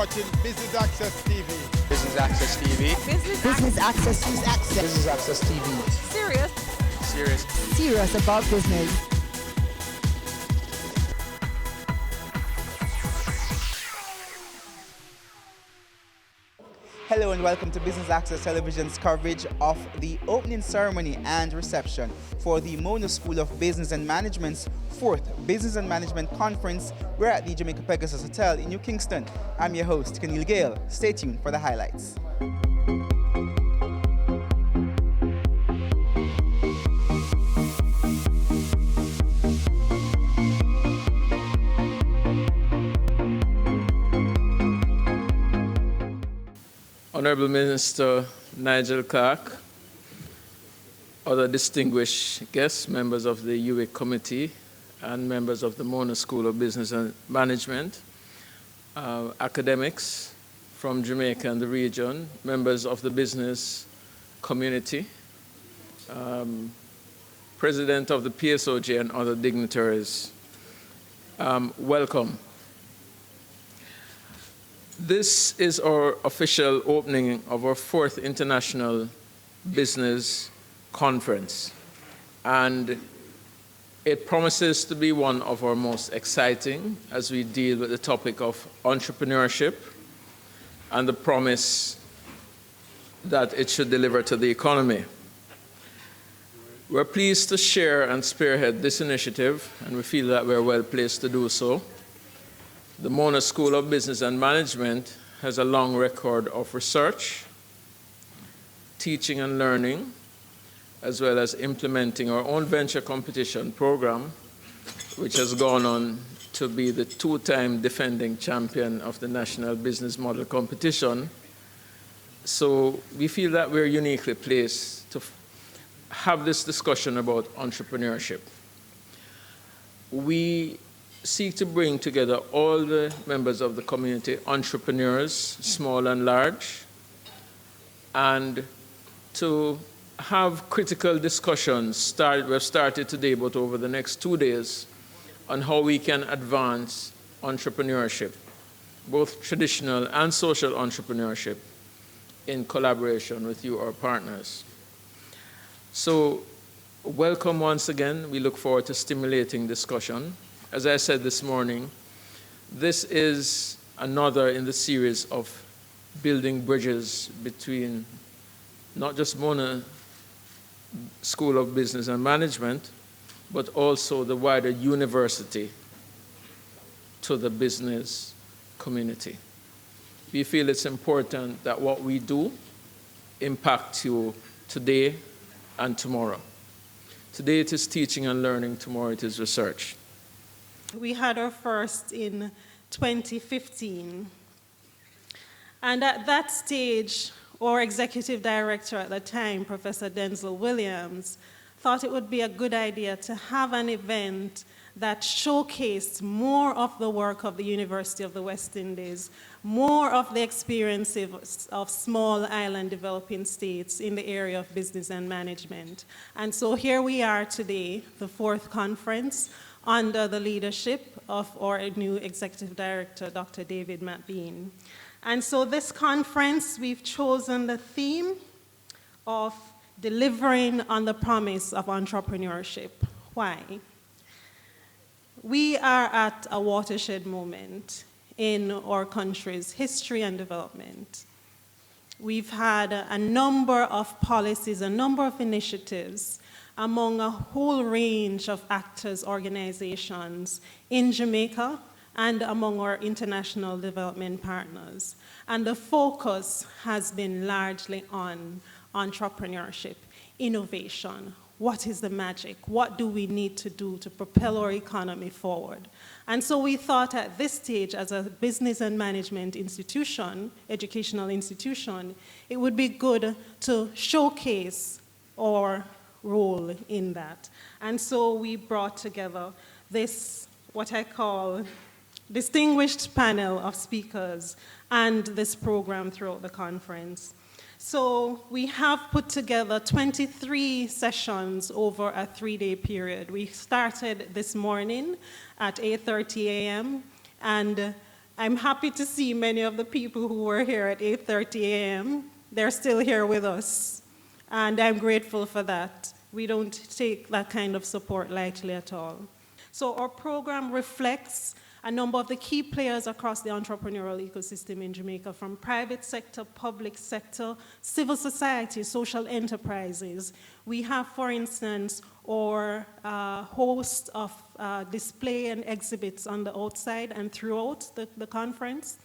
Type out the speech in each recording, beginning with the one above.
watching Business Access TV. Business Access TV. Business Access. Business Access TV. Serious. Serious about business. Hello and welcome to Business Access Television's coverage of the opening ceremony and reception for the Mona School of Business and Management's 4th Business and Management Conference. We're at the Jamaica Pegasus Hotel in New Kingston. I'm your host, Kenil Gale. Stay tuned for the highlights. Honorable Minister Nigel Clark, other distinguished guests, members of the UWIC Committee, and members of the Mona School of Business and Management, academics from Jamaica and the region, members of the business community, President of the PSOJ and other dignitaries. Welcome. This is our official opening of our 4th International Business Conference, and it promises to be one of our most exciting as we deal with the topic of entrepreneurship and the promise that it should deliver to the economy. We're pleased to share and spearhead this initiative, and we feel that we're well placed to do so. The Mona School of Business and Management has a long record of research, teaching and learning, as well as implementing our own venture competition program, which has gone on to be the 2-time defending champion of the National Business Model Competition. So we feel that we're uniquely placed to have this discussion about entrepreneurship. We seek to bring together all the members of the community, entrepreneurs, small and large, and to have critical discussions. We've started today, but over the next 2 days, on how we can advance entrepreneurship, both traditional and social entrepreneurship, in collaboration with you, our partners. So, welcome once again. We look forward to stimulating discussion. As I said this morning, this is another in the series of building bridges between not just Mona School of Business and Management, but also the wider university to the business community. We feel it's important that what we do impacts you today and tomorrow. Today it is teaching and learning, tomorrow it is research. We had our first in 2015. And at that stage, our executive director at the time, Professor Denzel Williams, thought it would be a good idea to have an event that showcased more of the work of the University of the West Indies, more of the experiences of small island developing states in the area of business and management. And so here we are today, the 4th conference, under the leadership of our new Executive Director, Dr. David McBean. And so this conference, we've chosen the theme of delivering on the promise of entrepreneurship. Why? We are at a watershed moment in our country's history and development. We've had a number of policies, a number of initiatives among a whole range of actors, organizations in Jamaica and among our international development partners. And the focus has been largely on entrepreneurship, innovation. What is the magic? What do we need to do to propel our economy forward? And so we thought at this stage, as a business and management institution, educational institution, it would be good to showcase our role in that. And so we brought together this, what I call, distinguished panel of speakers and this program throughout the conference. So we have put together 23 sessions over a 3-day period. We started this morning at 8:30 a.m. and I'm happy to see many of the people who were here at 8:30 a.m. They're still here with us, and I'm grateful for that. We don't take that kind of support lightly at all. So our program reflects a number of the key players across the entrepreneurial ecosystem in Jamaica, from private sector, public sector, civil society, social enterprises. We have, for instance, our host of display and exhibits on the outside and throughout the conference.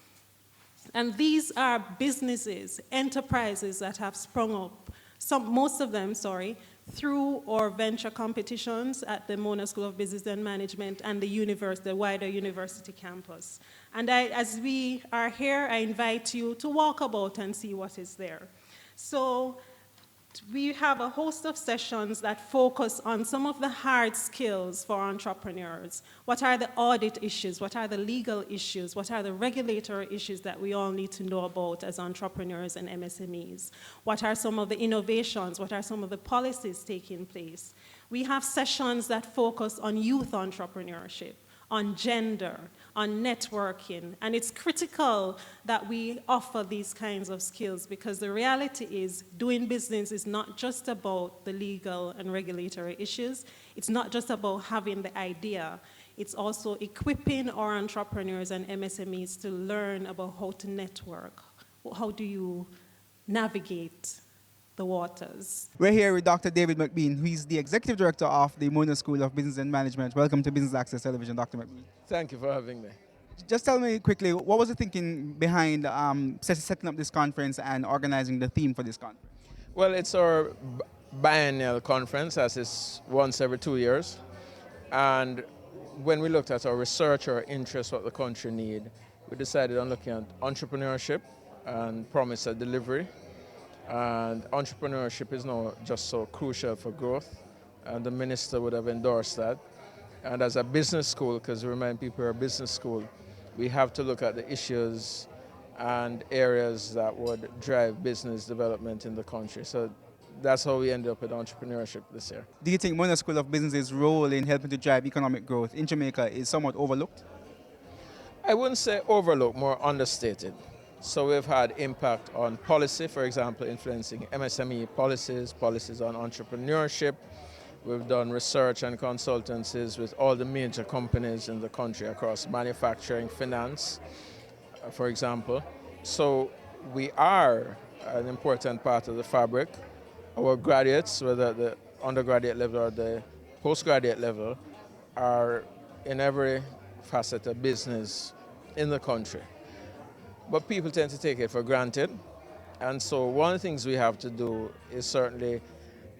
And these are businesses, enterprises that have sprung up, most of them, through our venture competitions at the Mona School of Business and Management and the wider university campus. And as we are here, I invite you to walk about and see what is there. So we have a host of sessions that focus on some of the hard skills for entrepreneurs. What are the audit issues? What are the legal issues? What are the regulatory issues that we all need to know about as entrepreneurs and MSMEs? What are some of the innovations? What are some of the policies taking place? We have sessions that focus on youth entrepreneurship, on gender, on networking. And it's critical that we offer these kinds of skills, because the reality is doing business is not just about the legal and regulatory issues. It's not just about having the idea. It's also equipping our entrepreneurs and MSMEs to learn about how to network. How do you navigate the waters? We're here with Dr. David McBean, who is the Executive Director of the Mona School of Business and Management. Welcome to Business Access Television, Dr. McBean. Thank you for having me. Just tell me quickly, what was the thinking behind setting up this conference and organizing the theme for this conference? Well, it's our biennial conference, as is once every 2 years. And when we looked at our research, our interest, what the country need, we decided on looking at entrepreneurship and promise of delivery. And entrepreneurship is now just so crucial for growth, and the minister would have endorsed that. And as a business school, because we remind people we're a business school, we have to look at the issues and areas that would drive business development in the country. So that's how we ended up with entrepreneurship this year. Do you think Mona School of Business's role in helping to drive economic growth in Jamaica is somewhat overlooked? I wouldn't say overlooked, more understated. So we've had impact on policy, for example, influencing MSME policies, policies on entrepreneurship. We've done research and consultancies with all the major companies in the country across manufacturing, finance, for example. So we are an important part of the fabric. Our graduates, whether at the undergraduate level or the postgraduate level, are in every facet of business in the country. But people tend to take it for granted. And so one of the things we have to do is certainly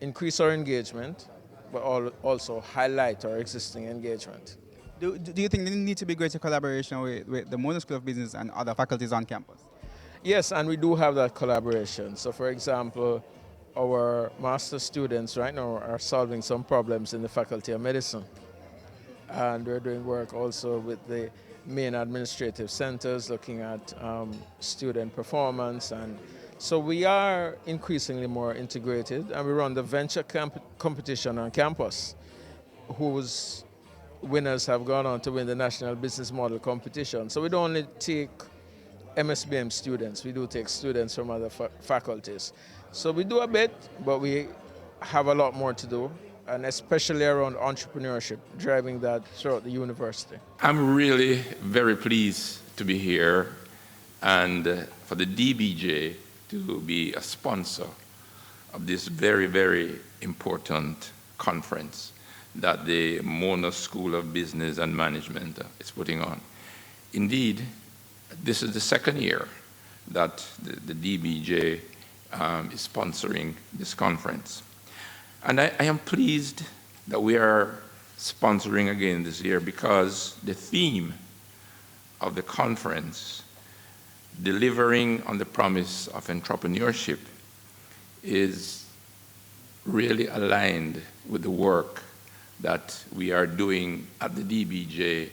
increase our engagement, but also highlight our existing engagement. Do you think there needs to be greater collaboration with the Mona School of Business and other faculties on campus? Yes, and we do have that collaboration. So for example, our master's students right now are solving some problems in the Faculty of Medicine. And we're doing work also with the main administrative centers, looking at student performance. And so we are increasingly more integrated, and we run the venture competition on campus, whose winners have gone on to win the National Business Model Competition. So we don't only take MSBM students, we do take students from other faculties. So we do a bit, but we have a lot more to do, and especially around entrepreneurship, driving that throughout the university. I'm really very pleased to be here and for the DBJ to be a sponsor of this very, very important conference that the Mona School of Business and Management is putting on. Indeed, this is the second year that the DBJ is sponsoring this conference. And I am pleased that we are sponsoring again this year, because the theme of the conference, delivering on the promise of entrepreneurship, is really aligned with the work that we are doing at the DBJ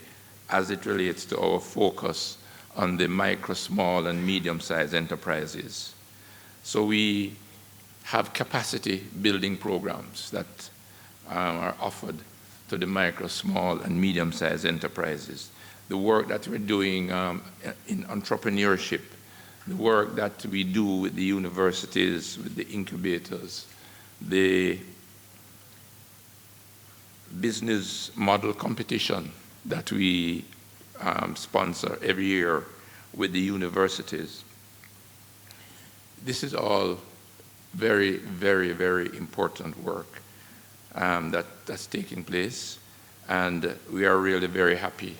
as it relates to our focus on the micro, small, and medium-sized enterprises. So we have capacity building programs that are offered to the micro, small, and medium-sized enterprises. the work that we're doing in entrepreneurship, the work that we do with the universities, with the incubators, the business model competition that we sponsor every year with the universities. This is all very, very, very important work that's taking place, and we are really very happy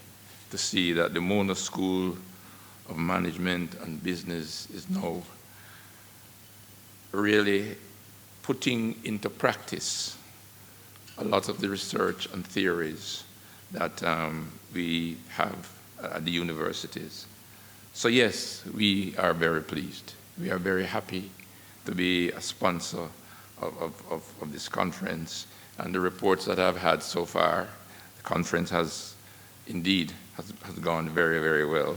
to see that the Mona School of Management and Business is now really putting into practice a lot of the research and theories that we have at the universities. So yes, we are very pleased. We are very happy to be a sponsor of this conference, and the reports that I've had so far, the conference has indeed has gone very, very well.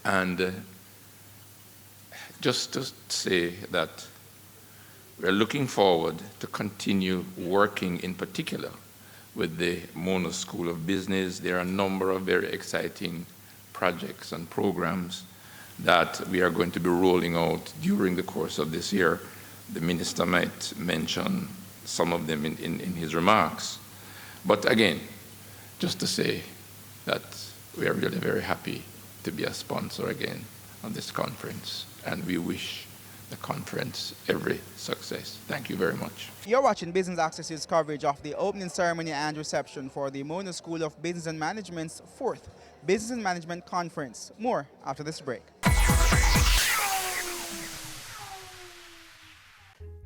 And just to say that we're looking forward to continue working in particular with the Mona School of Business. There are a number of very exciting projects and programs that we are going to be rolling out during the course of this year. The minister might mention some of them in his remarks. But again, just to say that we are really very happy to be a sponsor again on this conference, and we wish the conference every success. Thank you very much. You're watching Business Access's coverage of the opening ceremony and reception for the Mona School of Business and Management's 4th Business and Management Conference. More after this break.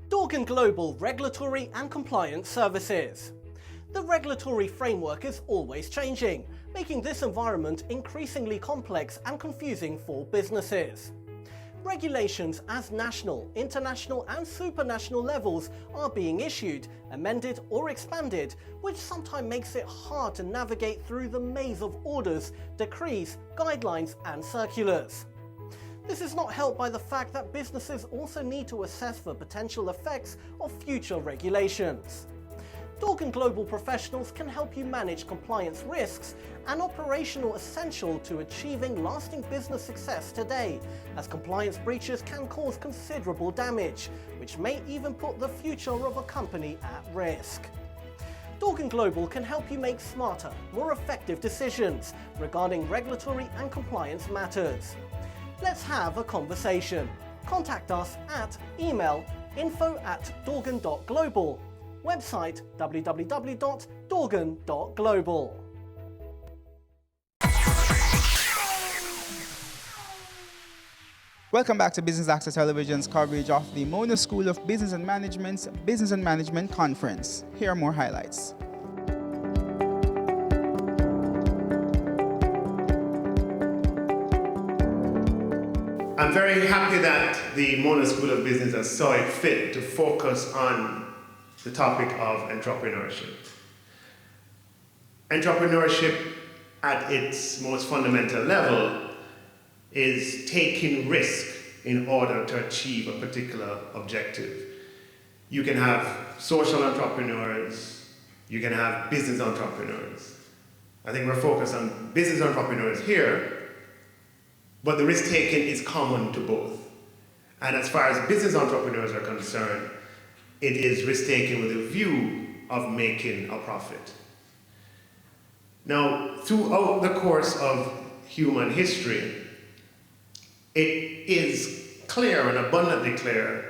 Dorgan Global Regulatory and Compliance Services. The regulatory framework is always changing, making this environment increasingly complex and confusing for businesses. Regulations as national, international and supranational levels are being issued, amended or expanded, which sometimes makes it hard to navigate through the maze of orders, decrees, guidelines and circulars. This is not helped by the fact that businesses also need to assess the potential effects of future regulations. Dorgan Global professionals can help you manage compliance risks and operational essential to achieving lasting business success today, as compliance breaches can cause considerable damage, which may even put the future of a company at risk. Dorgan Global can help you make smarter, more effective decisions regarding regulatory and compliance matters. Let's have a conversation. Contact us at email info@dorgan.global, website www.dorgan.global. Welcome back to Business Access Television's coverage of the Mona School of Business and Management's Business and Management Conference. Here are more highlights. I'm very happy that the Mona School of Business has saw it fit to focus on the topic of entrepreneurship. Entrepreneurship at its most fundamental level is taking risk in order to achieve a particular objective. You can have social entrepreneurs, you can have business entrepreneurs. I think we're focused on business entrepreneurs here, but the risk taking is common to both. And as far as business entrepreneurs are concerned, it is risk taking with a view of making a profit. Now, throughout the course of human history, it is clear and abundantly clear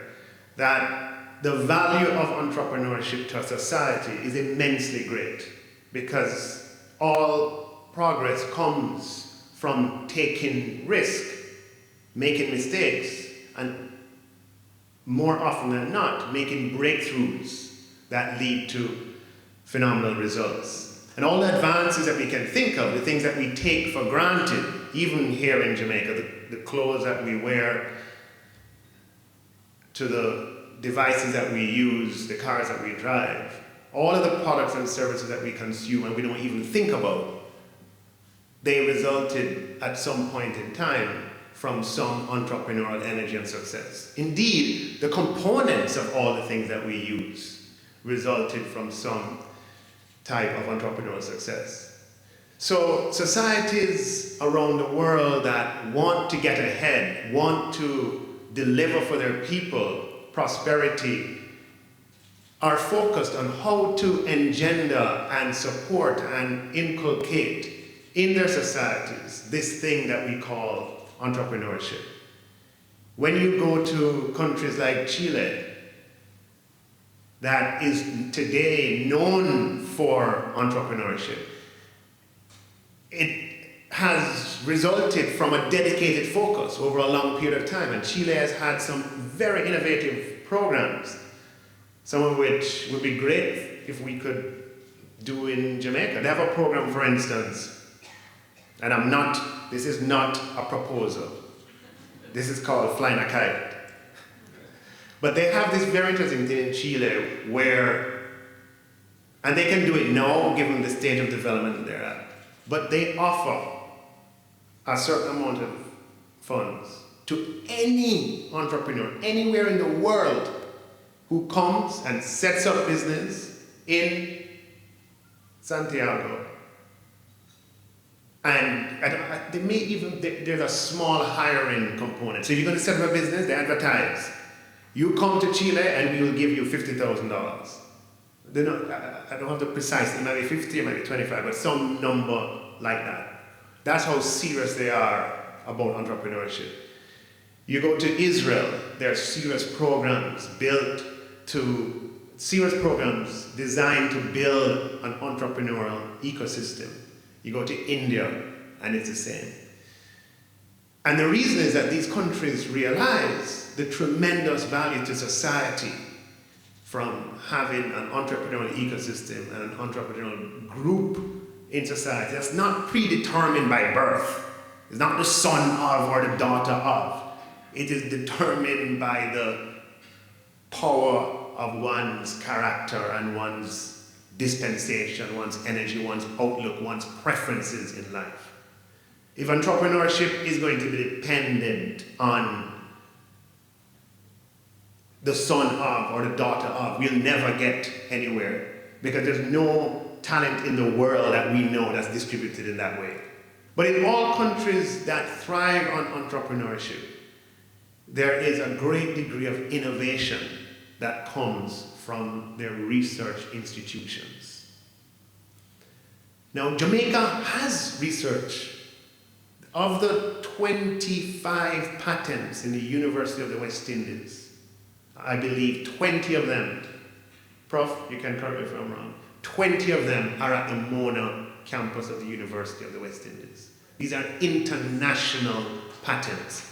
that the value of entrepreneurship to society is immensely great, because all progress comes from taking risk, making mistakes, and more often than not, making breakthroughs that lead to phenomenal results. And all the advances that we can think of, the things that we take for granted, even here in Jamaica, the clothes that we wear, to the devices that we use, the cars that we drive, all of the products and services that we consume and we don't even think about, they resulted at some point in time from some entrepreneurial energy and success. Indeed, the components of all the things that we use resulted from some type of entrepreneurial success. So societies around the world that want to get ahead, want to deliver for their people prosperity, are focused on how to engender and support and inculcate in their societies this thing that we call entrepreneurship. When you go to countries like Chile, that is today known for entrepreneurship, it has resulted from a dedicated focus over a long period of time, and Chile has had some very innovative programs, some of which would be great if we could do in Jamaica. They have a program, for instance, and this is not a proposal. This is called flying a kite. But they have this very interesting thing in Chile where, and they can do it now given the stage of development they're at, but they offer a certain amount of funds to any entrepreneur anywhere in the world who comes and sets up business in Santiago. And they may even, there's a small hiring component. So if you're going to set up a business, they advertise. You come to Chile and we will give you $50,000. I don't have the precise, it might be 50, it might be 25, but some number like that. That's how serious they are about entrepreneurship. You go to Israel, there are serious programs designed to build an entrepreneurial ecosystem. You go to India, and it's the same. And the reason is that these countries realize the tremendous value to society from having an entrepreneurial ecosystem and an entrepreneurial group in society that's not predetermined by birth. It's not the son of or the daughter of. It is determined by the power of one's character and one's dispensation, one's energy, one's outlook, one's preferences in life. If entrepreneurship is going to be dependent on the son of or the daughter of, we'll never get anywhere because there's no talent in the world that we know that's distributed in that way. But in all countries that thrive on entrepreneurship, there is a great degree of innovation that comes from their research institutions. Now, Jamaica has research. Of the 25 patents in the University of the West Indies, I believe 20 of them, Prof, you can correct me if I'm wrong, 20 of them are at the Mona campus of the University of the West Indies. These are international patents.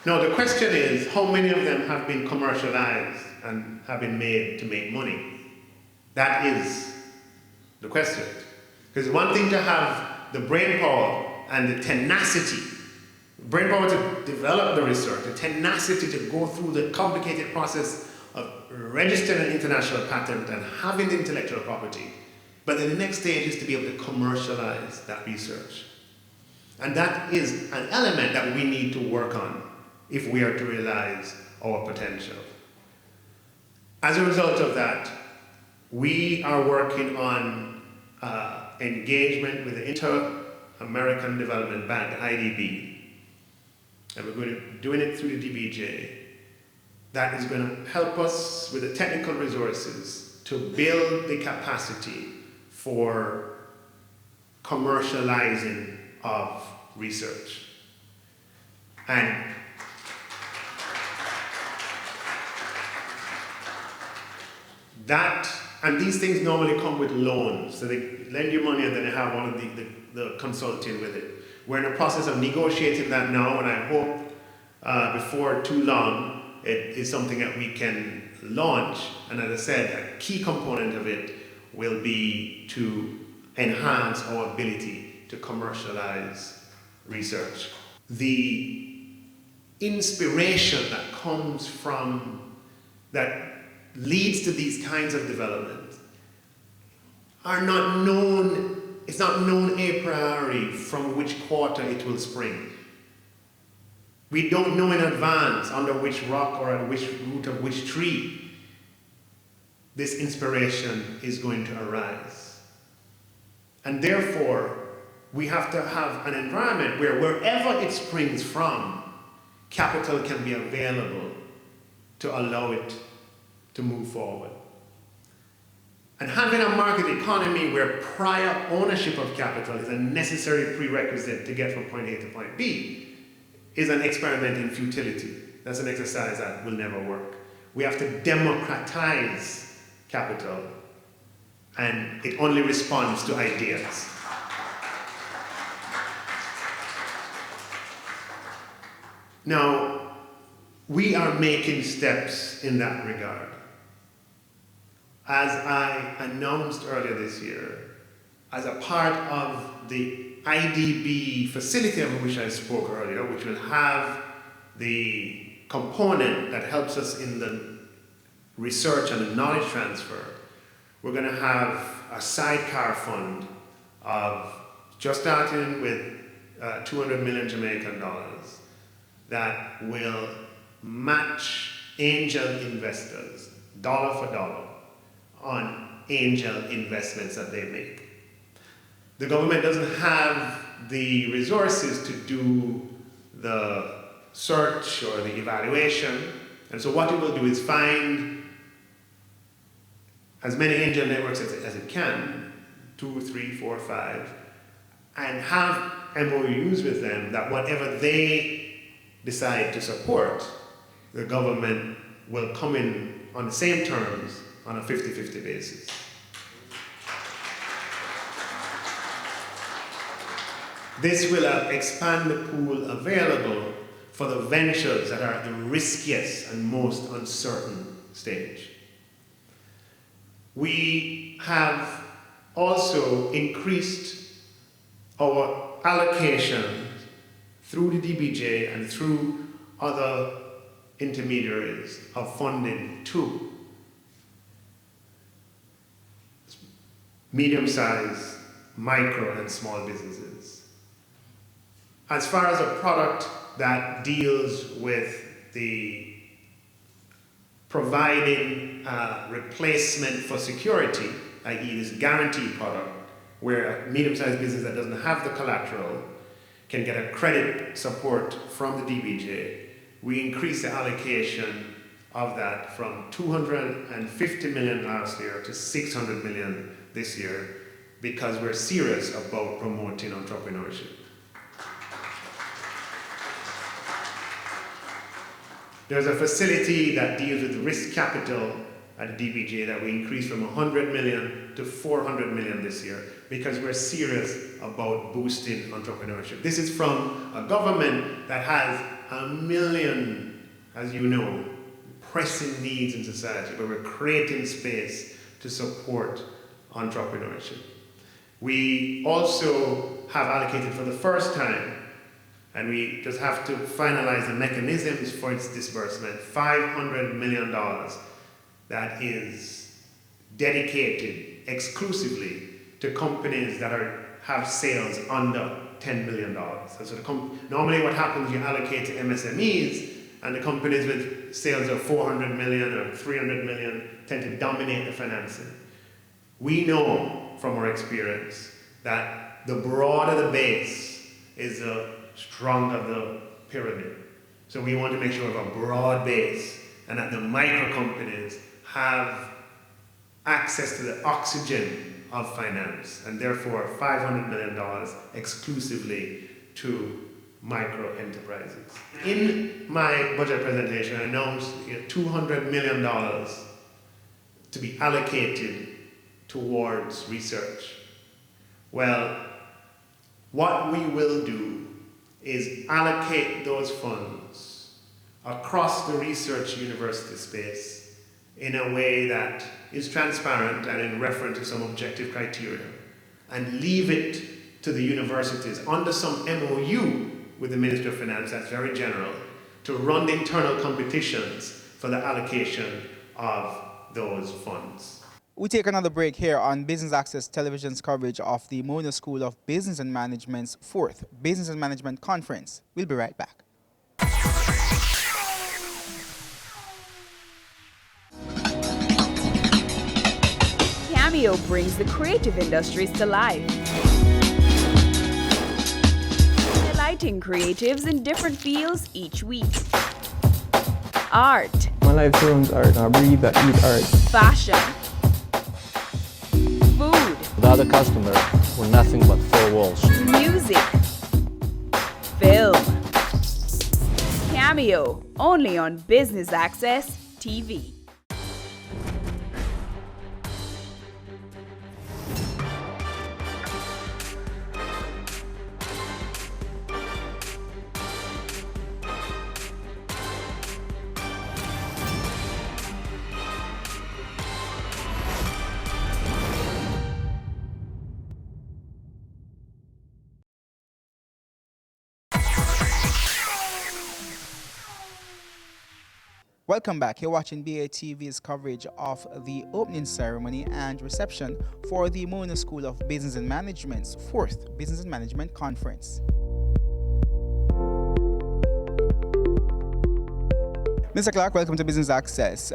Now the question is, how many of them have been commercialized and have been made to make money? That is the question. Because one thing to have the brain power and the tenacity, brain power to develop the research, the tenacity to go through the complicated process of registering an international patent and having the intellectual property. But then the next stage is to be able to commercialize that research. And that is an element that we need to work on if we are to realize our potential. As a result of that, we are working on engagement with the Inter-American Development Bank, IDB, and we're doing it through the DBJ. That is going to help us with the technical resources to build the capacity for commercializing of research. And these things normally come with loans. So they lend you money and then they have one of the consulting with it. We're in the process of negotiating that now, and I hope before too long it is something that we can launch. And as I said, a key component of it will be to enhance our ability to commercialize research. The inspiration that comes from, that leads to these kinds of developments are not known, it's not known a priori from which quarter it will spring. We don't know in advance under which rock or at which root of which tree this inspiration is going to arise. And therefore, we have to have an environment where wherever it springs from, capital can be available to allow it to move forward. And having a market economy where prior ownership of capital is a necessary prerequisite to get from point A to point B is an experiment in futility. That's an exercise that will never work. We have to democratize capital, and it only responds to ideas. Now, we are making steps in that regard. As I announced earlier this year, as a part of the IDB facility of which I spoke earlier, which will have the component that helps us in the research and the knowledge transfer, we're going to have a sidecar fund of just starting with 200 million Jamaican dollars that will match angel investors, dollar for dollar, on angel investments that they make. The government doesn't have the resources to do the search or the evaluation, and so what it will do is find as many angel networks as it can, 2, 3, 4, 5, and have MOUs with them that whatever they decide to support, the government will come in on the same terms on a 50-50 basis. This will expand the pool available for the ventures that are at the riskiest and most uncertain stage. We have also increased our allocations through the DBJ and through other intermediaries of funding to medium-sized, micro and small businesses. As far as a product that deals with the providing replacement for security, i.e. this guaranteed product, where a medium-sized business that doesn't have the collateral can get a credit support from the DBJ, we increased the allocation of that from 250 million last year to 600 million this year, because we're serious about promoting entrepreneurship. There's a facility that deals with risk capital at the DBJ that we increased from 100 million to 400 million this year, because we're serious about boosting entrepreneurship. This is from a government that has 1 million, as you know, pressing needs in society, but we're creating space to support entrepreneurship. We also have allocated for the first time, and we just have to finalize the mechanisms for its disbursement, $500 million that is dedicated exclusively to companies that have sales under $10 million. So normally what happens, you allocate to MSMEs, and the companies with sales of 400 million or 300 million tend to dominate the financing. We know from our experience that the broader the base is the stronger the pyramid. So we want to make sure we have a broad base and that the micro companies have access to the oxygen of finance, and therefore $500 million exclusively to micro enterprises. In my budget presentation, I announced $200 million to be allocated towards research. Well, what we will do is allocate those funds across the research university space in a way that is transparent and in reference to some objective criteria, and leave it to the universities under some MOU with the Ministry of Finance, that's very general, to run the internal competitions for the allocation of those funds. We take another break here on Business Access Television's coverage of the Mono School of Business and Management's 4th Business and Management Conference. We'll be right back. Cameo brings the creative industries to life, delighting creatives in different fields each week. Art. My life turns art. I breathe, I eat art. Fashion. Food. Without a customer, we're nothing but four walls. Music. Film. Cameo, only on Business Access TV. Welcome back. You're watching BATV's coverage of the opening ceremony and reception for the Mona School of Business and Management's 4th Business and Management Conference. Mr. Clark, welcome to Business Access.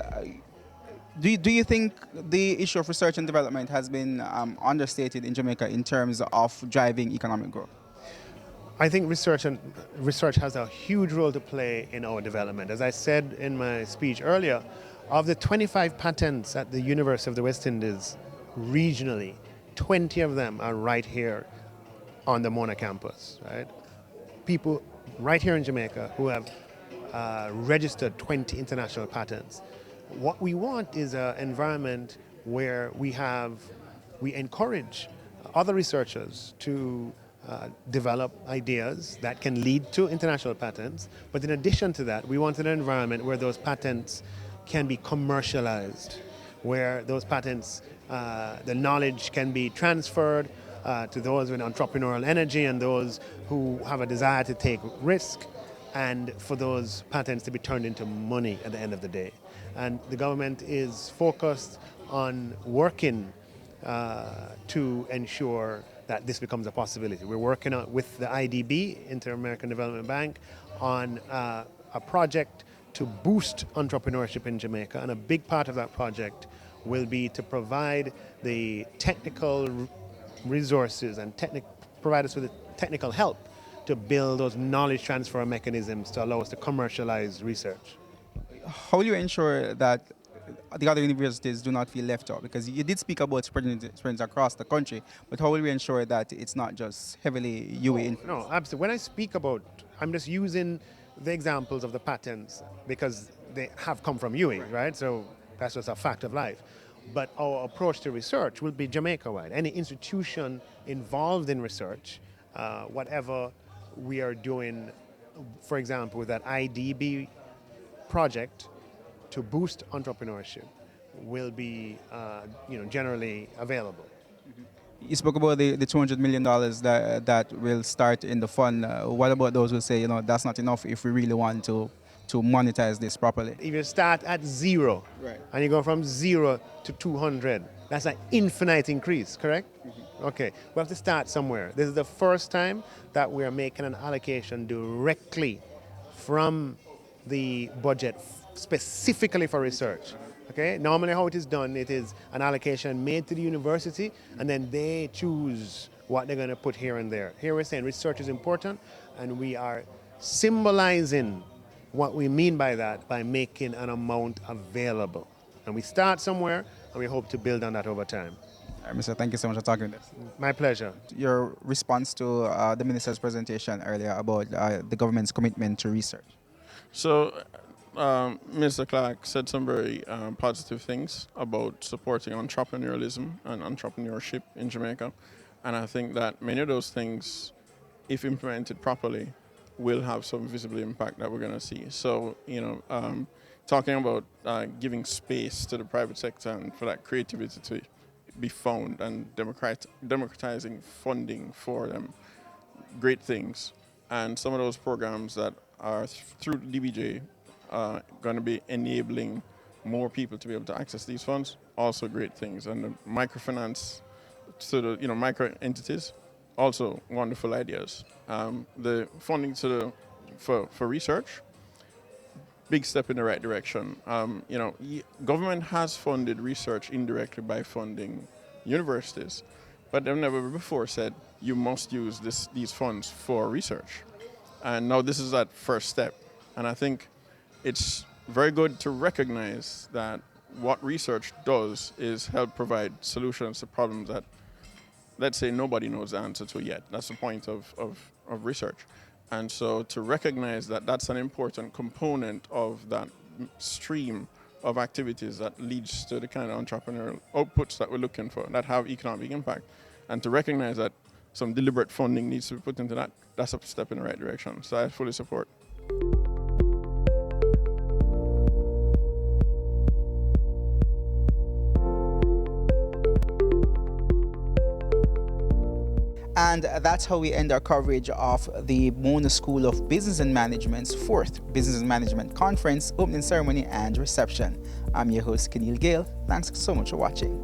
Do you think the issue of research and development has been understated in Jamaica in terms of driving economic growth? I think research has a huge role to play in our development. As I said in my speech earlier, of the 25 patents at the University of the West Indies regionally, 20 of them are right here on the Mona campus, right? People right here in Jamaica who have registered 20 international patents. What we want is an environment where we encourage other researchers to develop ideas that can lead to international patents. But in addition to that, we want an environment where those patents can be commercialized, where those patents, the knowledge can be transferred to those with entrepreneurial energy and those who have a desire to take risk, and for those patents to be turned into money at the end of the day. And the government is focused on working to ensure that this becomes a possibility. We're working with the IDB, Inter-American Development Bank, on a project to boost entrepreneurship in Jamaica, and a big part of that project will be to provide the technical resources and provide us with the technical help to build those knowledge transfer mechanisms to allow us to commercialize research. How will you ensure that the other universities do not feel left out? Because you did speak about spreading across the country, but how will we ensure that it's not just heavily UE? No, absolutely. When I speak about, I'm just using the examples of the patents because they have come from UE, right? So that's just a fact of life. But our approach to research will be Jamaica-wide. Any institution involved in research, whatever we are doing, for example, with that IDB project, to boost entrepreneurship will be generally available. You spoke about the $200 million that will start in the fund. What about those who say, that's not enough if we really want to monetize this properly? If you start at zero, right, and you go from 0 to 200, that's an infinite increase, correct? Mm-hmm. Okay, we have to start somewhere. This is the first time that we are making an allocation directly from the budget specifically for research. Okay, normally how it is done, it is an allocation made to the university and then they choose what they're going to put here and there. Here we're saying research is important, and we are symbolizing what we mean by that by making an amount available. And we start somewhere and we hope to build on that over time. All right, Mr. Thank you so much for talking with us. My pleasure. Your response to the minister's presentation earlier about the government's commitment to research. So, Mr. Clark said some very positive things about supporting entrepreneurialism and entrepreneurship in Jamaica. And I think that many of those things, if implemented properly, will have some visible impact that we're going to see. So, talking about giving space to the private sector and for that creativity to be found and democratizing funding for them, great things. And some of those programs that are through the DBJ going to be enabling more people to be able to access these funds, also great things. And the microfinance to the micro entities, also wonderful ideas. The funding for research, big step in the right direction. Government has funded research indirectly by funding universities, but they've never before said you must use these funds for research. And now this is that first step. And I think it's very good to recognize that what research does is help provide solutions to problems that, let's say, nobody knows the answer to yet. That's the point of research. And so to recognize that that's an important component of that stream of activities that leads to the kind of entrepreneurial outputs that we're looking for, that have economic impact, and to recognize that some deliberate funding needs to be put into that, that's a step in the right direction. So I fully support. And that's how we end our coverage of the Mona School of Business and Management's 4th Business and Management Conference, opening ceremony and reception. I'm your host, Keneal Gale. Thanks so much for watching.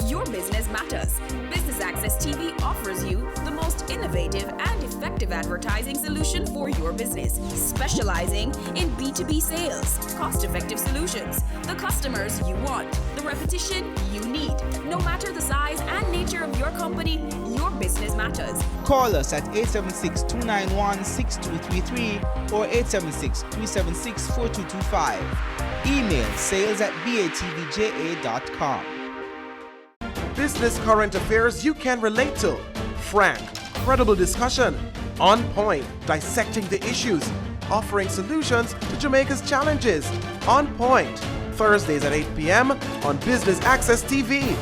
Your business matters. Business Access TV offers you the most innovative and effective advertising solution for your business, specializing in B2B sales, cost-effective solutions, the customers you want, the repetition you need. No matter the size and nature of your company, your business matters. Call us at 876-291-6233 or 876-376-4225. Email sales@batvja.com. Business current affairs you can relate to. Frank, credible discussion. On point, dissecting the issues. Offering solutions to Jamaica's challenges. On Point, Thursdays at 8 p.m. on Business Access TV.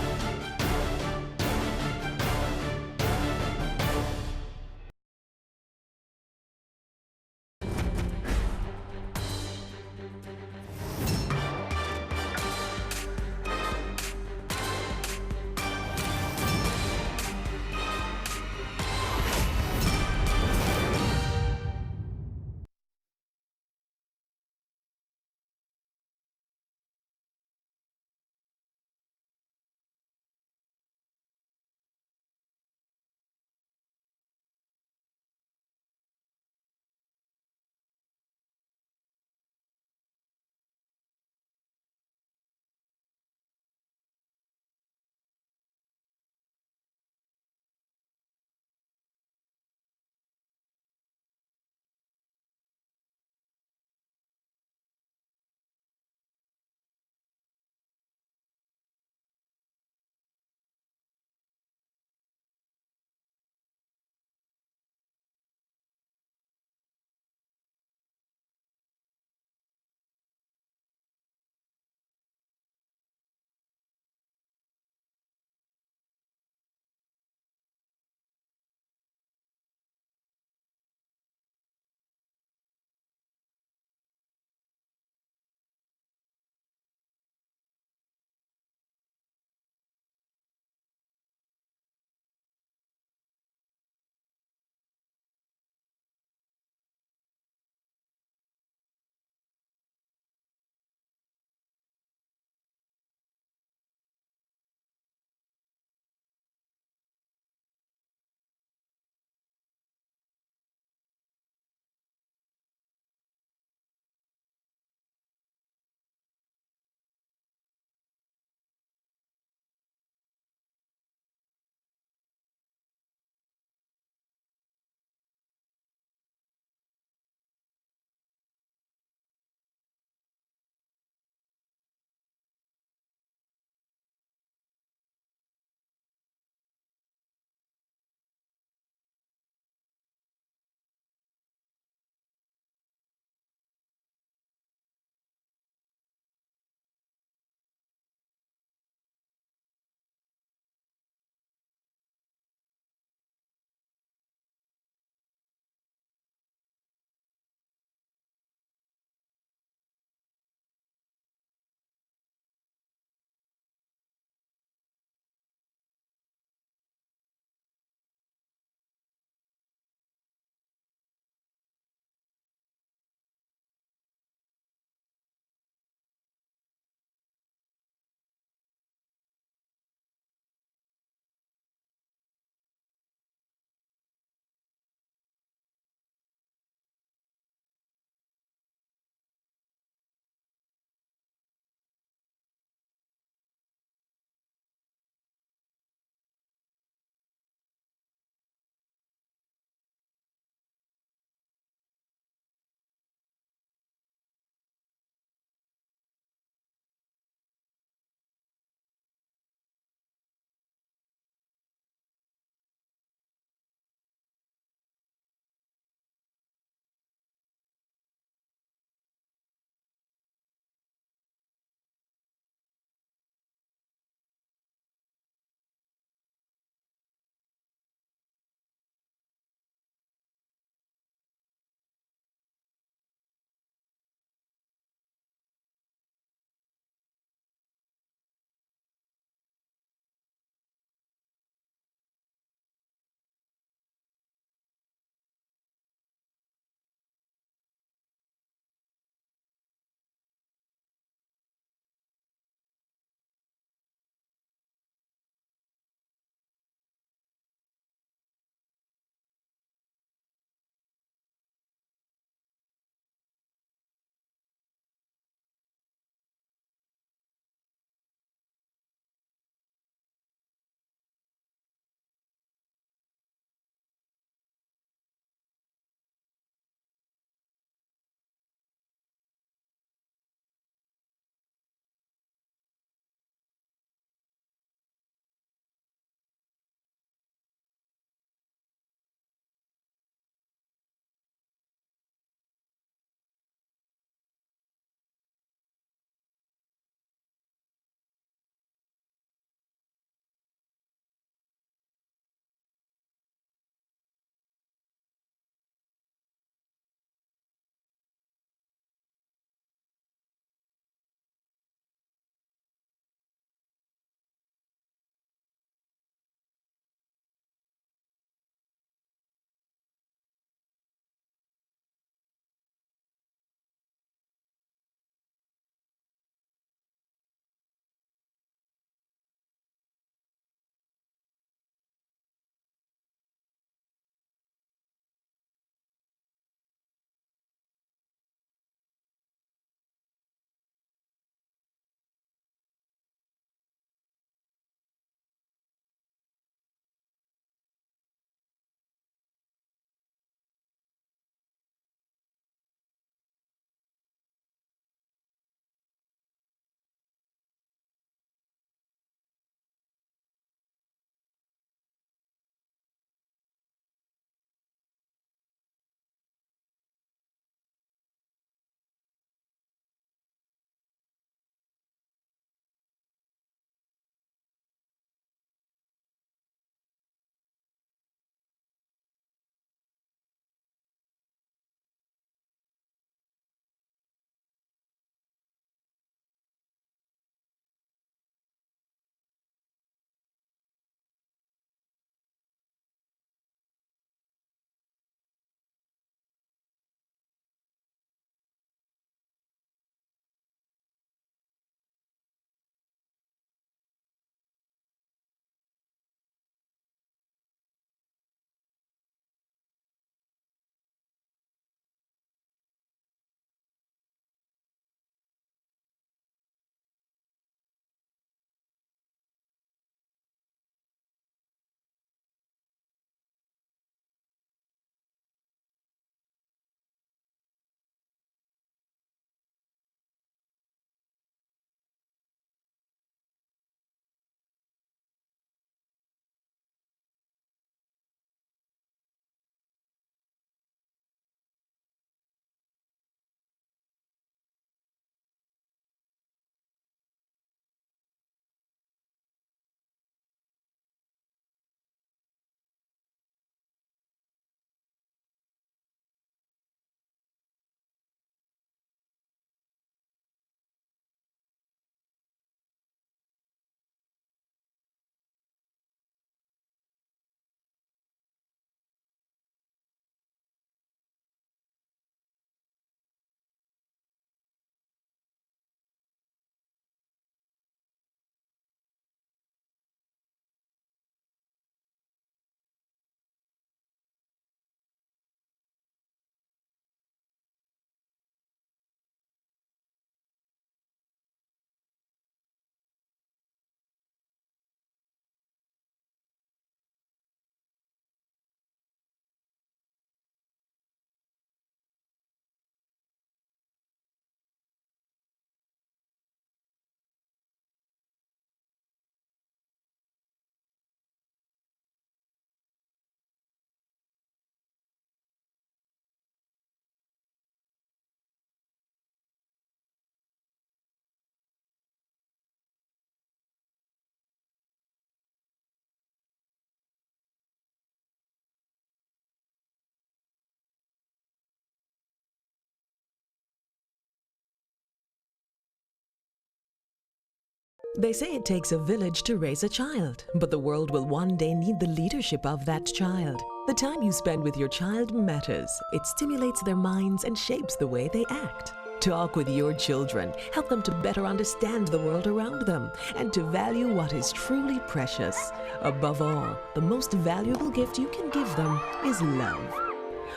They say it takes a village to raise a child, but the world will one day need the leadership of that child. The time you spend with your child matters. It stimulates their minds and shapes the way they act. Talk with your children. Help them to better understand the world around them and to value what is truly precious. Above all, the most valuable gift you can give them is love.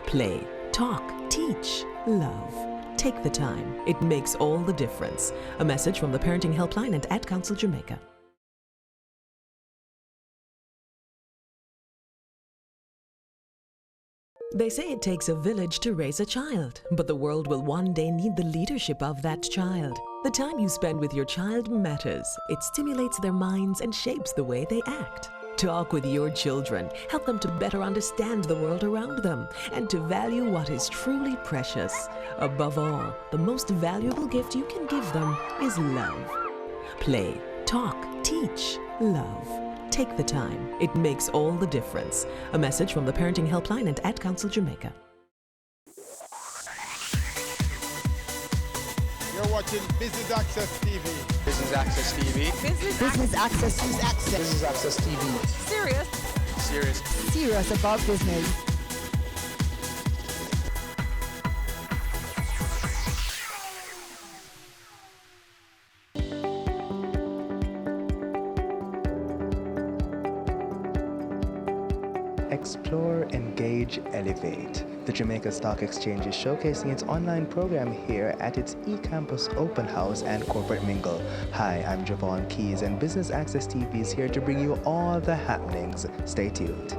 Play, talk, teach, love. Take the time. It makes all the difference. A message from the Parenting Helpline and Ad Council Jamaica. They say it takes a village to raise a child, but the world will one day need the leadership of that child. The time you spend with your child matters. It stimulates their minds and shapes the way they act. Talk with your children. Help them to better understand the world around them and to value what is truly precious. Above all, the most valuable gift you can give them is love. Play, talk, teach, love. Take the time. It makes all the difference. A message from the Parenting Helpline and Ad Council Jamaica. You're watching Business Access TV. Business Access TV. Business Access. Business Access TV. Serious. Serious. Serious about business. Explore, engage, elevate. The Jamaica Stock Exchange is showcasing its online program here at its eCampus Open House and Corporate Mingle. Hi, I'm Javon Keys, and Business Access TV is here to bring you all the happenings. Stay tuned.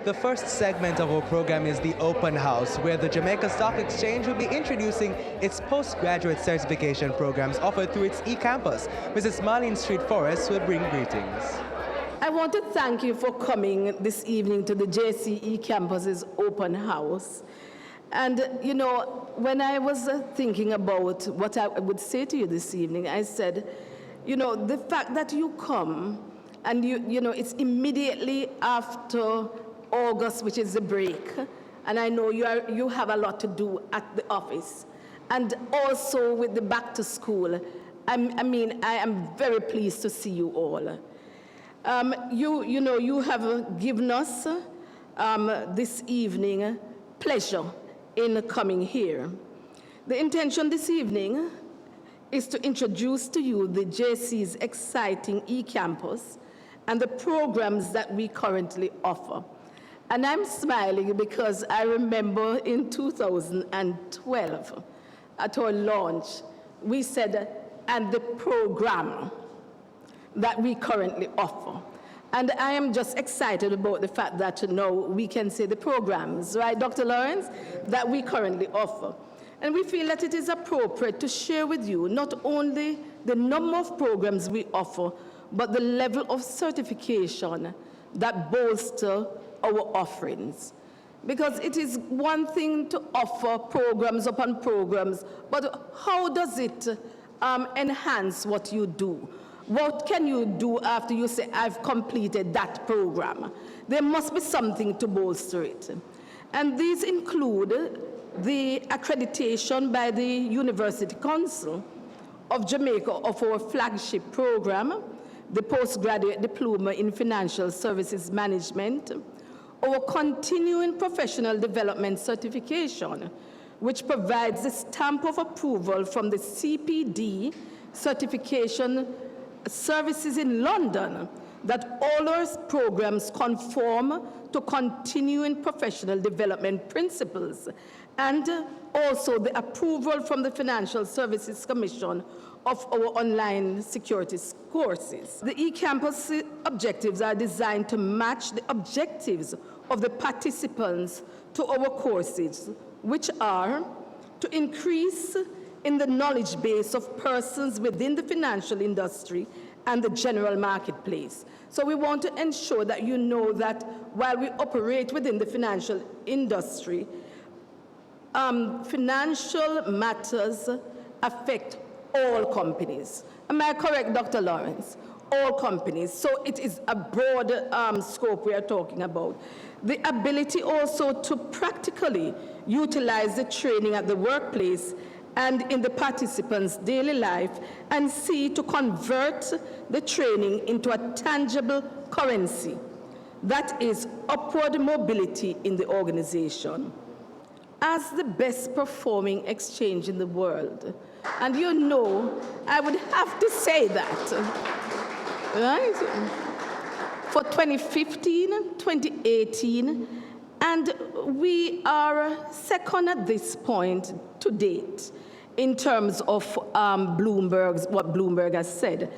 The first segment of our program is the Open House, where the Jamaica Stock Exchange will be introducing its postgraduate certification programs offered through its eCampus. Mrs. Marlene Street Forrest will bring greetings. I want to thank you for coming this evening to the JCE Campus's Open House. And, you know, when I was thinking about what I would say to you this evening, I said, you know, the fact that you come and, you know, it's immediately after August, which is the break, and I know you have a lot to do at the office, and also with the back to school. I am very pleased to see you all. You know, you have given us this evening pleasure in coming here. The intention this evening is to introduce to you the JC's exciting eCampus and the programs that we currently offer. And I'm smiling because I remember in 2012, at our launch, we said, and the program that we currently offer. And I am just excited about the fact that now we can say the programs, right, Dr. Lawrence, that we currently offer. And we feel that it is appropriate to share with you not only the number of programs we offer, but the level of certification that bolster our offerings. Because it is one thing to offer programs upon programs, but how does it enhance what you do? What can you do after you say, I've completed that program? There must be something to bolster it. And these include the accreditation by the University Council of Jamaica of our flagship program, the Postgraduate Diploma in Financial Services Management, our Continuing Professional Development Certification, which provides the stamp of approval from the CPD Certification Services in London that all our programs conform to continuing professional development principles, and also the approval from the Financial Services Commission of our online securities courses. The eCampus objectives are designed to match the objectives of the participants to our courses, which are to increase in the knowledge base of persons within the financial industry and the general marketplace. So we want to ensure that you know that while we operate within the financial industry, financial matters affect all companies. Am I correct, Dr. Lawrence? All companies. So it is a broad scope we are talking about. The ability also to practically utilize the training at the workplace and in the participants' daily life, and see to convert the training into a tangible currency. That is upward mobility in the organization. As the best performing exchange in the world, and you know, I would have to say that, right? For 2015, 2018, and we are second at this point to date in terms of what Bloomberg has said.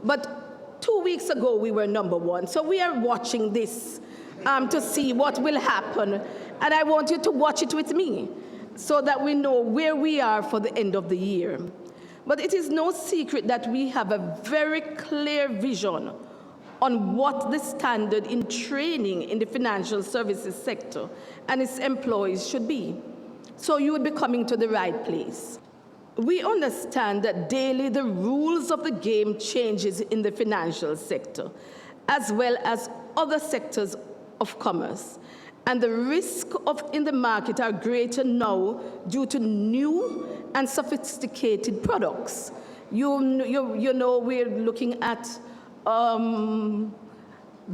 But 2 weeks ago, we were number one. So we are watching this to see what will happen. And I want you to watch it with me so that we know where we are for the end of the year. But it is no secret that we have a very clear vision on what the standard in training in the financial services sector and its employees should be. So you would be coming to the right place. We understand that daily the rules of the game changes in the financial sector, as well as other sectors of commerce. And the risk in the market are greater now due to new and sophisticated products. You know, we're looking at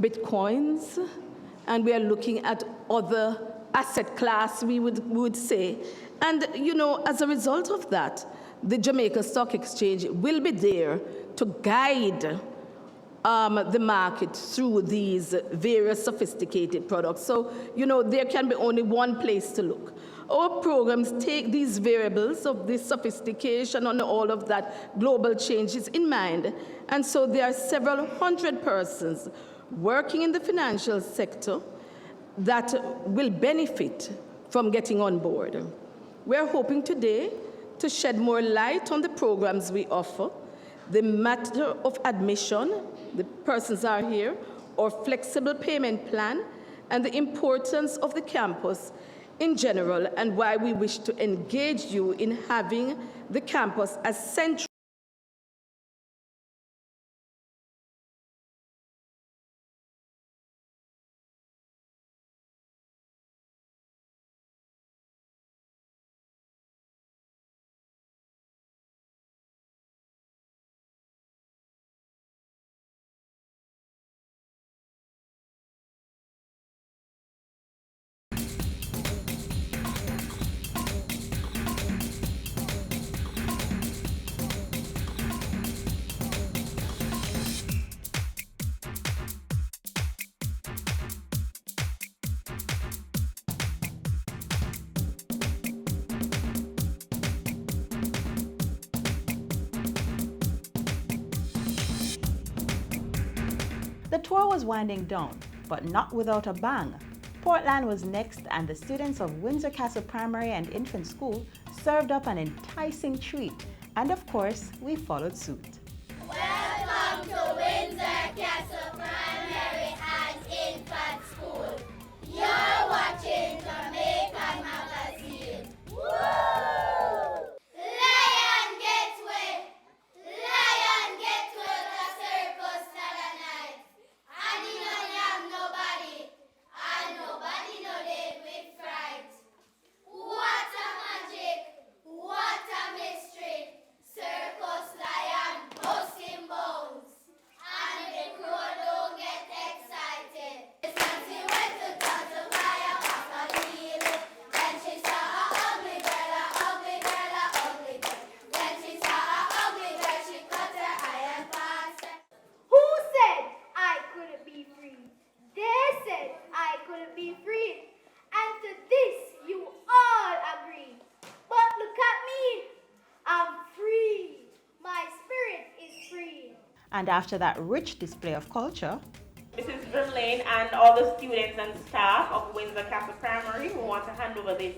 bitcoins, and we are looking at other asset class, we would say. And, you know, as a result of that, the Jamaica Stock Exchange will be there to guide the market through these various sophisticated products. So, you know, there can be only one place to look. Our programs take these variables of this sophistication and all of that global changes in mind. And so there are several hundred persons working in the financial sector that will benefit from getting on board. We're hoping today to shed more light on the programs we offer, the matter of admission, the persons are here, or flexible payment plan, and the importance of the campus in general, and why we wish to engage you in having the campus as central. The tour was winding down, but not without a bang. Portland was next, and the students of Windsor Castle Primary and Infant School served up an enticing treat. And of course, we followed suit. Welcome to Windsor Castle Primary and Infant School. You're watching Jamaican Magazine. Woo! Lion get wet. Lion get wet a circus that night. And he don't have nobody. And nobody know they with fright. What a magic. What a mystery. Circus lion busting bones. And the crowd don't get excited. Nancy went to touch the fire off a wheel. Then she saw a ugly girl, a ugly girl, a ugly girl. When she saw a ugly girl, she cut her eye and passed her. Who said I couldn't be free? They said I couldn't be free. And to this you all agree. But look at me. I'm free. My spirit is free. And after that rich display of culture, Mrs. Verlaine and all the students and staff of Windsor Castle Primary, we want to hand over this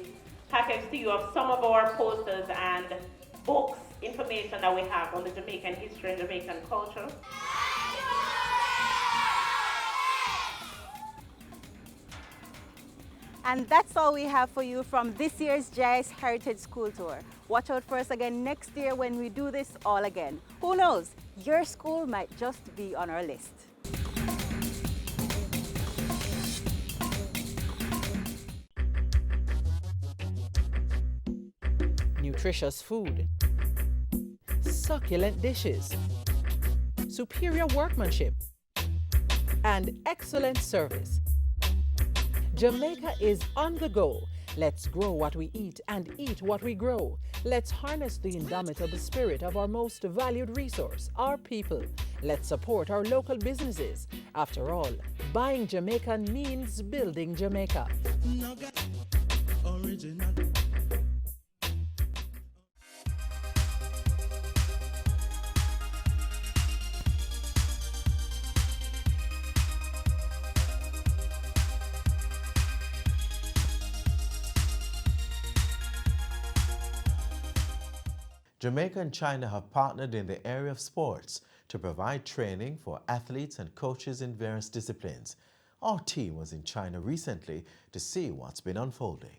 package to you of some of our posters and books, information that we have on the Jamaican history and Jamaican culture. and that's all we have for you from this year's JIS Heritage School Tour. Watch out for us again next year when we do this all again. Who knows? Your school might just be on our list. nutritious food, succulent dishes, superior workmanship, and excellent service. Jamaica is on the go. Let's grow what we eat and eat what we grow. Let's harness the indomitable spirit of our most valued resource, our people. Let's support our local businesses. After all, buying Jamaican means building Jamaica. Original. Jamaica and China have partnered in the area of sports to provide training for athletes and coaches in various disciplines. Our team was in China recently to see what's been unfolding.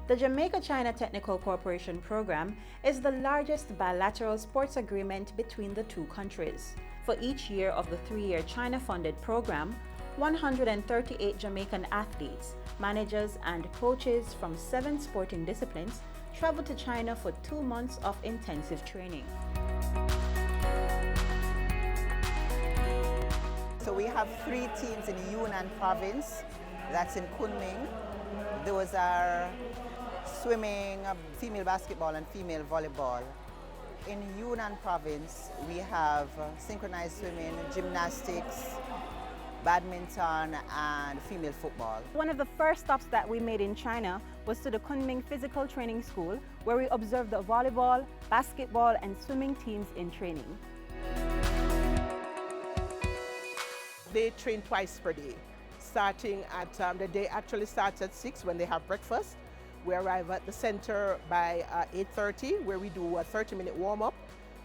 The Jamaica-China Technical Cooperation Program is the largest bilateral sports agreement between the two countries. For each year of the 3-year China-funded program, 138 Jamaican athletes, managers, and coaches from 7 sporting disciplines traveled to China for 2 months of intensive training. So we have 3 teams in Yunnan province, that's in Kunming. Those are swimming, female basketball and female volleyball. In Yunnan province, we have synchronized swimming, gymnastics, badminton and female football. One of the first stops that we made in China was to the Kunming Physical Training School, where we observed the volleyball, basketball and swimming teams in training. They train twice per day, starting at, the day actually starts at 6 when they have breakfast. We arrive at the center by 8:30, where we do a 30-minute warm-up.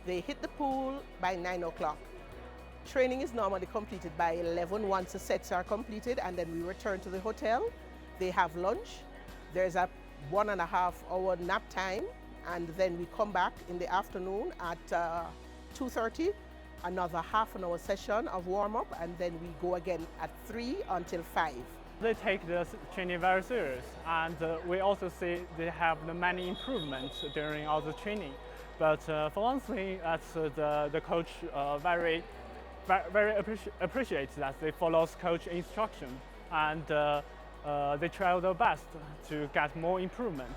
They hit the pool by 9 o'clock. Training is normally completed by 11 once the sets are completed, and then we return to the hotel. They have lunch. There's a 1.5-hour nap time, and then we come back in the afternoon at 2:30, another half-an-hour session of warm-up, and then we go again at 3 until 5. They take this training very serious, and we also see they have many improvements during all the training. But for one thing, that's the coach very appreciates that they follow coach instruction, and they try their best to get more improvement.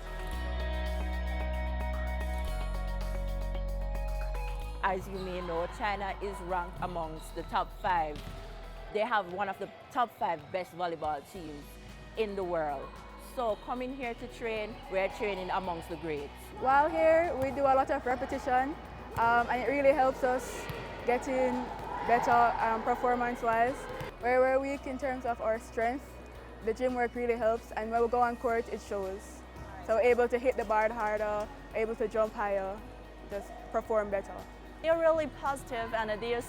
As you may know, China is ranked amongst the top 5. They have one of the top 5 best volleyball teams in the world. So coming here to train, we're training amongst the greats. While here, we do a lot of repetition, and it really helps us getting better performance-wise. Where we're weak in terms of our strength, the gym work really helps, and when we go on court, it shows. So we're able to hit the bar harder, able to jump higher, just perform better. They're really positive and they're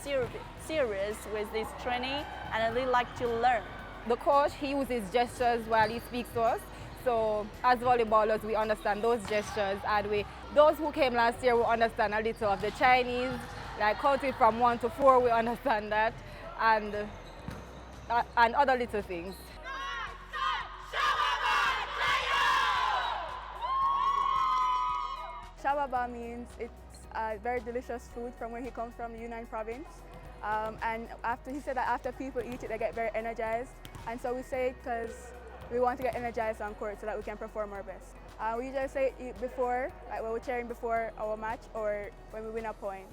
serious with this training, and they like to learn. The coach, he uses gestures while he speaks to us. So as volleyballers, we understand those gestures, and those who came last year will understand a little of the Chinese, like counting from 1 to 4, we understand that, and other little things. Shababa means it's a very delicious food from where he comes from, the Yunnan province. And he said that after people eat it, they get very energized. And so we say it because we want to get energized on court so that we can perform our best. We usually say it before, like when we're cheering before our match or when we win a point.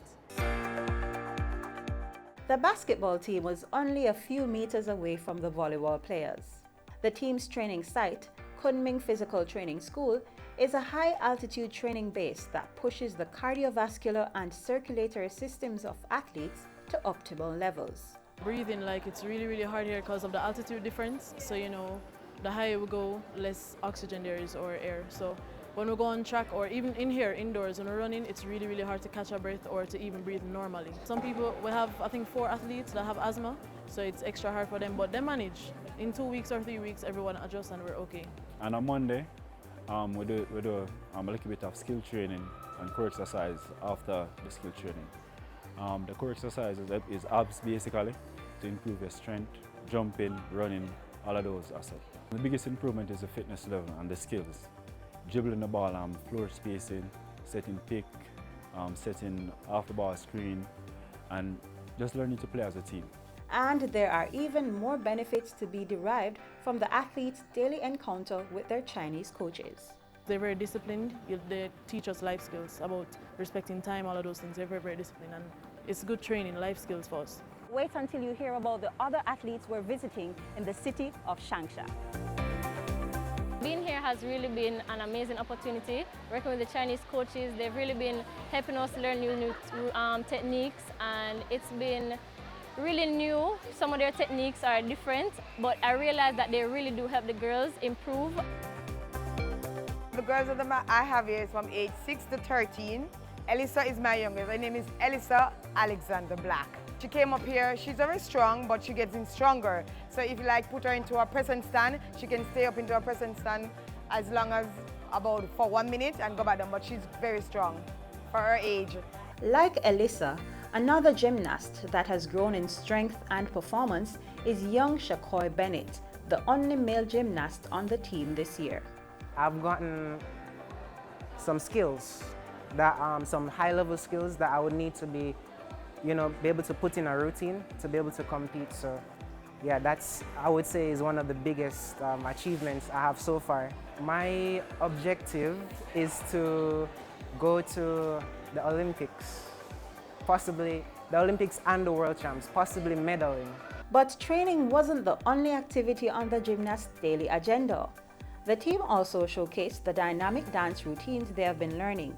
The basketball team was only a few meters away from the volleyball players. The team's training site, Kunming Physical Training School, is a high-altitude training base that pushes the cardiovascular and circulatory systems of athletes to optimal levels. Breathing, like it's really hard here because of the altitude difference. So the higher we go, less oxygen there is or air. So when we go on track or even in here indoors when we're running, it's really hard to catch our breath or to even breathe normally. Some people, we have I think 4 athletes that have asthma, so it's extra hard for them, but they manage. In 2 weeks or 3 weeks, everyone adjusts and we're okay. And on Monday, we do a little bit of skill training and core exercise after the skill training. The core exercise is abs basically to improve your strength, jumping, running, all of those aspects. The biggest improvement is the fitness level and the skills. dribbling the ball, floor spacing, setting pick, setting off the ball screen, and just learning to play as a team. And there are even more benefits to be derived from the athletes' daily encounter with their Chinese coaches. They're very disciplined. They teach us life skills about respecting time, all of those things. They're very, very disciplined, and it's good training, life skills for us. Wait until you hear about the other athletes we're visiting in the city of Changsha. Being here has really been an amazing opportunity. Working with the Chinese coaches, they've really been helping us learn new techniques, and it's been really new. Some of their techniques are different, but I realized that they really do help the girls improve. The girls that I have here is from age 6 to 13. Elisa is my youngest. Her name is Elisa Alexander Black. She came up here, she's very strong, but she gets in stronger. So if you like put her into a present stand, she can stay up into a present stand as long as for 1 minute and go back down, but she's very strong for her age. Like Elisa, another gymnast that has grown in strength and performance is young Shakoy Bennett, the only male gymnast on the team this year. I've gotten some skills, some high-level skills that I would need to be able to put in a routine to be able to compete. So yeah, that's, I would say, is one of the biggest achievements I have so far. My objective is to go to the Olympics, possibly the Olympics and the World Champs, possibly medaling. But training wasn't the only activity on the gymnast's daily agenda. The team also showcased the dynamic dance routines they have been learning.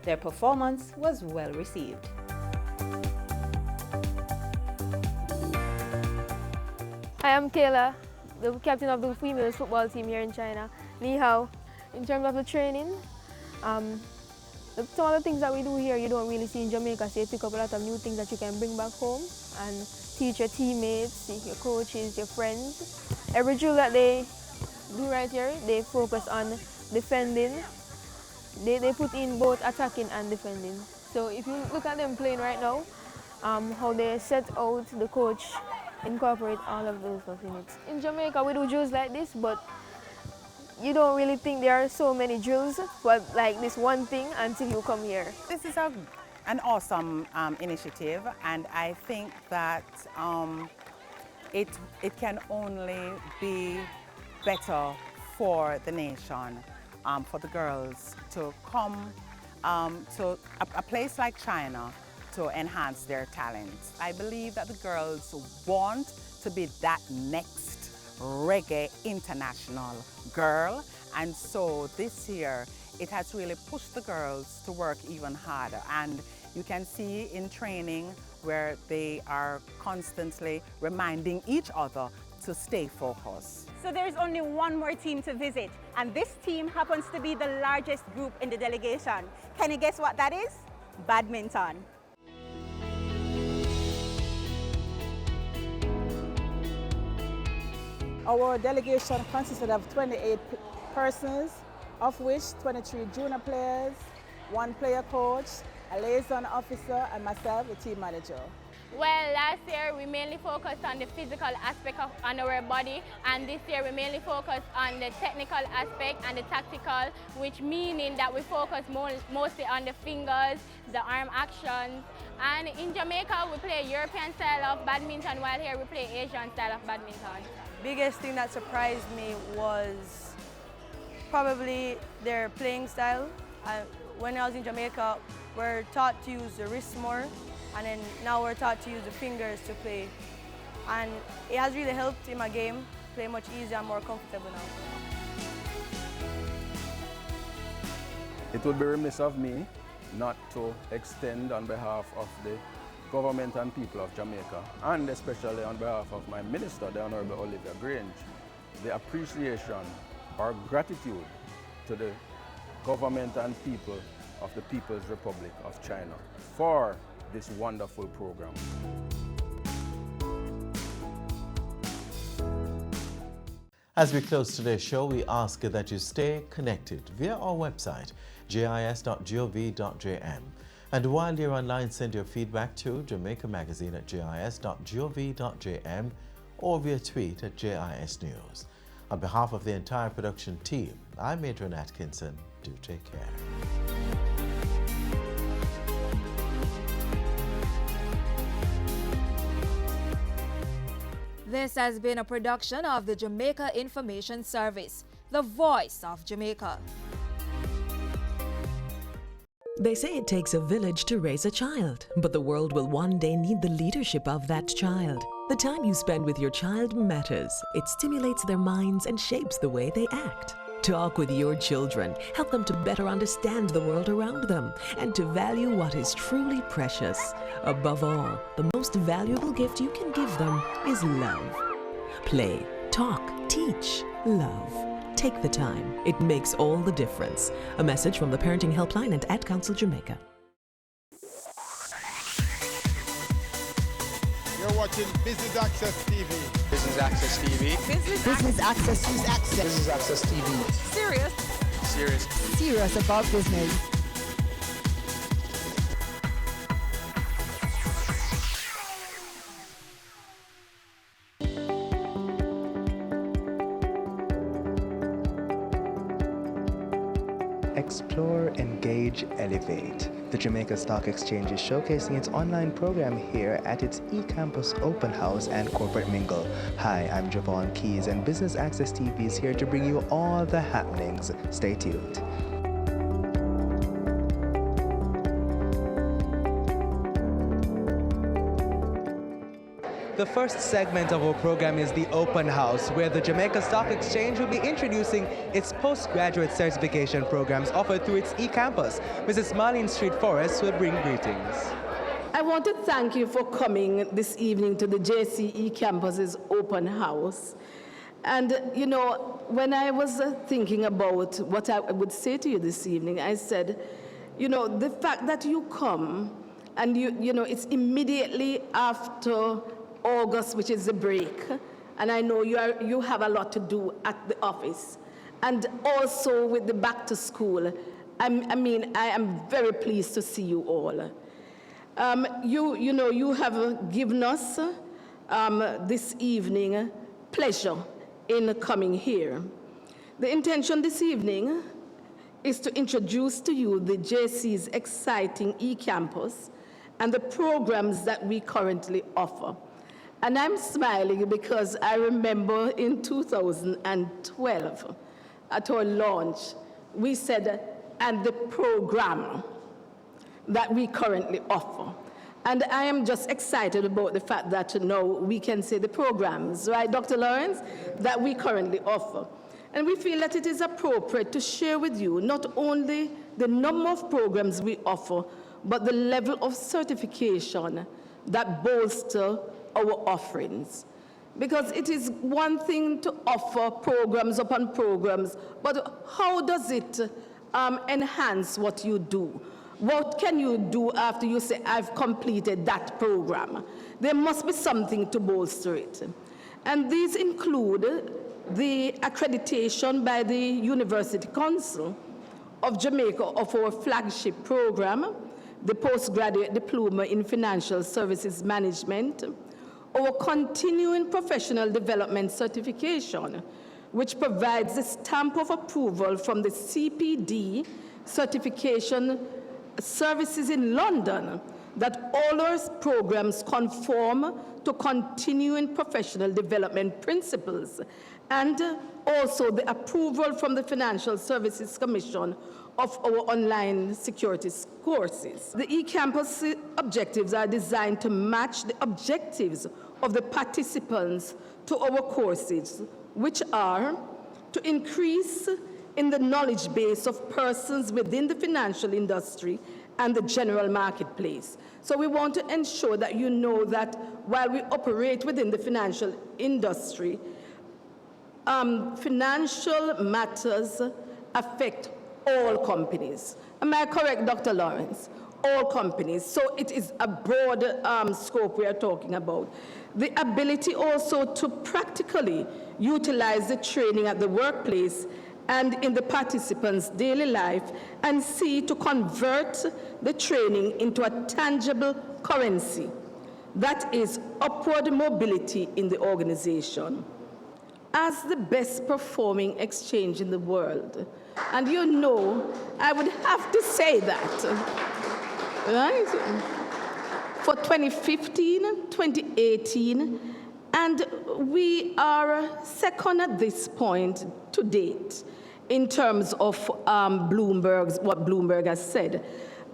Their performance was well received. Hi, I'm Kayla, the captain of the female football team here in China. Ni hao. In terms of the training, some of the things that we do here you don't really see in Jamaica, so you pick up a lot of new things that you can bring back home and teach your teammates, your coaches, your friends. Every drill that they do right here, they focus on defending. They put in both attacking and defending. So if you look at them playing right now, how they set out, the coach incorporate all of those stuff in it. In Jamaica we do drills like this, but you don't really think there are so many drills for like this one thing until you come here. This is an awesome initiative, and I think that it can only be better for the nation, for the girls to come to a place like China to enhance their talents. I believe that the girls want to be that next reggae international girl, and so this year it has really pushed the girls to work even harder, and you can see in training where they are constantly reminding each other to stay focused. So there's only one more team to visit, and this team happens to be the largest group in the delegation. Can you guess what that is? Badminton. Our delegation consisted of 28 persons, of which 23 junior players, 1 player coach, a liaison officer, and myself, the team manager. Well, last year we mainly focused on the physical aspect on our body, and this year we mainly focused on the technical aspect and the tactical, which meaning that we focus mostly on the fingers, the arm actions. And in Jamaica we play European style of badminton, while here we play Asian style of badminton. Biggest thing that surprised me was probably their playing style. When I was in Jamaica, we're taught to use the wrist more, and then now we're taught to use the fingers to play. And it has really helped in my game, play much easier and more comfortable now. It would be remiss of me not to extend on behalf of the government and people of Jamaica, and especially on behalf of my minister, the Honorable Olivia Grange, the appreciation or gratitude to the government and people of the People's Republic of China for this wonderful program. As we close today's show, we ask that you stay connected via our website, jis.gov.jm. And while you're online, send your feedback to jamaicamagazine@jis.gov.jm or via tweet @JIS News. On behalf of the entire production team, I'm Adrian Atkinson. Do take care. This has been a production of the Jamaica Information Service, the voice of Jamaica. They say it takes a village to raise a child, but the world will one day need the leadership of that child. The time you spend with your child matters. It stimulates their minds and shapes the way they act. Talk with your children. Help them to better understand the world around them and to value what is truly precious. Above all, the most valuable gift you can give them is love. Play, talk, teach, love. Take the time. It makes all the difference. A message from the Parenting Helpline and Ad Council Jamaica. You're watching Business Access TV. Business Access TV. Business Access. Use Access. Business Access TV. Serious. Serious. Serious about business. Explore, engage, elevate. The Jamaica Stock Exchange is showcasing its online program here at its eCampus Open House and Corporate Mingle. Hi, I'm Javon Keys, and Business Access TV is here to bring you all the happenings. Stay tuned. The first segment of our program is the Open House, where the Jamaica Stock Exchange will be introducing its postgraduate certification programs offered through its eCampus. Mrs. Marlene Street Forrest will bring greetings. I want to thank you for coming this evening to the JCE Campus's Open House. And, you know, when I was thinking about what I would say to you this evening, I said, you know, the fact that you come and, you know, it's immediately after August, which is the break, and I know you have a lot to do at the office, and also with the back to school. I am very pleased to see you all. You know, you have given us this evening pleasure in coming here. The intention this evening is to introduce to you the JC's exciting eCampus and the programs that we currently offer. And I'm smiling because I remember in 2012, at our launch, we said, and the program that we currently offer. And I am just excited about the fact that now we can say the programs, right, Dr. Lawrence, that we currently offer. And we feel that it is appropriate to share with you not only the number of programs we offer, but the level of certification that bolster our offerings. Because it is one thing to offer programs upon programs, but how does it enhance what you do? What can you do after you say, I've completed that program? There must be something to bolster it. And these include the accreditation by the University Council of Jamaica of our flagship program, the Postgraduate Diploma in Financial Services Management, our Continuing Professional Development Certification, which provides the stamp of approval from the CPD Certification Services in London that all our programs conform to continuing professional development principles, and also the approval from the Financial Services Commission of our online securities courses. The eCampus objectives are designed to match the objectives of the participants to our courses, which are to increase in the knowledge base of persons within the financial industry and the general marketplace. So we want to ensure that you know that while we operate within the financial industry, financial matters affect all companies. Am I correct, Dr. Lawrence? All companies. So it is a broad scope we are talking about. The ability also to practically utilize the training at the workplace and in the participants' daily life, and see to convert the training into a tangible currency. That is upward mobility in the organization. As the best performing exchange in the world, And you know, I would have to say that, right? For 2015, 2018, and we are second at this point to date in terms of what Bloomberg has said.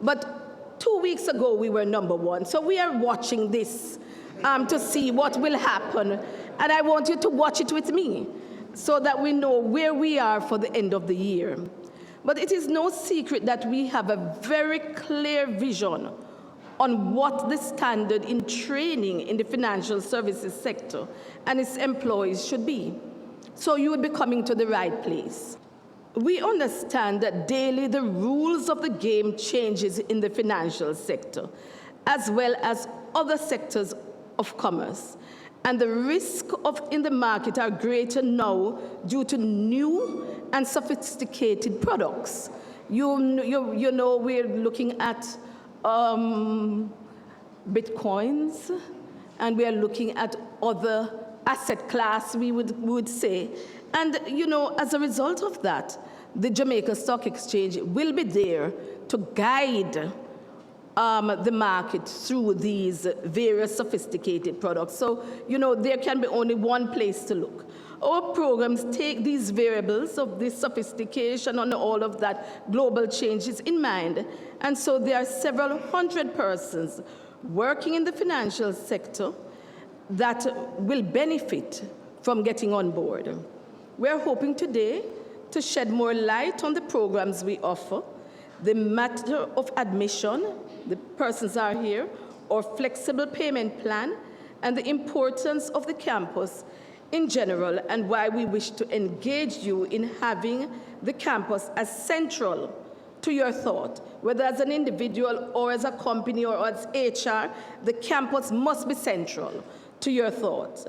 But 2 weeks ago, we were number one. So we are watching this to see what will happen. And I want you to watch it with me so that we know where we are for the end of the year. But it is no secret that we have a very clear vision on what the standard in training in the financial services sector and its employees should be. So you would be coming to the right place. We understand that daily the rules of the game changes in the financial sector, as well as other sectors of commerce. And the risk in the market are greater now due to new and sophisticated products. You know, we're looking at bitcoins, and we are looking at other asset class, we would say. And, you know, as a result of that, the Jamaica Stock Exchange will be there to guide the market through these various sophisticated products. So, you know, there can be only one place to look. Our programs take these variables of this sophistication and all of that global changes in mind. And so there are several hundred persons working in the financial sector that will benefit from getting on board. We're hoping today to shed more light on the programs we offer, the matter of admission, the persons are here, or flexible payment plan, and the importance of the campus in general, and why we wish to engage you in having the campus as central to your thought. Whether as an individual or as a company or as HR, the campus must be central to your thoughts.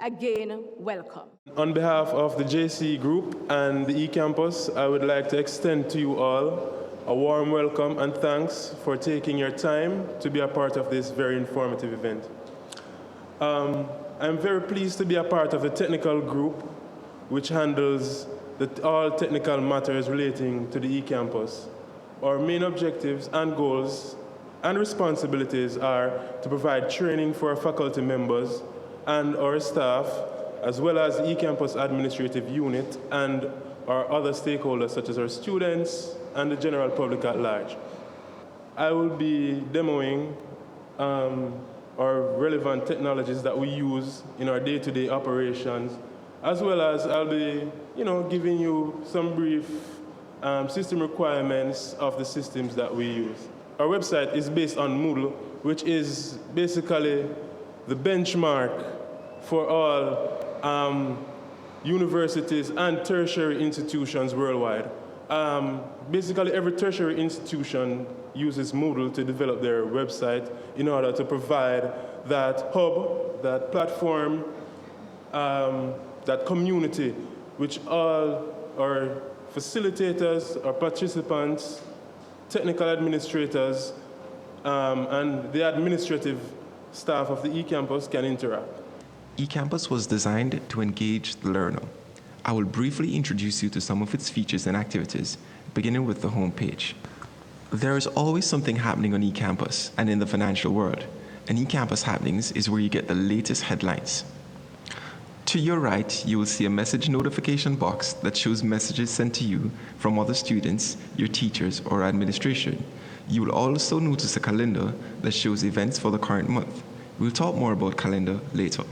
Again, welcome. On behalf of the JC Group and the eCampus, I would like to extend to you all a warm welcome and thanks for taking your time to be a part of this very informative event. I'm very pleased to be a part of the technical group which handles all technical matters relating to the eCampus. Our main objectives and goals and responsibilities are to provide training for our faculty members and our staff, as well as the eCampus administrative unit and our other stakeholders, such as our students and the general public at large. I will be demoing our relevant technologies that we use in our day-to-day operations, as well as I'll be, giving you some brief system requirements of the systems that we use. Our website is based on Moodle, which is basically the benchmark for all universities and tertiary institutions worldwide. Basically, every tertiary institution uses Moodle to develop their website in order to provide that hub, that platform, that community, which all our facilitators, our participants, technical administrators, and the administrative staff of the eCampus can interact. eCampus was designed to engage the learner. I will briefly introduce you to some of its features and activities, beginning with the homepage. There is always something happening on eCampus and in the financial world, and eCampus Happenings is where you get the latest headlines. To your right, you will see a message notification box that shows messages sent to you from other students, your teachers, or administration. You will also notice a calendar that shows events for the current month. We'll talk more about calendar later.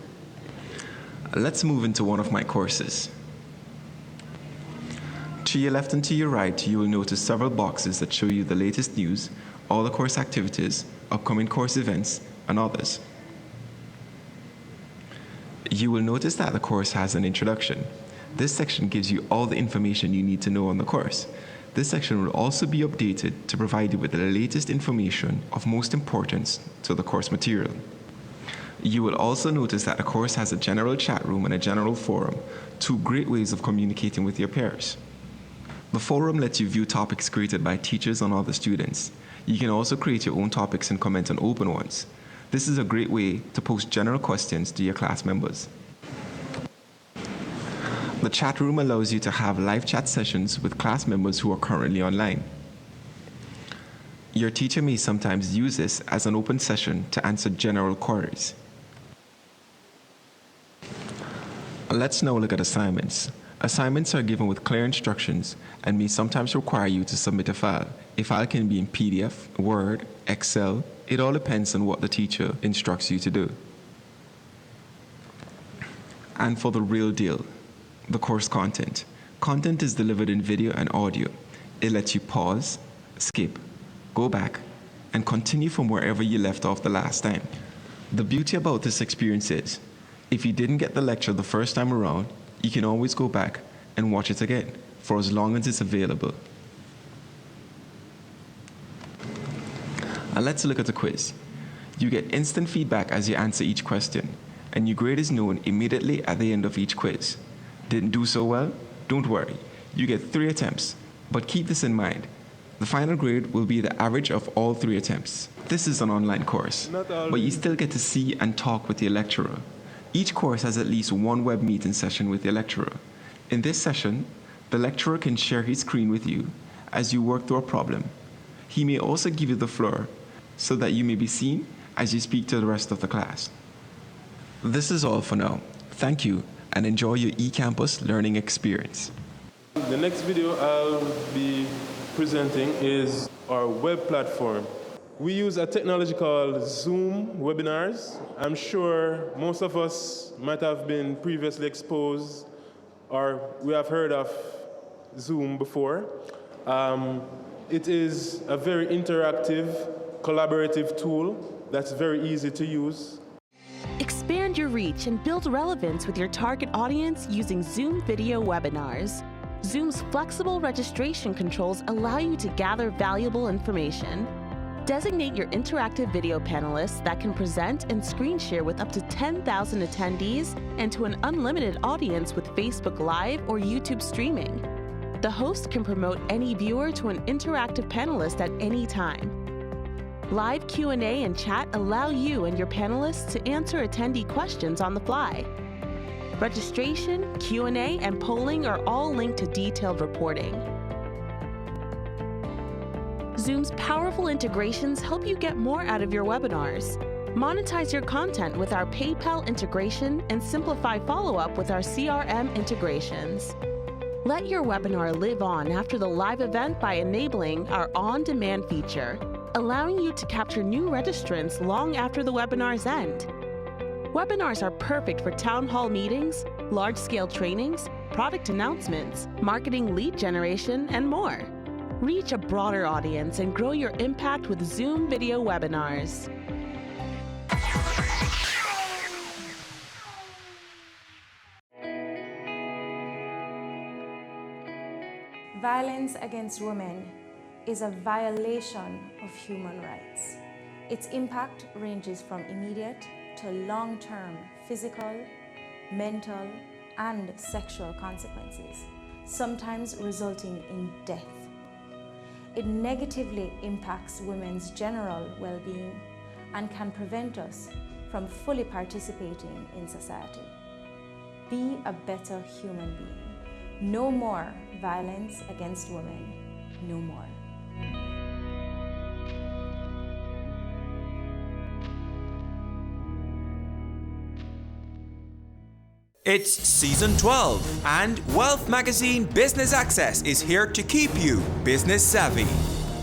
Let's move into one of my courses. To your left and to your right, you will notice several boxes that show you the latest news, all the course activities, upcoming course events, and others. You will notice that the course has an introduction. This section gives you all the information you need to know on the course. This section will also be updated to provide you with the latest information of most importance to the course material. You will also notice that the course has a general chat room and a general forum, two great ways of communicating with your peers. The forum lets you view topics created by teachers and other students. You can also create your own topics and comment on open ones. This is a great way to post general questions to your class members. The chat room allows you to have live chat sessions with class members who are currently online. Your teacher may sometimes use this as an open session to answer general queries. Let's now look at assignments. Assignments are given with clear instructions and may sometimes require you to submit a file. A file can be in PDF, Word, Excel. It all depends on what the teacher instructs you to do. And for the real deal, the course content. Content is delivered in video and audio. It lets you pause, skip, go back, and continue from wherever you left off the last time. The beauty about this experience is, if you didn't get the lecture the first time around, you can always go back and watch it again for as long as it's available. And let's look at the quiz. You get instant feedback as you answer each question, and your grade is known immediately at the end of each quiz. Didn't do so well? Don't worry. You get 3 attempts, but keep this in mind. The final grade will be the average of all 3 attempts. This is an online course, but you still get to see and talk with your lecturer. Each course has at least one web meeting session with your lecturer. In this session, the lecturer can share his screen with you as you work through a problem. He may also give you the floor so that you may be seen as you speak to the rest of the class. This is all for now. Thank you and enjoy your eCampus learning experience. The next video I'll be presenting is our web platform. We use a technology called Zoom webinars. I'm sure most of us might have been previously exposed or we have heard of Zoom before. It is a very interactive, collaborative tool that's very easy to use. Expand your reach and build relevance with your target audience using Zoom video webinars. Zoom's flexible registration controls allow you to gather valuable information. Designate your interactive video panelists that can present and screen share with up to 10,000 attendees and to an unlimited audience with Facebook Live or YouTube streaming. The host can promote any viewer to an interactive panelist at any time. Live Q&A and chat allow you and your panelists to answer attendee questions on the fly. Registration, Q&A, and polling are all linked to detailed reporting. Zoom's powerful integrations help you get more out of your webinars. Monetize your content with our PayPal integration and simplify follow-up with our CRM integrations. Let your webinar live on after the live event by enabling our on-demand feature, allowing you to capture new registrants long after the webinar's end. Webinars are perfect for town hall meetings, large-scale trainings, product announcements, marketing lead generation, and more. Reach a broader audience and grow your impact with Zoom video webinars. Violence against women is a violation of human rights. Its impact ranges from immediate to long-term physical, mental, and sexual consequences, sometimes resulting in death. It negatively impacts women's general well-being and can prevent us from fully participating in society. Be a better human being. No more violence against women. No more. It's season 12, and Wealth Magazine Business Access is here to keep you business savvy.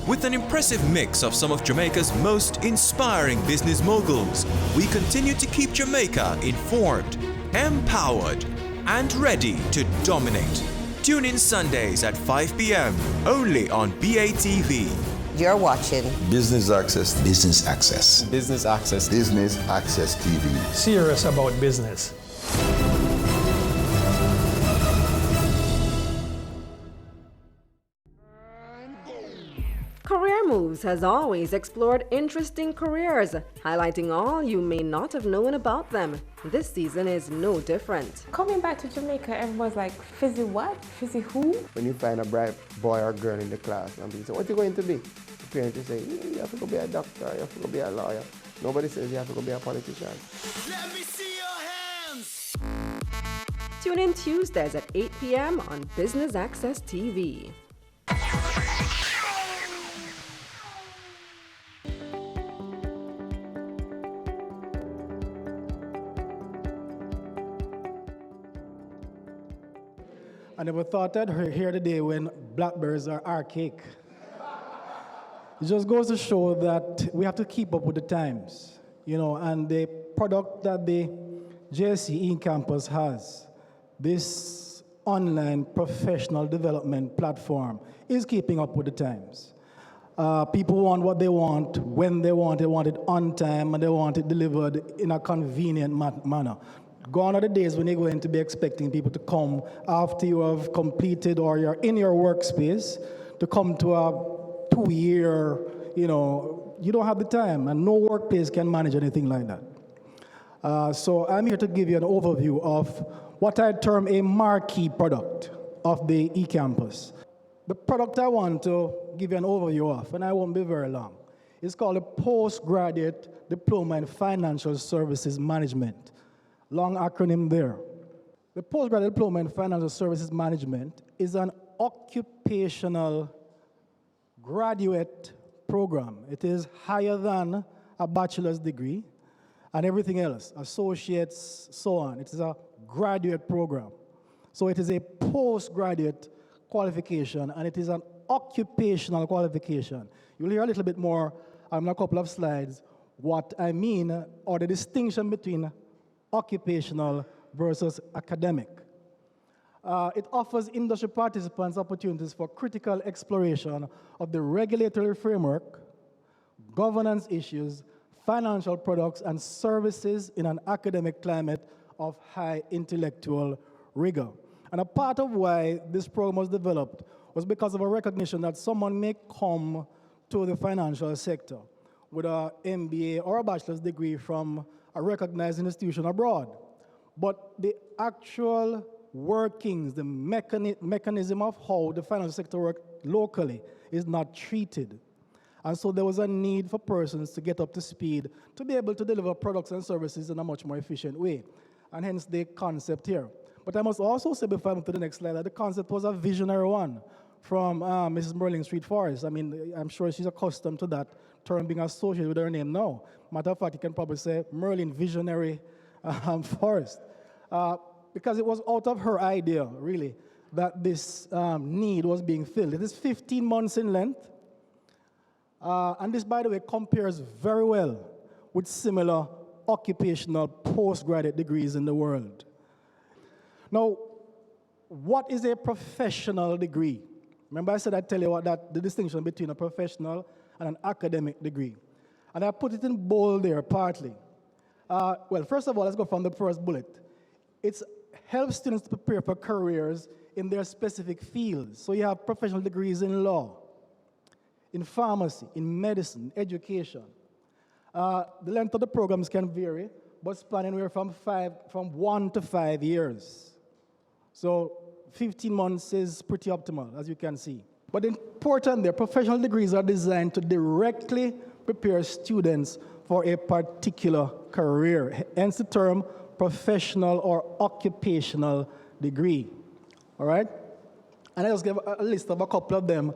With an impressive mix of some of Jamaica's most inspiring business moguls, we continue to keep Jamaica informed, empowered, and ready to dominate. Tune in Sundays at 5 p.m. only on BATV. You're watching Business Access. Business Access. Business Access. Business Access TV. Serious about business. Career Moves has always explored interesting careers, highlighting all you may not have known about them. This season is no different. Coming back to Jamaica, everyone's like, Fizzy what? Fizzy who? When you find a bright boy or girl in the class and people say, what are you going to be? The parents will say, you have to go be a doctor, you have to go be a lawyer. Nobody says you have to go be a politician. Let me see your hands! Tune in Tuesdays at 8 p.m. on Business Access TV. I never thought I'd hear the day when blackberries are archaic. It just goes to show that we have to keep up with the times, and the product that the JSE campus has, this online professional development platform, is keeping up with the times. People want what they want, when they want it on time, and they want it delivered in a convenient manner. Gone are the days when you're going to be expecting people to come after you have completed or you're in your workspace to come to a 2-year, you don't have the time, and no workplace can manage anything like that. So I'm here to give you an overview of what I term a marquee product of the eCampus. The product I want to give you an overview of, and I won't be very long, is called a Postgraduate Diploma in Financial Services Management. Long acronym there. The Postgraduate Diploma in Financial Services Management is an occupational graduate program. It is higher than a bachelor's degree and everything else, associates, so on. It is a graduate program. So it is a postgraduate qualification, and it is an occupational qualification. You'll hear a little bit more in a couple of slides what I mean, or the distinction between occupational versus academic. It offers industry participants opportunities for critical exploration of the regulatory framework, governance issues, financial products, and services in an academic climate of high intellectual rigor. And a part of why this program was developed was because of a recognition that someone may come to the financial sector with an MBA or a bachelor's degree from a recognized institution abroad. But the actual workings, the mechanism of how the financial sector works locally is not treated. And so there was a need for persons to get up to speed to be able to deliver products and services in a much more efficient way. And hence the concept here. But I must also say before I move to the next slide that the concept was a visionary one from Mrs. Merlin Street Forest. I mean, I'm sure she's accustomed to that term being associated with her name now. Matter of fact, you can probably say Merlin Visionary Forest. Because it was out of her idea, really, that this need was being filled. It is 15 months in length. And this, by the way, compares very well with similar occupational postgraduate degrees in the world. Now, what is a professional degree? Remember I said I'd tell you the distinction between a professional and an academic degree. And I put it in bold there, partly. Well, first of all, let's go from the first bullet. It helps students to prepare for careers in their specific fields. So you have professional degrees in law, in pharmacy, in medicine, education. The length of the programs can vary, but span anywhere from 1 to 5 years. So 15 months is pretty optimal, as you can see. But important there, professional degrees are designed to directly prepare students for a particular career, hence the term professional or occupational degree. All right? And I just gave a list of a couple of them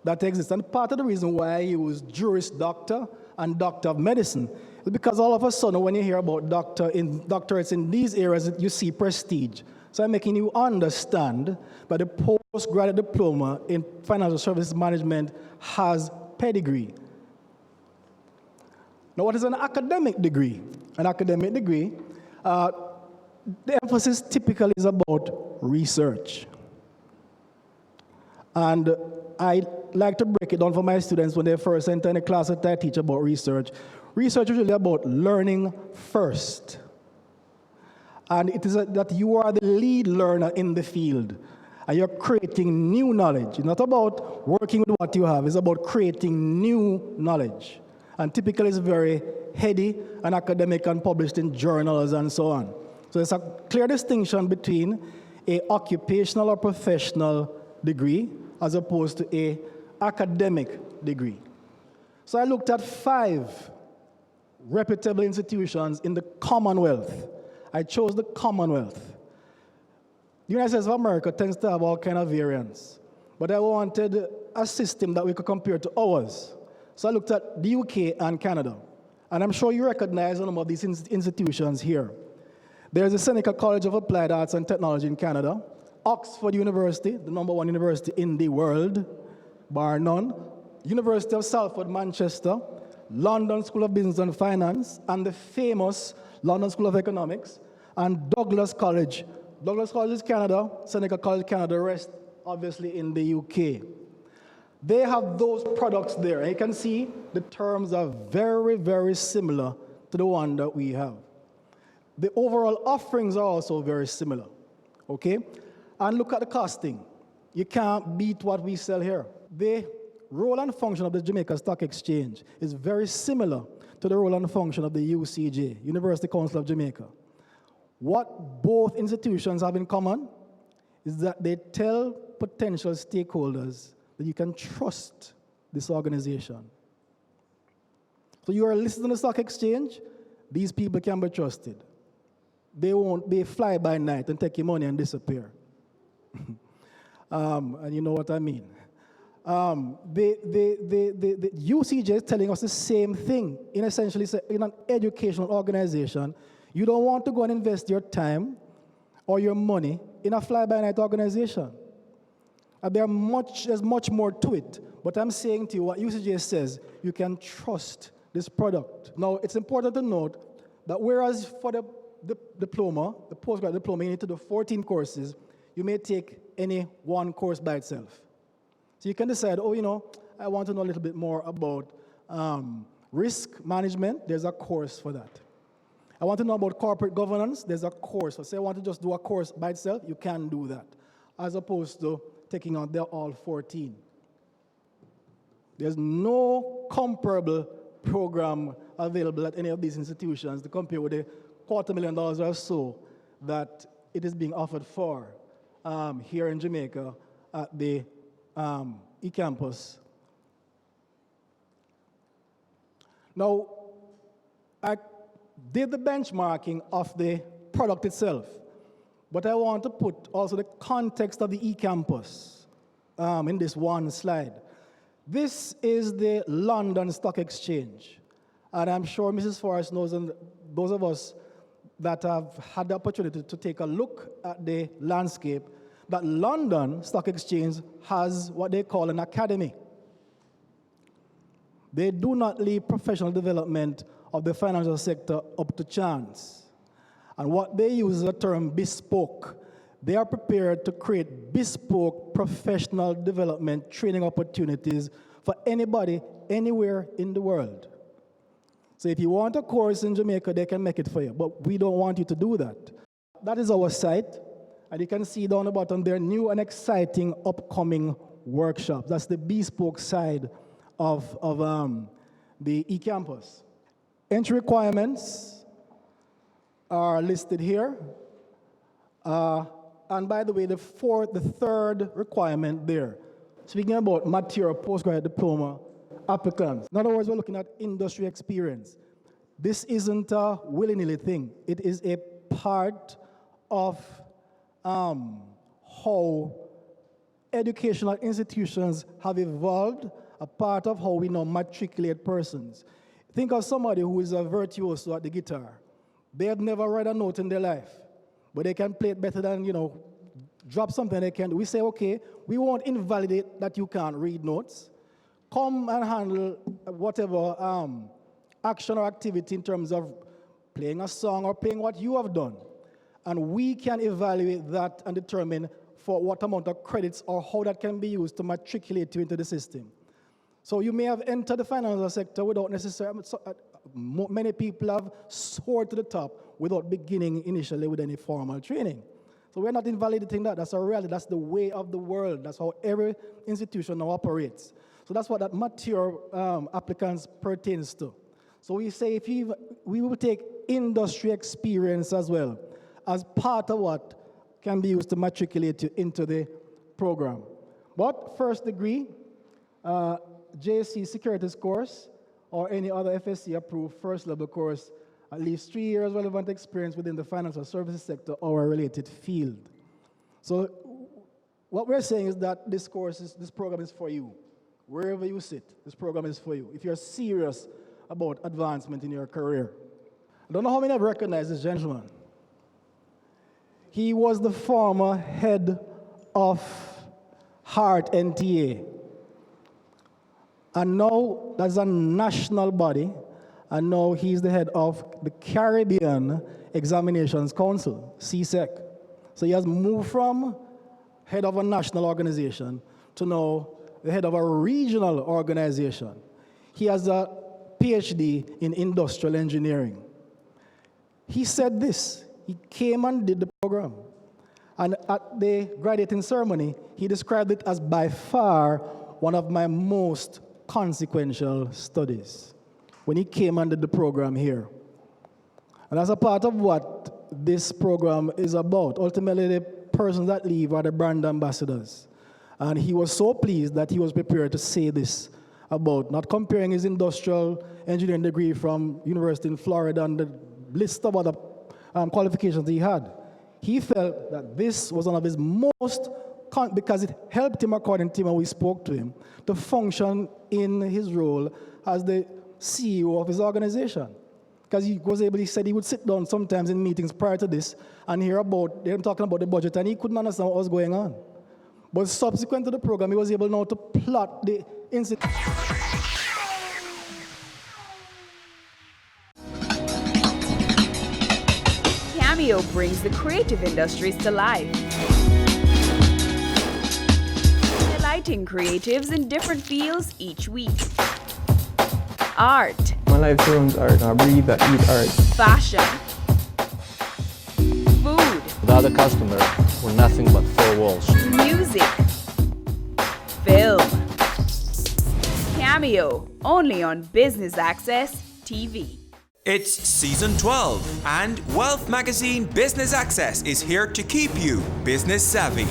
that exist. And part of the reason why I use Juris Doctor and Doctor of Medicine is because all of a sudden when you hear about doctorates in these areas, you see prestige. So I'm making you understand that the postgraduate diploma in financial services management has pedigree. Now, what is an academic degree? An academic degree, the emphasis typically is about research. And I like to break it down for my students when they first enter in a class that I teach about research. Research is really about learning first. And it is that you are the lead learner in the field. And you're creating new knowledge. It's not about working with what you have. It's about creating new knowledge. And typically it's very heady and academic and published in journals and so on. So there's a clear distinction between an occupational or professional degree as opposed to an academic degree. So I looked at 5 reputable institutions in the Commonwealth. I chose the Commonwealth. The United States of America tends to have all kind of variants, but I wanted a system that we could compare to ours. So I looked at the UK and Canada, and I'm sure you recognize some of these institutions here. There's the Seneca College of Applied Arts and Technology in Canada, Oxford University, the #1 university in the world, bar none, University of Salford, Manchester, London School of Business and Finance, and the famous London School of Economics, and Douglas College. Douglas College is Canada, Seneca College Canada, the rest obviously in the UK. They have those products there, and you can see the terms are very, very similar to the one that we have. The overall offerings are also very similar, okay? And look at the costing. You can't beat what we sell here. The role and function of the Jamaica Stock Exchange is very similar to the role and function of the UCJ, University Council of Jamaica. What both institutions have in common is that they tell potential stakeholders that you can trust this organization. So you are listed on the stock exchange, these people can be trusted. They won't be fly by night and take your money and disappear. And you know what I mean. The UCJ is telling us the same thing. In essentially, in an educational organization, you don't want to go and invest your time or your money in a fly-by-night organization. There's much more to it. But I'm saying to you, what UCJ says, you can trust this product. Now, it's important to note that whereas for the diploma, the postgraduate diploma, you need to do 14 courses, you may take any one course by itself. So you can decide, oh, you know, I want to know a little bit more about risk management. There's a course for that. I want to know about corporate governance. There's a course. So say I want to just do a course by itself, you can do that, as opposed to taking on all 14. There's no comparable program available at any of these institutions to compare with the $250,000 or so that it is being offered for here in Jamaica at the eCampus. Now, I did the benchmarking of the product itself, but I want to put also the context of the eCampus in this one slide. This is the London Stock Exchange, and I'm sure Mrs. Forrest knows, and those of us that have had the opportunity to take a look at the landscape, that London Stock Exchange has what they call an academy. They do not leave professional development of the financial sector up to chance. And what they use is the term bespoke. They are prepared to create bespoke professional development training opportunities for anybody, anywhere in the world. So if you want a course in Jamaica, they can make it for you, but we don't want you to do that. That is our site, and you can see down the bottom there, new and exciting upcoming workshops. That's the bespoke side of the eCampus. Entry requirements are listed here. And by the way, the third requirement there, speaking about material postgraduate diploma applicants. In other words, we're looking at industry experience. This isn't a willy-nilly thing. It is a part of how educational institutions have evolved, a part of how we now matriculate persons. Think of somebody who is a virtuoso at the guitar. They have never read a note in their life, but they can play it better than, drop something they can do. We say, okay, we won't invalidate that you can't read notes. Come and handle whatever action or activity in terms of playing a song or playing what you have done. And we can evaluate that and determine for what amount of credits or how that can be used to matriculate you into the system. So you may have entered the financial sector without necessarily, many people have soared to the top without beginning initially with any formal training. So we're not invalidating that. That's a reality. That's the way of the world. That's how every institution now operates. So that's what that mature applicants pertains to. So we say we will take industry experience as well as part of what can be used to matriculate you into the program. But first degree, JC Securities course, or any other FSC approved first level course, at least 3 years relevant experience within the financial services sector or a related field. So what we're saying is that this program is for you. Wherever you sit, this program is for you. If you're serious about advancement in your career. I don't know how many have recognized this gentleman. He was the former head of Heart NTA. And now that's a national body, and now he's the head of the Caribbean Examinations Council, CSEC. So he has moved from head of a national organization to now the head of a regional organization. He has a PhD in industrial engineering. He said this. He came and did the program. And at the graduating ceremony, he described it as by far one of my most consequential studies when he came and did the program here. And as a part of what this program is about, ultimately the persons that leave are the brand ambassadors. And he was so pleased that he was prepared to say this about not comparing his industrial engineering degree from University in Florida and the list of other qualifications he had. He felt that this was one of his most, because it helped him, according to him, when we spoke to him, to function in his role as the CEO of his organization. Because he said he would sit down sometimes in meetings prior to this and hear about them talking about the budget, and he couldn't understand what was going on. But subsequent to the program, he was able now to plot the incident. Cameo brings the creative industries to life, delighting creatives in different fields each week. Art. My life turns art. I breathe, I eat art. Fashion. Food. Without a customer, we're nothing but four walls. Music. Film. Cameo, only on Business Access TV. It's season 12, and Wealth Magazine Business Access is here to keep you business savvy.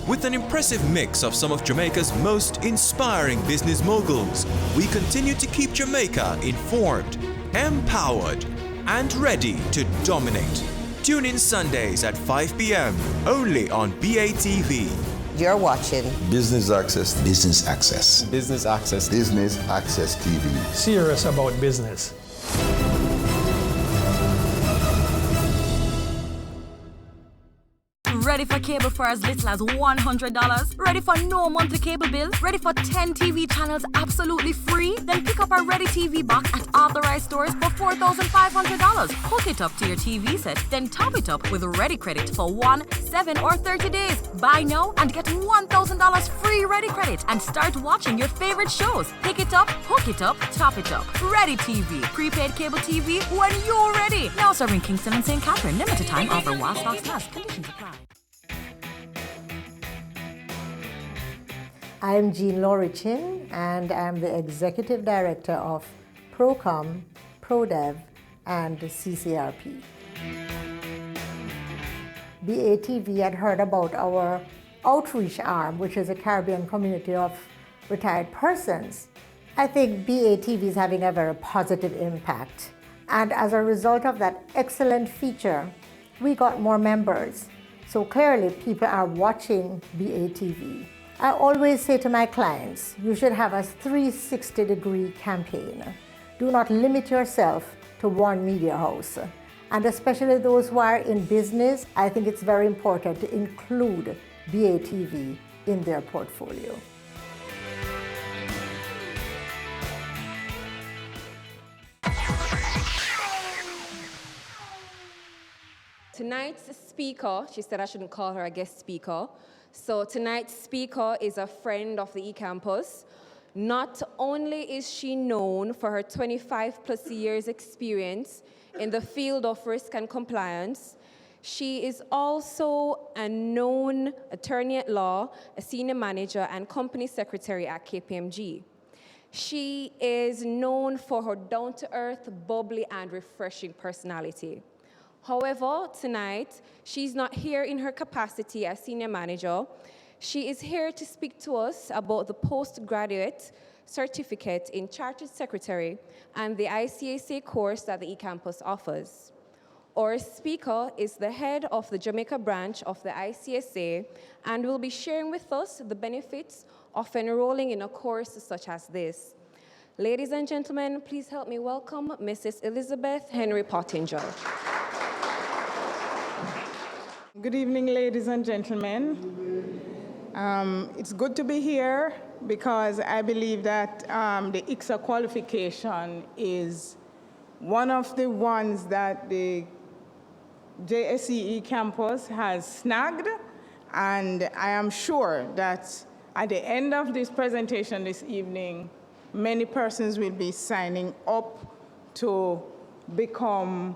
With an impressive mix of some of Jamaica's most inspiring business moguls, we continue to keep Jamaica informed, empowered, and ready to dominate. Tune in Sundays at 5 p.m. only on BATV. You're watching Business Access. Business Access. Business Access. Business Access TV. Serious about business. Ready for cable for as little as $100? Ready for no monthly cable bill? Ready for 10 TV channels absolutely free? Then pick up our Ready TV box at authorized stores for $4,500. Hook it up to your TV set, then top it up with Ready Credit for 1, 7, or 30 days. Buy now and get $1,000 free Ready Credit and start watching your favorite shows. Pick it up, hook it up, top it up. Ready TV. Prepaid cable TV when you're ready. Now serving Kingston and St. Catherine. Limited time offer while stocks last. Conditions apply. I'm Jean Laurie Chin, and I'm the Executive Director of ProCom, ProDev, and CCRP. BATV had heard about our outreach arm, which is a Caribbean community of retired persons. I think BATV is having a very positive impact. And as a result of that excellent feature, we got more members. So clearly people are watching BATV. I always say to my clients, you should have a 360-degree campaign. Do not limit yourself to one media house. And especially those who are in business, I think it's very important to include BATV in their portfolio. Tonight's speaker, she said I shouldn't call her a guest speaker. So tonight's speaker is a friend of the eCampus. Not only is she known for her 25+ years experience in the field of risk and compliance, she is also a known attorney at law, a senior manager, and company secretary at KPMG. She is known for her down-to-earth, bubbly, and refreshing personality. However, tonight, she's not here in her capacity as senior manager. She is here to speak to us about the postgraduate certificate in Chartered Secretary and the ICAC course that the eCampus offers. Our speaker is the head of the Jamaica branch of the ICSA and will be sharing with us the benefits of enrolling in a course such as this. Ladies and gentlemen, please help me welcome Mrs. Elizabeth Henry Pottinger. Good evening, ladies and gentlemen. It's good to be here because I believe that the ICSA qualification is one of the ones that the JSE campus has snagged, and I am sure that at the end of this presentation this evening, many persons will be signing up to become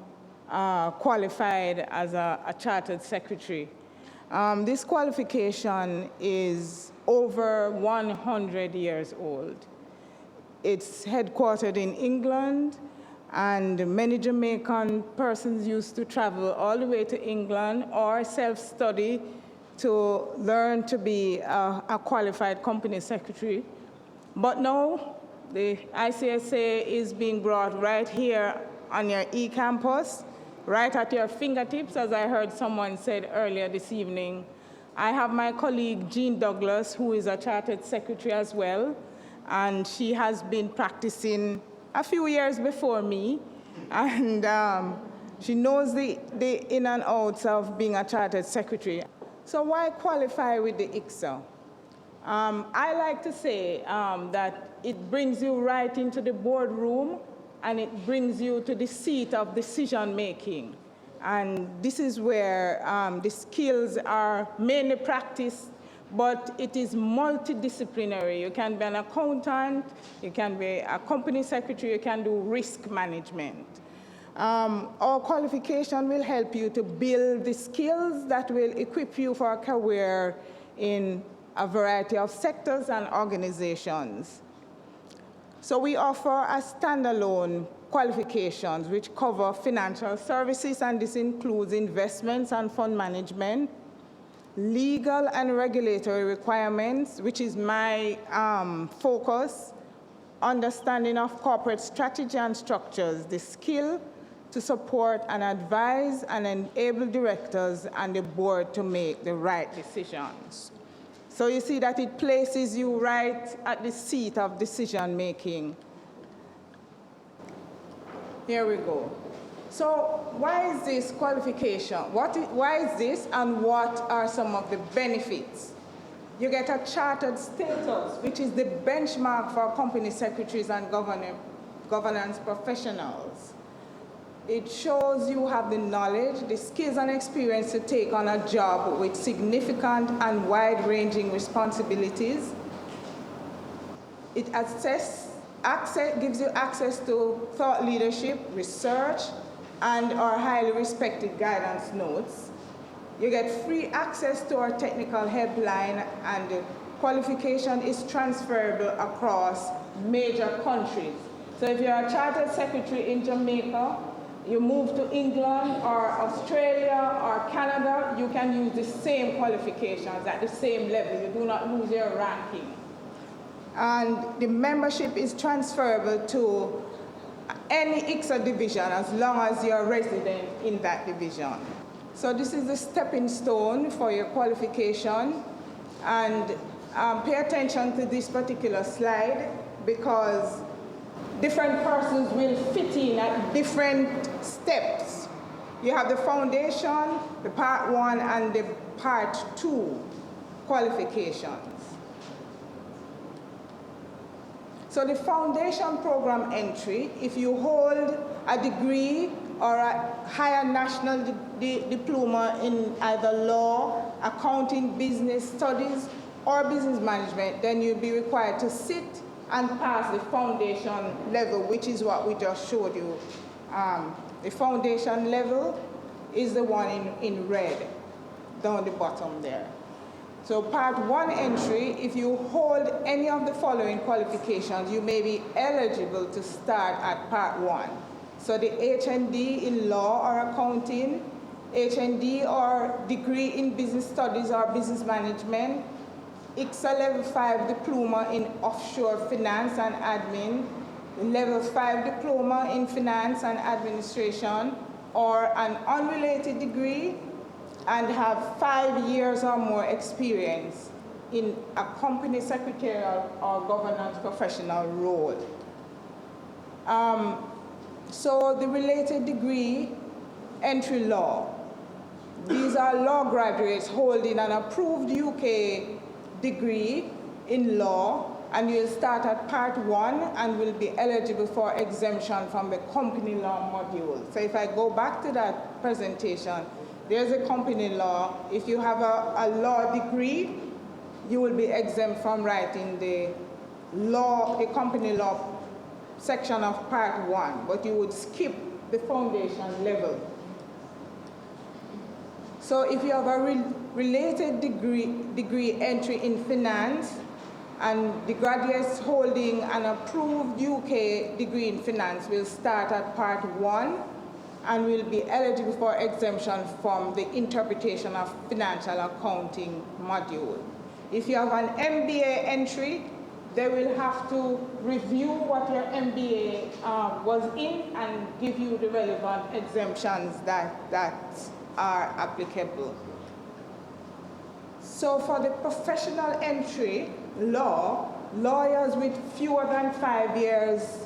qualified as a chartered secretary. This qualification is over 100 years old. It's headquartered in England, and many Jamaican persons used to travel all the way to England or self-study to learn to be a qualified company secretary. But now, the ICSA is being brought right here on your e-campus, right at your fingertips, as I heard someone said earlier this evening. I have my colleague, Jean Douglas, who is a chartered secretary as well, and she has been practicing a few years before me, and she knows the in and outs of being a chartered secretary. So why qualify with the ICSA? I like to say that it brings you right into the boardroom, and it brings you to the seat of decision making. And this is where the skills are mainly practiced, but it is multidisciplinary. You can be an accountant, you can be a company secretary, you can do risk management. Our qualification will help you to build the skills that will equip you for a career in a variety of sectors and organizations. So we offer a standalone qualifications which cover financial services, and this includes investments and fund management, legal and regulatory requirements, which is my focus, understanding of corporate strategy and structures, the skill to support and advise and enable directors and the board to make the right decisions. So you see that it places you right at the seat of decision making. Here we go. So why is this qualification? Why is this, and what are some of the benefits? You get a chartered status, which is the benchmark for company secretaries and governance professionals. It shows you have the knowledge, the skills and experience to take on a job with significant and wide-ranging responsibilities. It gives you access to thought leadership, research, and our highly respected guidance notes. You get free access to our technical helpline, and the qualification is transferable across major countries. So if you're a chartered secretary in Jamaica, you move to England or Australia or Canada, you can use the same qualifications at the same level. You do not lose your ranking. And the membership is transferable to any ICSA division as long as you're a resident in that division. So this is the stepping stone for your qualification. And pay attention to this particular slide, because different persons will fit in at different steps. You have the foundation, the part 1, and the part 2 qualifications. So the foundation program entry, if you hold a degree or a higher national diploma in either law, accounting, business studies, or business management, then you'll be required to sit and pass the foundation level, which is what we just showed you. The foundation level is the one in red, down the bottom there. So part 1 entry, if you hold any of the following qualifications, you may be eligible to start at part 1. So the HND in law or accounting, HND or degree in business studies or business management, ICSA level 5 diploma in offshore finance and admin, level 5 diploma in finance and administration, or an unrelated degree and have 5 years or more experience in a company secretarial or governance professional role. So the related degree, entry law. These are law graduates holding an approved UK degree in law, and you'll start at part 1 and will be eligible for exemption from the company law module. So if I go back to that presentation, there's a company law. If you have a law degree, you will be exempt from writing the company law section of part 1, but you would skip the foundation level. So if you have a related degree entry in finance, and the graduates holding an approved UK degree in finance will start at part 1 and will be eligible for exemption from the interpretation of financial accounting module. If you have an MBA entry, they will have to review what your MBA was in and give you the relevant exemptions that are applicable. So for the professional entry, lawyers with fewer than 5 years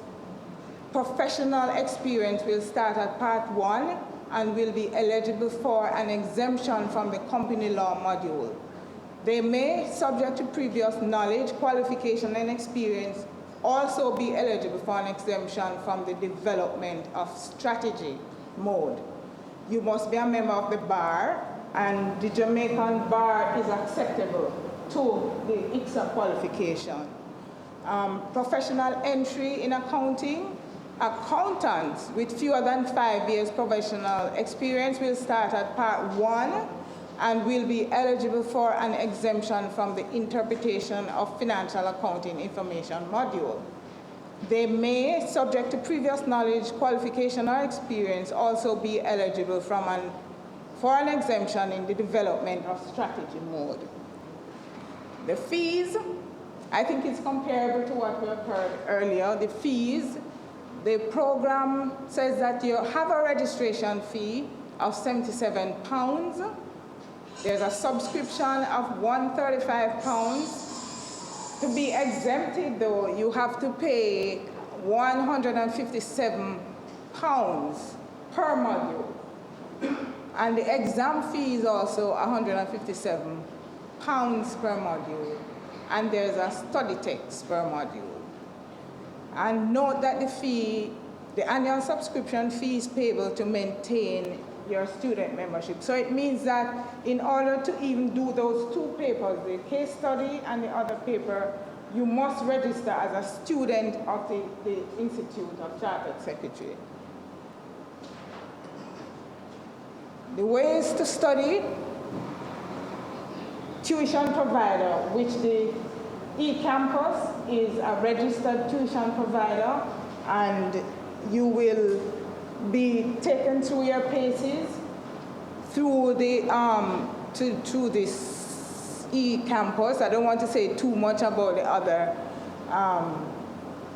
professional experience will start at part 1 and will be eligible for an exemption from the company law module. They may, subject to previous knowledge, qualification, and experience, also be eligible for an exemption from the development of strategy mode. You must be a member of the bar, and the Jamaican bar is acceptable to the ICSA qualification. Professional entry in accounting. Accountants with fewer than 5 years professional experience will start at part 1 and will be eligible for an exemption from the interpretation of financial accounting information module. They may, subject to previous knowledge, qualification, or experience, also be eligible for an exemption in the development of strategy mode. The fees, I think it's comparable to what we have heard earlier. The fees, the program says that you have a registration fee of £77. There's a subscription of £135. To be exempted, though, you have to pay £157 per module. And the exam fee is also £157 per module. And there's a study text per module. And note that the annual subscription fee is payable to maintain your student membership. So it means that in order to even do those 2 papers, the case study and the other paper, you must register as a student of the Institute of Chartered Secretary. The ways to study: tuition provider, which the eCampus is a registered tuition provider, and you will be taken through your paces through the through this eCampus. I don't want to say too much about the other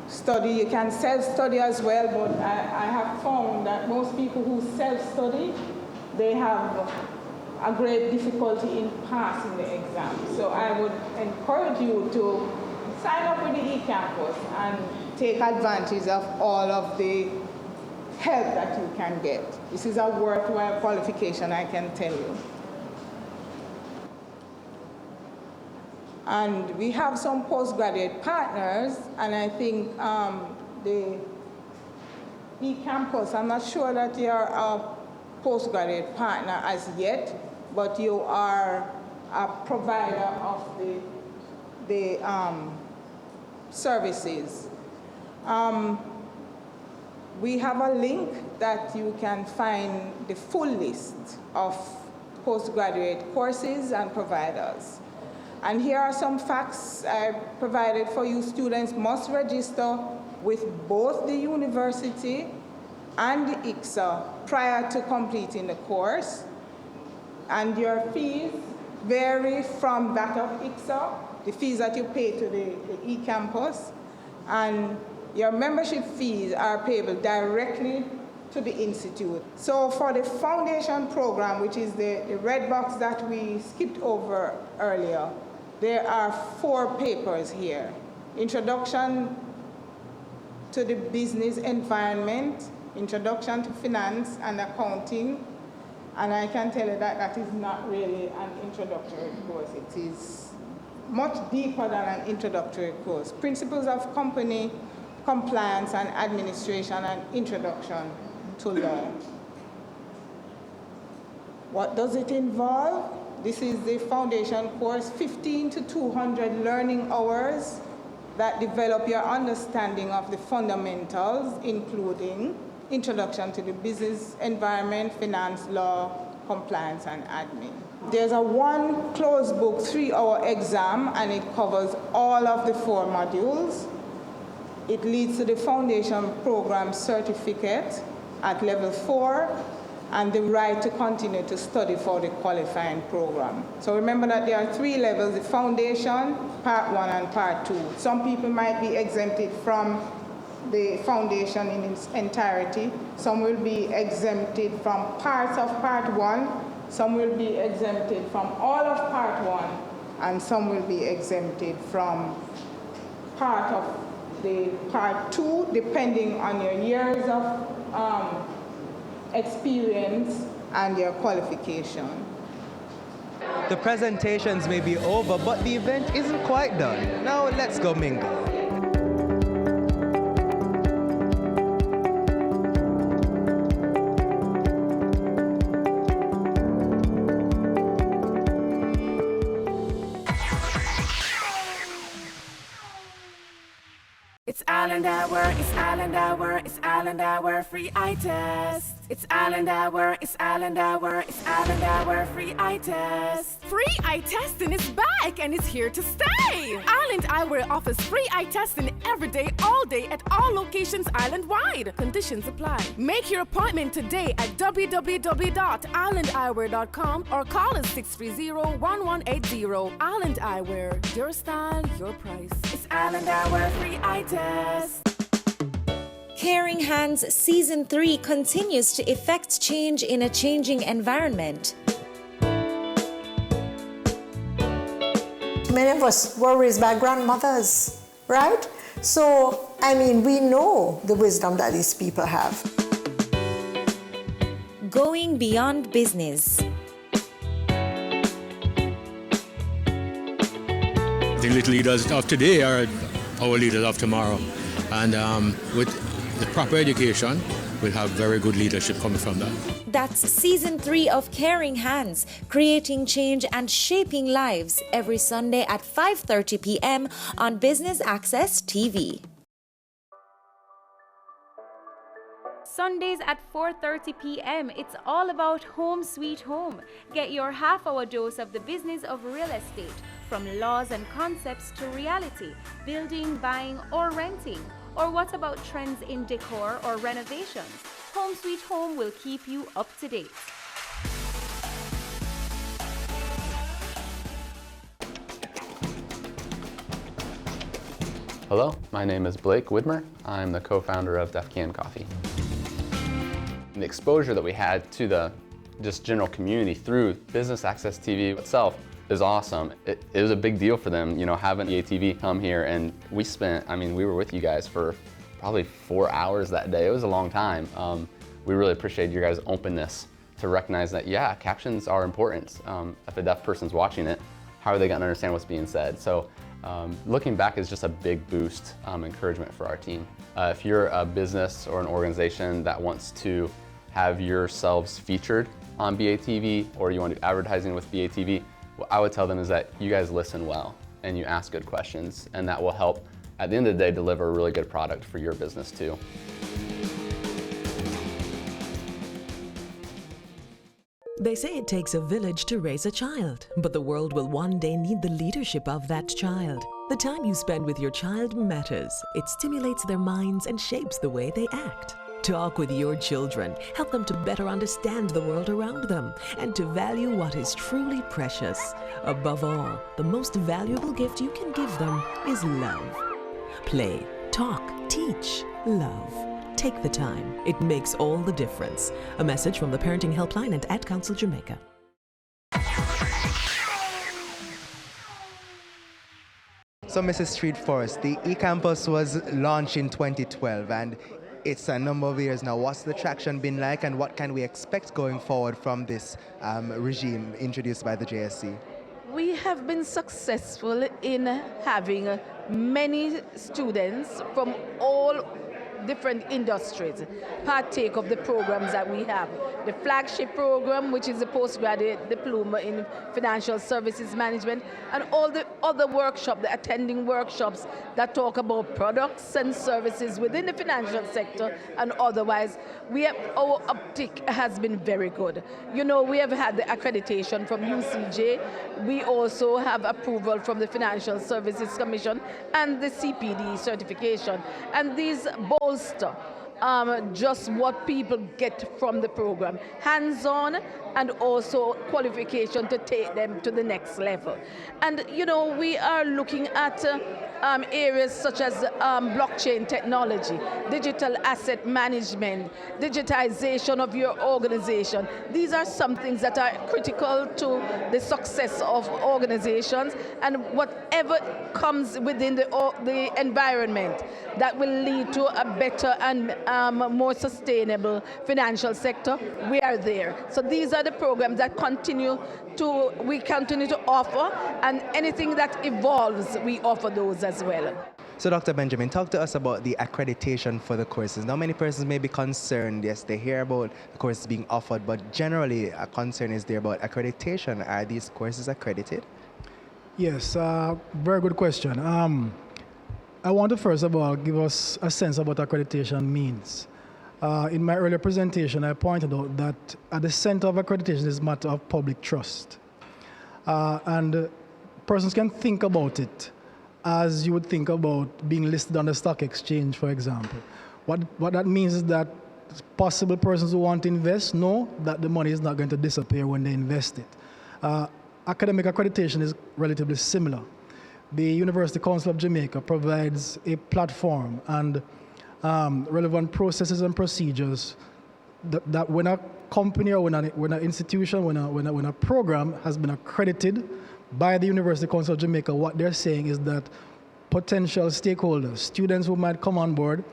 study. You can self-study as well, but I have found that most people who self-study, they have a great difficulty in passing the exam. So I would encourage you to sign up with the eCampus and take advantage of all of the help that you can get. This is a worthwhile qualification, I can tell you. And we have some postgraduate partners, and I think the eCampus, I'm not sure that you're a postgraduate partner as yet, but you are a provider of the services. We have a link that you can find the full list of postgraduate courses and providers. And here are some facts I provided for you. Students must register with both the university and the ICSA prior to completing the course. And your fees vary from that of ICSA, the fees that you pay to the eCampus, and your membership fees are payable directly to the institute. So for the foundation program, which is the red box that we skipped over earlier, there are 4 papers here. Introduction to the business environment, introduction to finance and accounting, and I can tell you that that is not really an introductory course. It is much deeper than an introductory course. Principles of company compliance and administration and introduction to law. What does it involve? This is the foundation course, 15 to 200 learning hours that develop your understanding of the fundamentals, including introduction to the business environment, finance, law, compliance, and admin. There's a 1 closed book 3-hour exam, and it covers all of the 4 modules. It leads to the foundation program certificate at level 4 and the right to continue to study for the qualifying program. So remember that there are 3 levels: the foundation, part 1 and part 2. Some people might be exempted from the foundation in its entirety. Some will be exempted from parts of part 1. Some will be exempted from all of part 1. And some will be exempted from part of the part 2, depending on your years of experience and your qualification. The presentations may be over, but the event isn't quite done. Now let's go mingle. It's Island Hour, it's Island Hour, it's Island Hour, free eye test. It's Island Hour, it's Island Hour, it's Island Hour, free eye test. Free eye testing is back and it's here to stay. Island Eyewear offers free eye testing every day, all day at all locations island-wide. Conditions apply. Make your appointment today at www.islandeyewear.com or call us 630-1180. Island Eyewear, your style, your price. It's Island Hour, free eye test. Caring Hands Season 3 continues to effect change in a changing environment. Many of us were raised by grandmothers, right? So, I mean, we know the wisdom that these people have. Going beyond business. The little leaders of today are our leaders of tomorrow. And with the proper education, we'll have very good leadership coming from that. That's Season 3 of Caring Hands, creating change and shaping lives, every Sunday at 5:30 p.m. on Business Access TV. Sundays at 4:30 p.m. It's all about Home Sweet Home. Get your half-hour dose of the business of real estate, from laws and concepts to reality, building, buying, or renting. Or what about trends in decor or renovations? Home Sweet Home will keep you up to date. Hello, my name is Blake Widmer. I'm the co-founder of Deaf Can Coffee. The exposure that we had to the just general community through Business Access TV itself is awesome. It was a big deal for them, you know, having BATV come here, and we were with you guys for probably 4 hours that day. It was a long time. We really appreciate your guys' openness to recognize that, yeah, captions are important. If a deaf person's watching it, how are they gonna understand what's being said? So looking back is just a big boost, encouragement for our team. If you're a business or an organization that wants to have yourselves featured on BATV, or you want to do advertising with BATV, what I would tell them is that you guys listen well and you ask good questions, and that will help, at the end of the day, deliver a really good product for your business too. They say it takes a village to raise a child, but the world will one day need the leadership of that child. The time you spend with your child matters. It stimulates their minds and shapes the way they act. Talk with your children. Help them to better understand the world around them and to value what is truly precious. Above all, the most valuable gift you can give them is love. Play, talk, teach, love. Take the time. It makes all the difference. A message from the Parenting Helpline and Ad Council Jamaica. So, Mrs. Street Forest, the eCampus was launched in 2012 and it's a number of years now. What's the traction been like and what can we expect going forward from this regime introduced by the JSC? We have been successful in having many students from all different industries partake of the programs that we have. The flagship program, which is the postgraduate diploma in financial services management, and all the other workshops, the attending workshops that talk about products and services within the financial sector and otherwise. Our uptick has been very good. You know, we have had the accreditation from UCJ. We also have approval from the Financial Services Commission and the CPD certification. And these bolster just what people get from the program, hands-on and also qualification to take them to the next level. And you know, we are looking at areas such as blockchain technology, digital asset management, digitization of your organization. These are some things that are critical to the success of organizations, and whatever comes within the environment that will lead to a better and more sustainable financial sector, we are there. So these are the programs that we continue to offer, and anything that evolves, we offer those as well. So Dr. Benjamin, talk to us about the accreditation for the courses. Now, many persons may be concerned, yes, they hear about the courses being offered, but generally a concern is there about accreditation. Are these courses accredited? Yes, very good question. I want to first of all give us a sense of what accreditation means. In my earlier presentation, I pointed out that at the center of accreditation is a matter of public trust. And persons can think about it as you would think about being listed on the stock exchange, for example. What that means is that possible persons who want to invest know that the money is not going to disappear when they invest it. Academic accreditation is relatively similar. The University Council of Jamaica provides a platform and relevant processes and procedures that when a company or when an institution, when a program has been accredited by the University Council of Jamaica, what they're saying is that potential stakeholders, students who might come on board,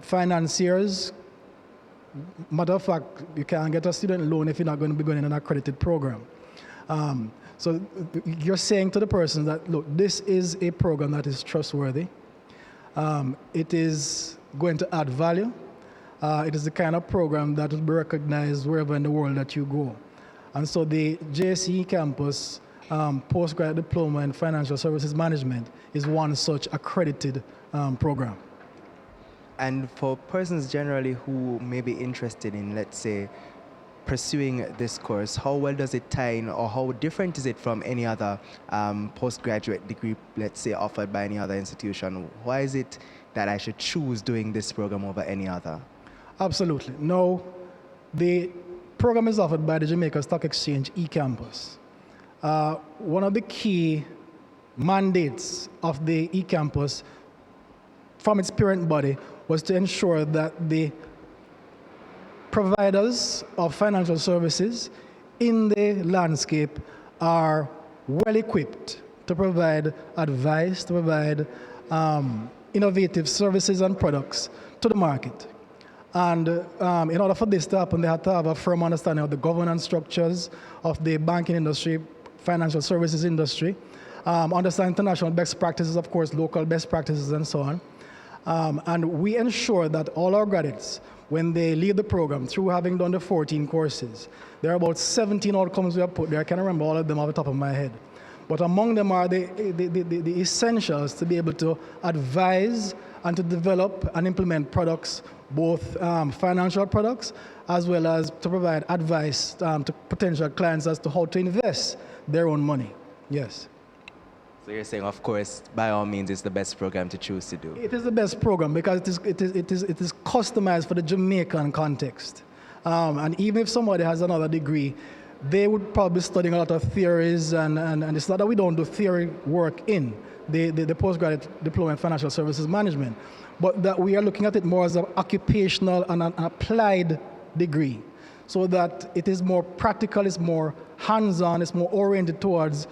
financiers, matter of fact, you can't get a student loan if you're not going to be going in an accredited program. So you're saying to the person that, look, this is a program that is trustworthy. It is going to add value. It is the kind of program that will be recognized wherever in the world that you go. And so the JSE campus postgraduate diploma in financial services management is one such accredited program. And for persons generally who may be interested in, let's say, pursuing this course, how well does it tie in, or how different is it from any other postgraduate degree, let's say, offered by any other institution? Why is it that I should choose doing this program over any other? Absolutely. No, the program is offered by the Jamaica Stock Exchange eCampus. One of the key mandates of the eCampus from its parent body was to ensure that the providers of financial services in the landscape are well equipped to provide advice, to provide innovative services and products to the market. And in order for this to happen, they had to have a firm understanding of the governance structures of the banking industry, financial services industry, understand international best practices, of course, local best practices, and so on. And we ensure that all our graduates, when they leave the program, through having done the 14 courses, there are about 17 outcomes we have put there. I can't remember all of them off the top of my head. But among them are the essentials to be able to advise and to develop and implement products, both financial products, as well as to provide advice to potential clients as to how to invest their own money. Yes. So you're saying, of course, by all means, it's the best program to choose to do. It is the best program because it is customized for the Jamaican context. And even if somebody has another degree, they would probably study a lot of theories, and it's not that we don't do theory work in the postgraduate diploma in financial services management, but that we are looking at it more as an occupational and an applied degree, so that it is more practical, it's more hands-on, it's more oriented towards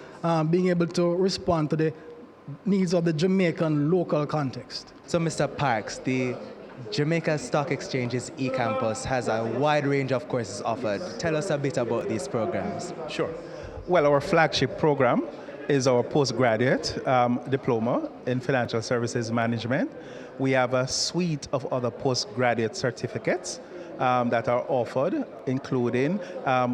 being able to respond to the needs of the Jamaican local context. So, Mr. Parks, the Jamaica Stock Exchange's eCampus has a wide range of courses offered. Tell us a bit about these programs. Sure. Well, our flagship program is our postgraduate diploma in financial services management. We have a suite of other postgraduate certificates that are offered, including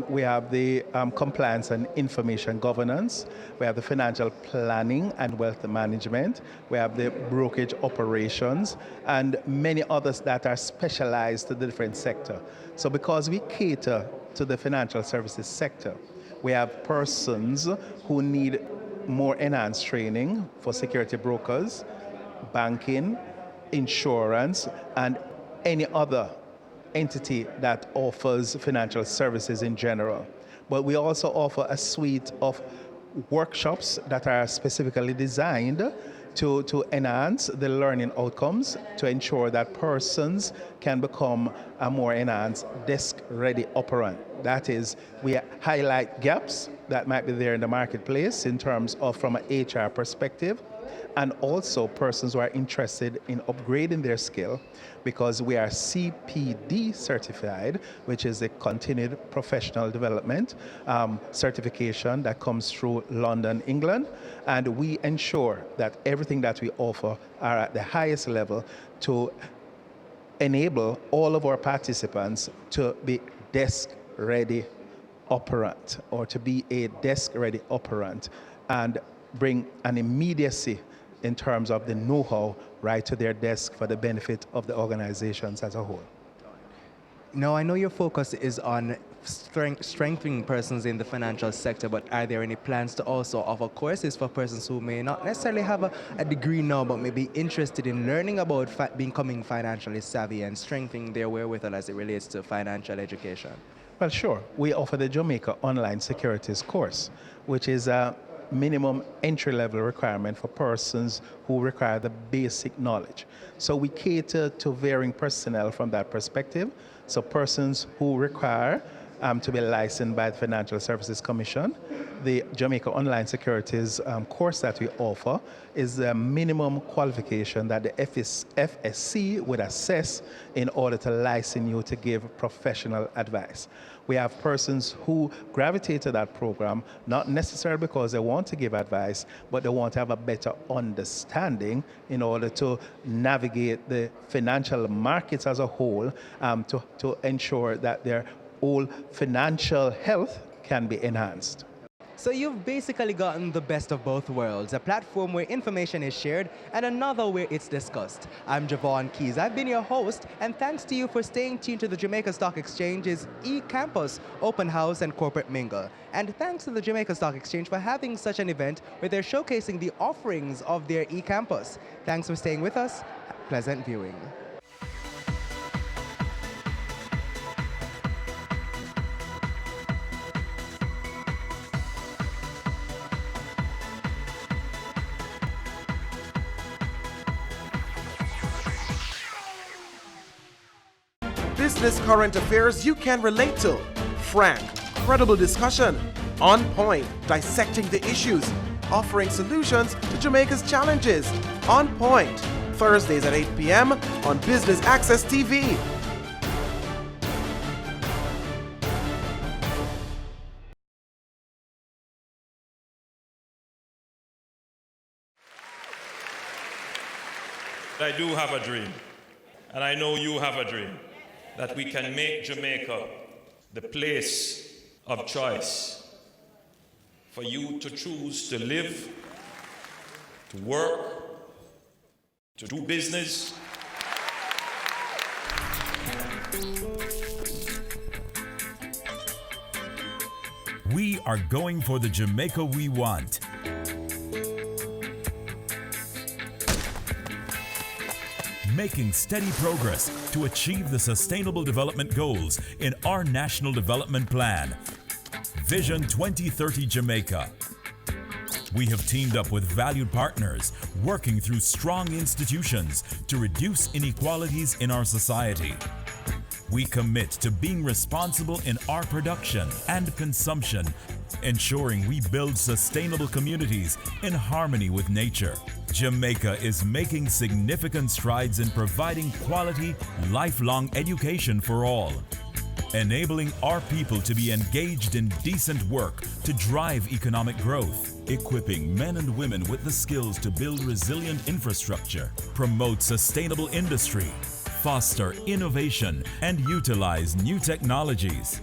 we have the compliance and information governance, we have the financial planning and wealth management, we have the brokerage operations, and many others that are specialized to the different sector. So because we cater to the financial services sector, we have persons who need more enhanced training for security brokers, banking, insurance, and any other entity that offers financial services in general. But we also offer a suite of workshops that are specifically designed to enhance the learning outcomes, to ensure that persons can become a more enhanced desk-ready operant. That is, we highlight gaps that might be there in the marketplace in terms of from an HR perspective, and also persons who are interested in upgrading their skill, because we are CPD certified, which is a continued professional development certification that comes through London, England, and we ensure that everything that we offer are at the highest level to enable all of our participants to be desk-ready operant, or to be a desk-ready operant, and bring an immediacy in terms of the know-how right to their desk for the benefit of the organizations as a whole. Now, I know your focus is on strengthening persons in the financial sector, but are there any plans to also offer courses for persons who may not necessarily have a degree now, but may be interested in learning about becoming financially savvy and strengthening their wherewithal as it relates to financial education? Well, sure. We offer the Jamaica Online Securities course, which is a minimum entry-level requirement for persons who require the basic knowledge. So we cater to varying personnel from that perspective. So persons who require to be licensed by the Financial Services Commission. The Jamaica Online Securities course that we offer is the minimum qualification that the FSC would assess in order to license you to give professional advice. We have persons who gravitate to that program, not necessarily because they want to give advice, but they want to have a better understanding in order to navigate the financial markets as a whole, to ensure that their whole financial health can be enhanced. So you've basically gotten the best of both worlds, a platform where information is shared and another where it's discussed. I'm Javon Keys, I've been your host, and thanks to you for staying tuned to the Jamaica Stock Exchange's eCampus Open House and Corporate Mingle. And thanks to the Jamaica Stock Exchange for having such an event where they're showcasing the offerings of their eCampus. Thanks for staying with us. Pleasant viewing. Business current affairs you can relate to. Frank, credible discussion. On point, dissecting the issues. Offering solutions to Jamaica's challenges. On Point, Thursdays at 8 p.m. on Business Access TV. I do have a dream, and I know you have a dream, that we can make Jamaica the place of choice for you to choose to live, to work, to do business. We are going for the Jamaica we want. Making steady progress to achieve the Sustainable Development Goals in our National Development Plan. Vision 2030 Jamaica. We have teamed up with valued partners, working through strong institutions to reduce inequalities in our society. We commit to being responsible in our production and consumption, ensuring we build sustainable communities in harmony with nature. Jamaica is making significant strides in providing quality, lifelong education for all, enabling our people to be engaged in decent work to drive economic growth, equipping men and women with the skills to build resilient infrastructure, promote sustainable industry, foster innovation, and utilize new technologies.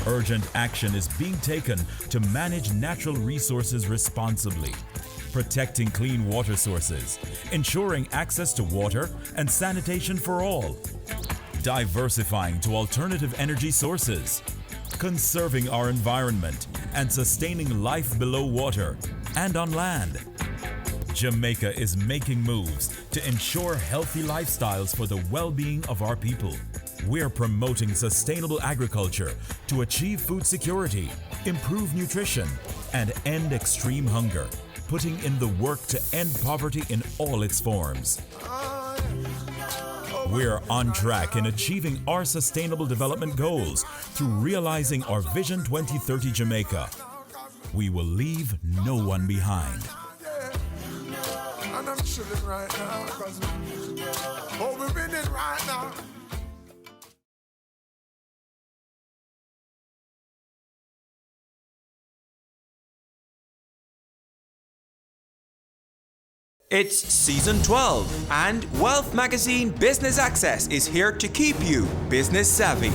Urgent action is being taken to manage natural resources responsibly, protecting clean water sources, ensuring access to water and sanitation for all, diversifying to alternative energy sources, conserving our environment and sustaining life below water and on land. Jamaica is making moves to ensure healthy lifestyles for the well-being of our people. We're promoting sustainable agriculture to achieve food security, improve nutrition, and end extreme hunger, putting in the work to end poverty in all its forms. We're on track in achieving our sustainable development goals through realizing our Vision 2030 Jamaica. We will leave no one behind. And I'm chilling right now, cause we're winning right now. It's season 12, and Wealth Magazine Business Access is here to keep you business savvy.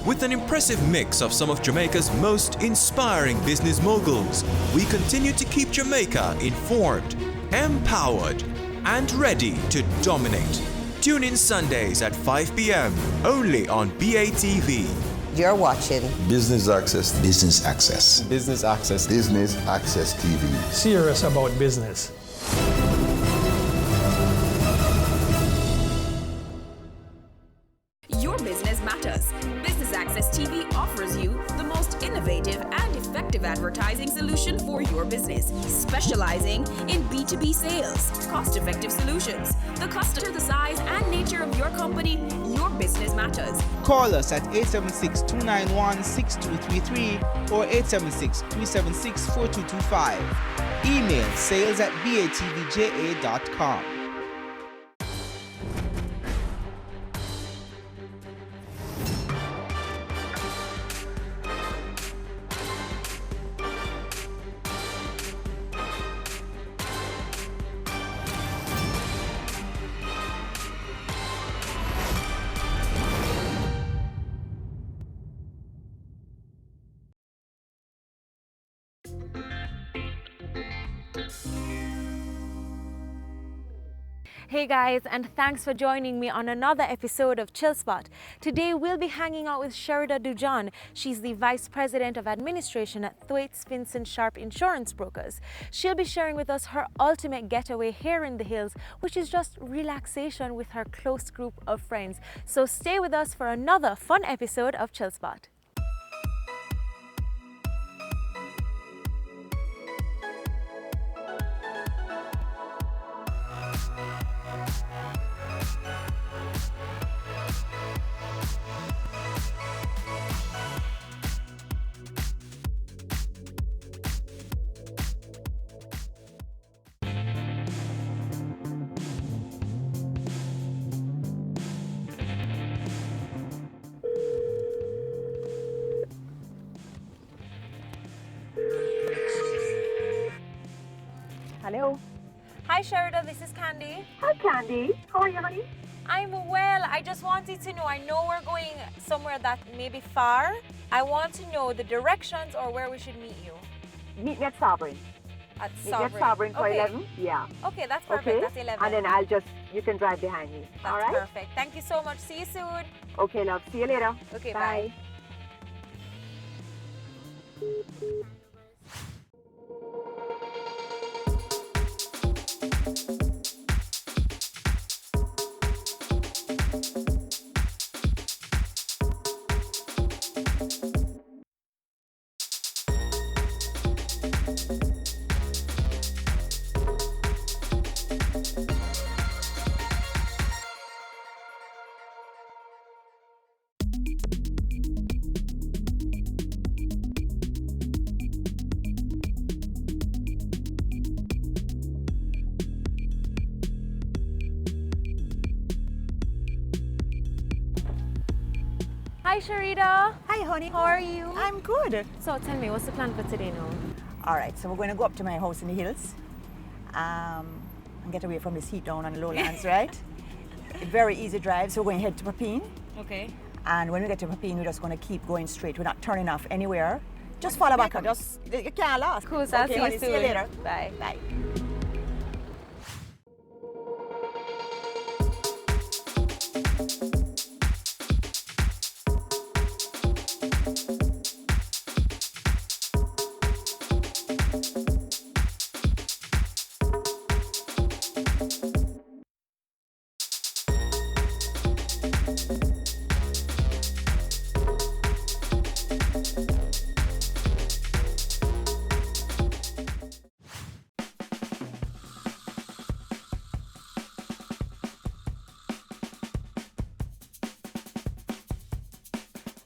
With an impressive mix of some of Jamaica's most inspiring business moguls, we continue to keep Jamaica informed, empowered, and ready to dominate. Tune in Sundays at 5 p.m. only on BATV. You're watching Business Access. Business Access. Business Access. Business Access TV. Serious about business. Your business matters. Business Access TV offers you the most innovative and effective advertising solution for your business, specializing in B2B sales, cost-effective solutions. The customer, the size and nature of your company, your business matters. Call us at 876-291-6233 or 876-376-4225. Email sales@batvja.com. Hey guys, and thanks for joining me on another episode of Chill Spot. Today we'll be hanging out with Sherida Dujon. She's the Vice President of Administration at Thwaites Vincent Sharp Insurance Brokers. She'll be sharing with us her ultimate getaway here in the hills, which is just relaxation with her close group of friends. So stay with us for another fun episode of Chill Spot. Hello. Hi Sherida, this is Candy. Hi Candy. How are you, honey? I'm well. I just wanted to know, I know we're going somewhere that may be far. I want to know the directions or where we should meet you. Meet me at Sovereign. At Meet me Sovereign. at Sovereign for Okay. 11? Yeah. Okay, that's perfect. That's 11. And then you can drive behind me. That's all right? perfect. Thank you so much. See you soon. Okay, love. See you later. Okay, bye. Hi, Sharita. Hi, honey. How are you? I'm good. So tell me, what's the plan for today now? All right, so we're going to go up to my house in the hills and get away from this heat down on the lowlands, right? Very easy drive, so we're going to head to Papine. Okay. And when we get to Papine, we're just going to keep going straight. We're not turning off anywhere. Just follow back. You can't last. Cool, so I'll see you honey, soon. See you later. Bye. Bye.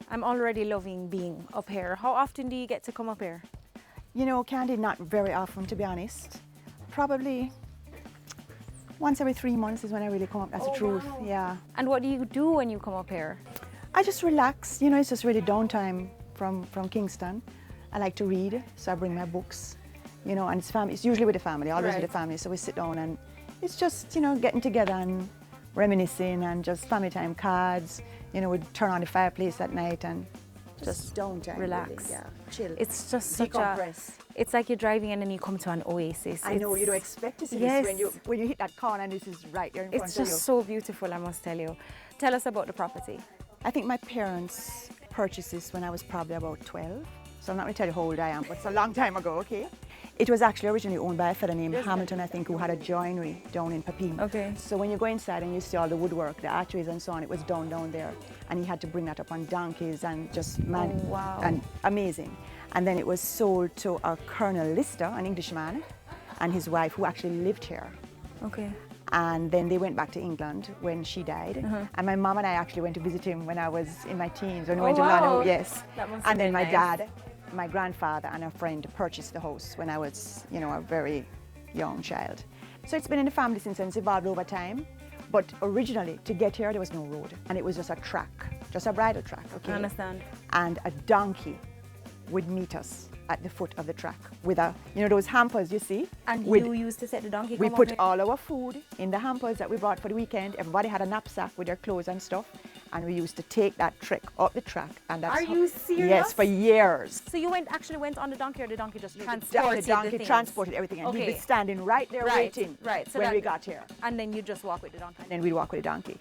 I'm already loving being up here. How often do you get to come up here? You know, Candy, not very often, to be honest. Probably once every 3 months is when I really come up. That's the truth. Wow. Yeah. And what do you do when you come up here? I just relax. You know, it's just really downtime from Kingston. I like to read, so I bring my books. You know, and it's usually with the family, always with the family. So we sit down and it's just, you know, getting together and reminiscing and just family time, cards. You know, we'd turn on the fireplace at night and just downtime. relax. Really, yeah, chill. It's just such a. Decompress. It's like you're driving in and you come to an oasis. I know, you don't expect to see yes. this when you hit that corner and this is right there in front It's of you. just so beautiful, I must tell you. Tell us about the property. I think my parents purchased this when I was probably about 12. So I'm not going to tell you how old I am, but it's a long time ago, okay? It was actually originally owned by a fellow named Hamilton, I think, who had a joinery down in Papine. Okay. So when you go inside and you see all the woodwork, the archways and so on, it was down there. And he had to bring that up on donkeys and just, wow. and amazing. And then it was sold to a Colonel Lister, an Englishman, and his wife, who actually lived here. Okay. And then they went back to England when she died. And my mom and I actually went to visit him when I was in my teens, when we went to London. Yes. That must have And then been my nice. dad, my grandfather and a friend purchased the house when I was, you know, a very young child. So it's been in the family since and it's evolved over time. But originally, to get here, there was no road. And it was just a track, just a bridle track, okay? I understand. And a donkey would meet us at the foot of the track with a, you know, those hampers you see? And you used to set the donkey We come put up here? all our food in the hampers that we brought for the weekend. Everybody had a knapsack with their clothes and stuff. And we used to take that trek up the track. And that's Are you serious? Yes, for years. So you actually went on the donkey, or the donkey just The transported donkey things? transported everything. And he'd be standing right there waiting so when that- we got here. And then you just walk with the donkey? And then we'd walk with the donkey.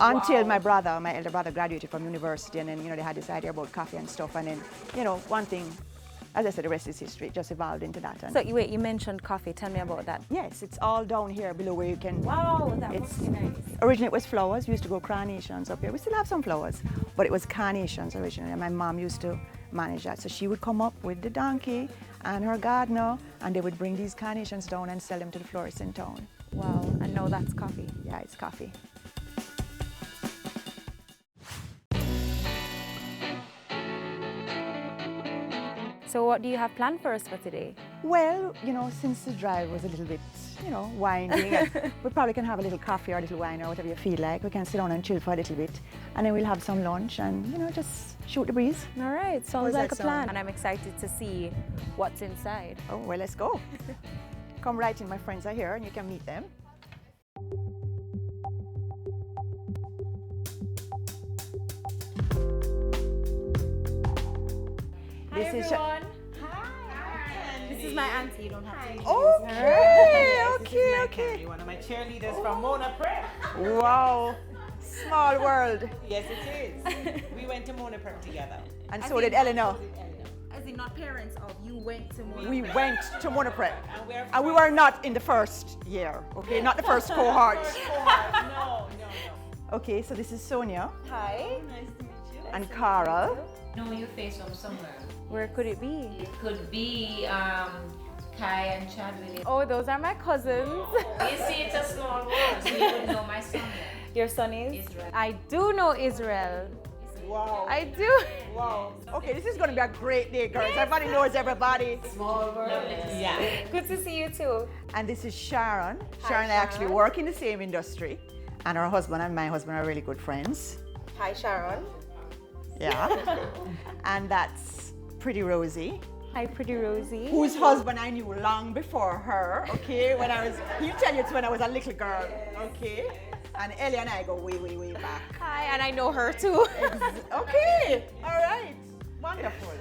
Until my elder brother graduated from university, and then, you know, they had this idea about coffee and stuff. And then, you know, one thing, as I said, the rest is history. It just evolved into that. And So wait, you mentioned coffee. Tell me about that. yes, it's all down here below where you can. Wow, that must be nice. Originally it was flowers. We used to grow carnations up here. We still have some flowers, but it was carnations originally. And my mom used to manage that. So she would come up with the donkey and her gardener, and they would bring these carnations down and sell them to the florists in town. Wow, and now that's coffee. Yeah, it's coffee. So what do you have planned for us for today? Well, you know, since the drive was a little bit, you know, winding, we probably can have a little coffee or a little wine or whatever you feel like. We can sit down and chill for a little bit, and then we'll have some lunch and, you know, just shoot the breeze. All right, How sounds does like that a plan. sound? And I'm excited to see what's inside. Oh, well, let's go. Come right in, my friends are here, and you can meet them. Hi, This is everyone. Hi. This is my auntie. You don't have to introduce Okay, okay, okay. Kelly, one of my cheerleaders from Mona Prep. Wow, small world. Yes, it is. We went to Mona Prep together. And so did Eleanor. As in not parents of, you went to Mona We Prep. went to Mona Prep. And we were not in the first year, okay? Not the first cohort. No. Okay, so this is Sonia Hi. Nice to meet you. and Carl. No, you face from somewhere. Where could it be? It could be Kai and Chad Williams. Oh, those are my cousins. You see, it's a small world, so you would know my son then. Your son is? Israel. I do know Israel. Wow. I do. Wow. Okay, this is going to be a great day, girls. Everybody knows everybody. Small world. Yeah. Good to see you too. And this is Sharon. Hi, Sharon and I actually Sharon. work in the same industry. And her husband and my husband are really good friends. Hi, Sharon. Yeah. And that's Pretty Rosie. Hi, Pretty Rosie. Whose husband I knew long before her, okay? He'll tell you it's when I was a little girl, okay? And Ellie and I go way, way, way back. Hi, and I know her too. Okay, all right, wonderful.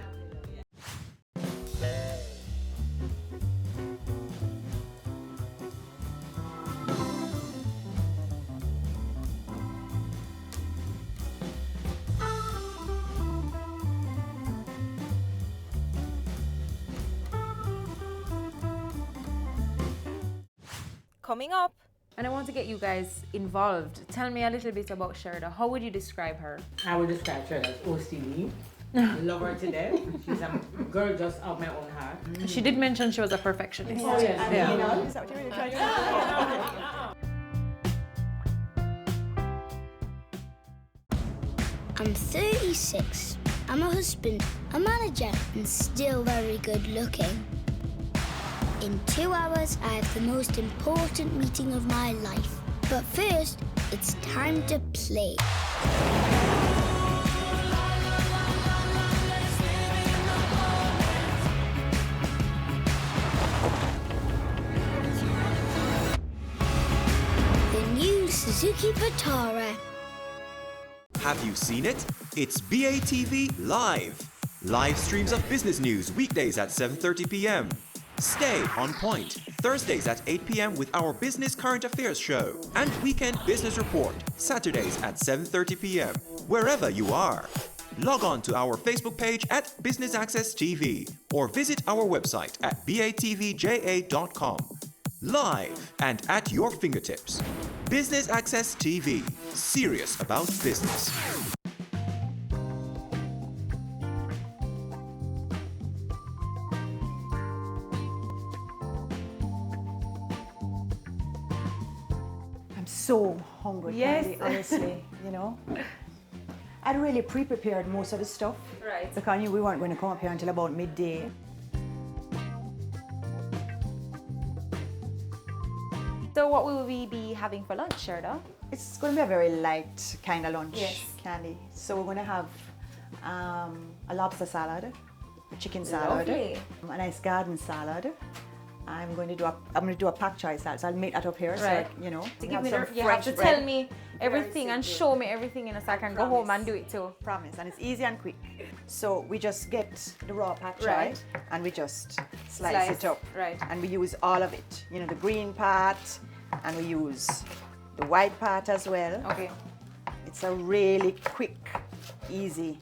Coming up, and I want to get you guys involved. Tell me a little bit about Sherda. How would you describe her? I would describe her as OCD. Love her to death. She's a girl just of my own heart. She did mention she was a perfectionist. Oh, yes. Yeah. You know, is that what you're really trying to I'm 36. I'm a husband, a manager, and still very good looking. In 2 hours, I have the most important meeting of my life. But first, it's time to play. The new Suzuki Vitara. Have you seen it? It's BATV Live. Live streams of business news weekdays at 7:30 p.m. Stay on point Thursdays at 8 p.m. with our Business Current Affairs show and Weekend Business Report Saturdays at 7:30 p.m. wherever you are. Log on to our Facebook page at Business Access TV or visit our website at batvja.com. Live and at your fingertips. Business Access TV. Serious about business. I'm so hungry, Yes. Candy, honestly, you know. I'd really pre-prepared most of the stuff. Right. Because I knew we weren't going to come up here until about midday. So what will we be having for lunch, Sherda? It's going to be a very light kind of lunch, Yes. Candy. So we're going to have a lobster salad, a chicken salad, Lovely. a nice garden salad. I'm going to do a pak choi salad. So I'll make that up here. Right. So, you know, To we give me some you have French to bread. tell me everything and show me everything, so I can go home and do it too. Promise, and it's easy and quick. So we just get the raw pak choi Right. and we just slice it up. Right. And we use all of it. You know, the green part, and we use the white part as well. Okay. It's a really quick, easy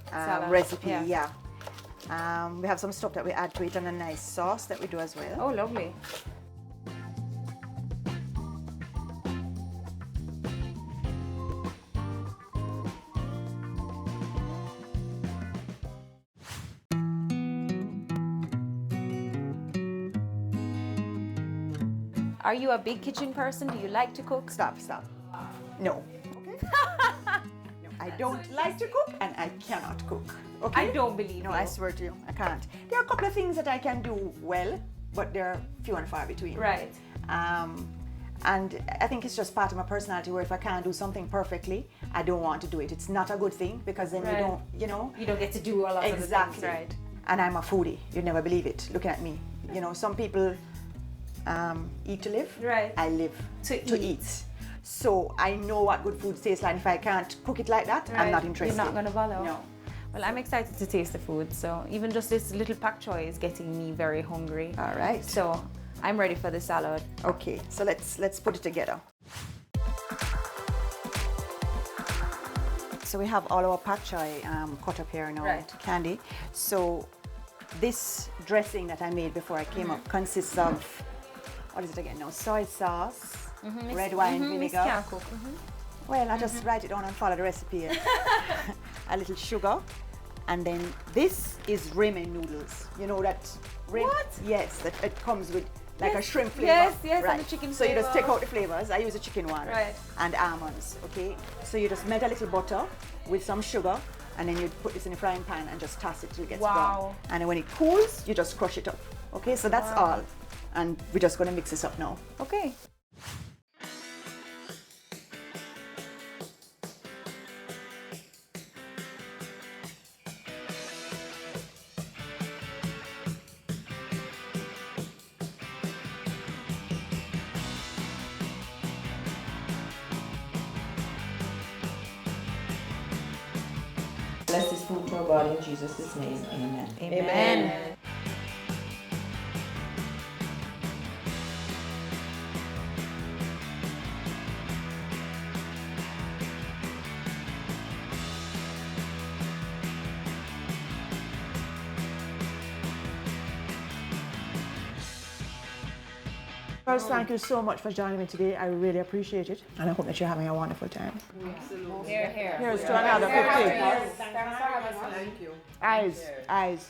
Salad. recipe. Yeah. Yeah. We have some stuff that we add to it and a nice sauce that we do as well. Oh, lovely. Are you a big kitchen person? Do you like to cook? Stop. No. I don't like to cook and I cannot cook. Okay? I don't believe No, you. I swear to you, I can't. There are a couple of things that I can do well, but they're few and far between. Right. And I think it's just part of my personality where if I can't do something perfectly, I don't want to do it. It's not a good thing because then Right. you don't, you know. You don't get to do a lot of the Exactly. things, right? And I'm a foodie. You'd never believe it. Looking at me. You know, some people eat to live. Right. I live to eat. So I know what good food tastes like. If I can't cook it like that, I'm Right. not interested. You're not going to bother? No. Well, I'm excited to taste the food. So even just this little pak choi is getting me very hungry. All right. So I'm ready for the salad. Okay, so let's put it together. So we have all our pak choi cut up here now, Right. Candy. So this dressing that I made before I came up consists of, what is it again now? Soy sauce, red wine vinegar. Miss can't cook. Well, I just write it down and follow the recipe. A little sugar. And then this is ramen noodles. You know that? What? Yes, that it comes with like a Yes, shrimp flavor. yes, right. and the chicken So you just flavor. take out the flavors. I use the chicken one. Right. And almonds, okay? So you just melt a little butter with some sugar and then you put this in a frying pan and just toss it till it gets brown. Wow. And then when it cools, you just crush it up. Okay, so that's Wow. all. And we're just gonna mix this up now. Okay. Bless this food for our body in Jesus' name. Amen. Amen. First, thank you so much for joining me today. I really appreciate it. And I hope that you're having a wonderful time. Here. Here's to another 50. Thank you. Eyes. Eyes.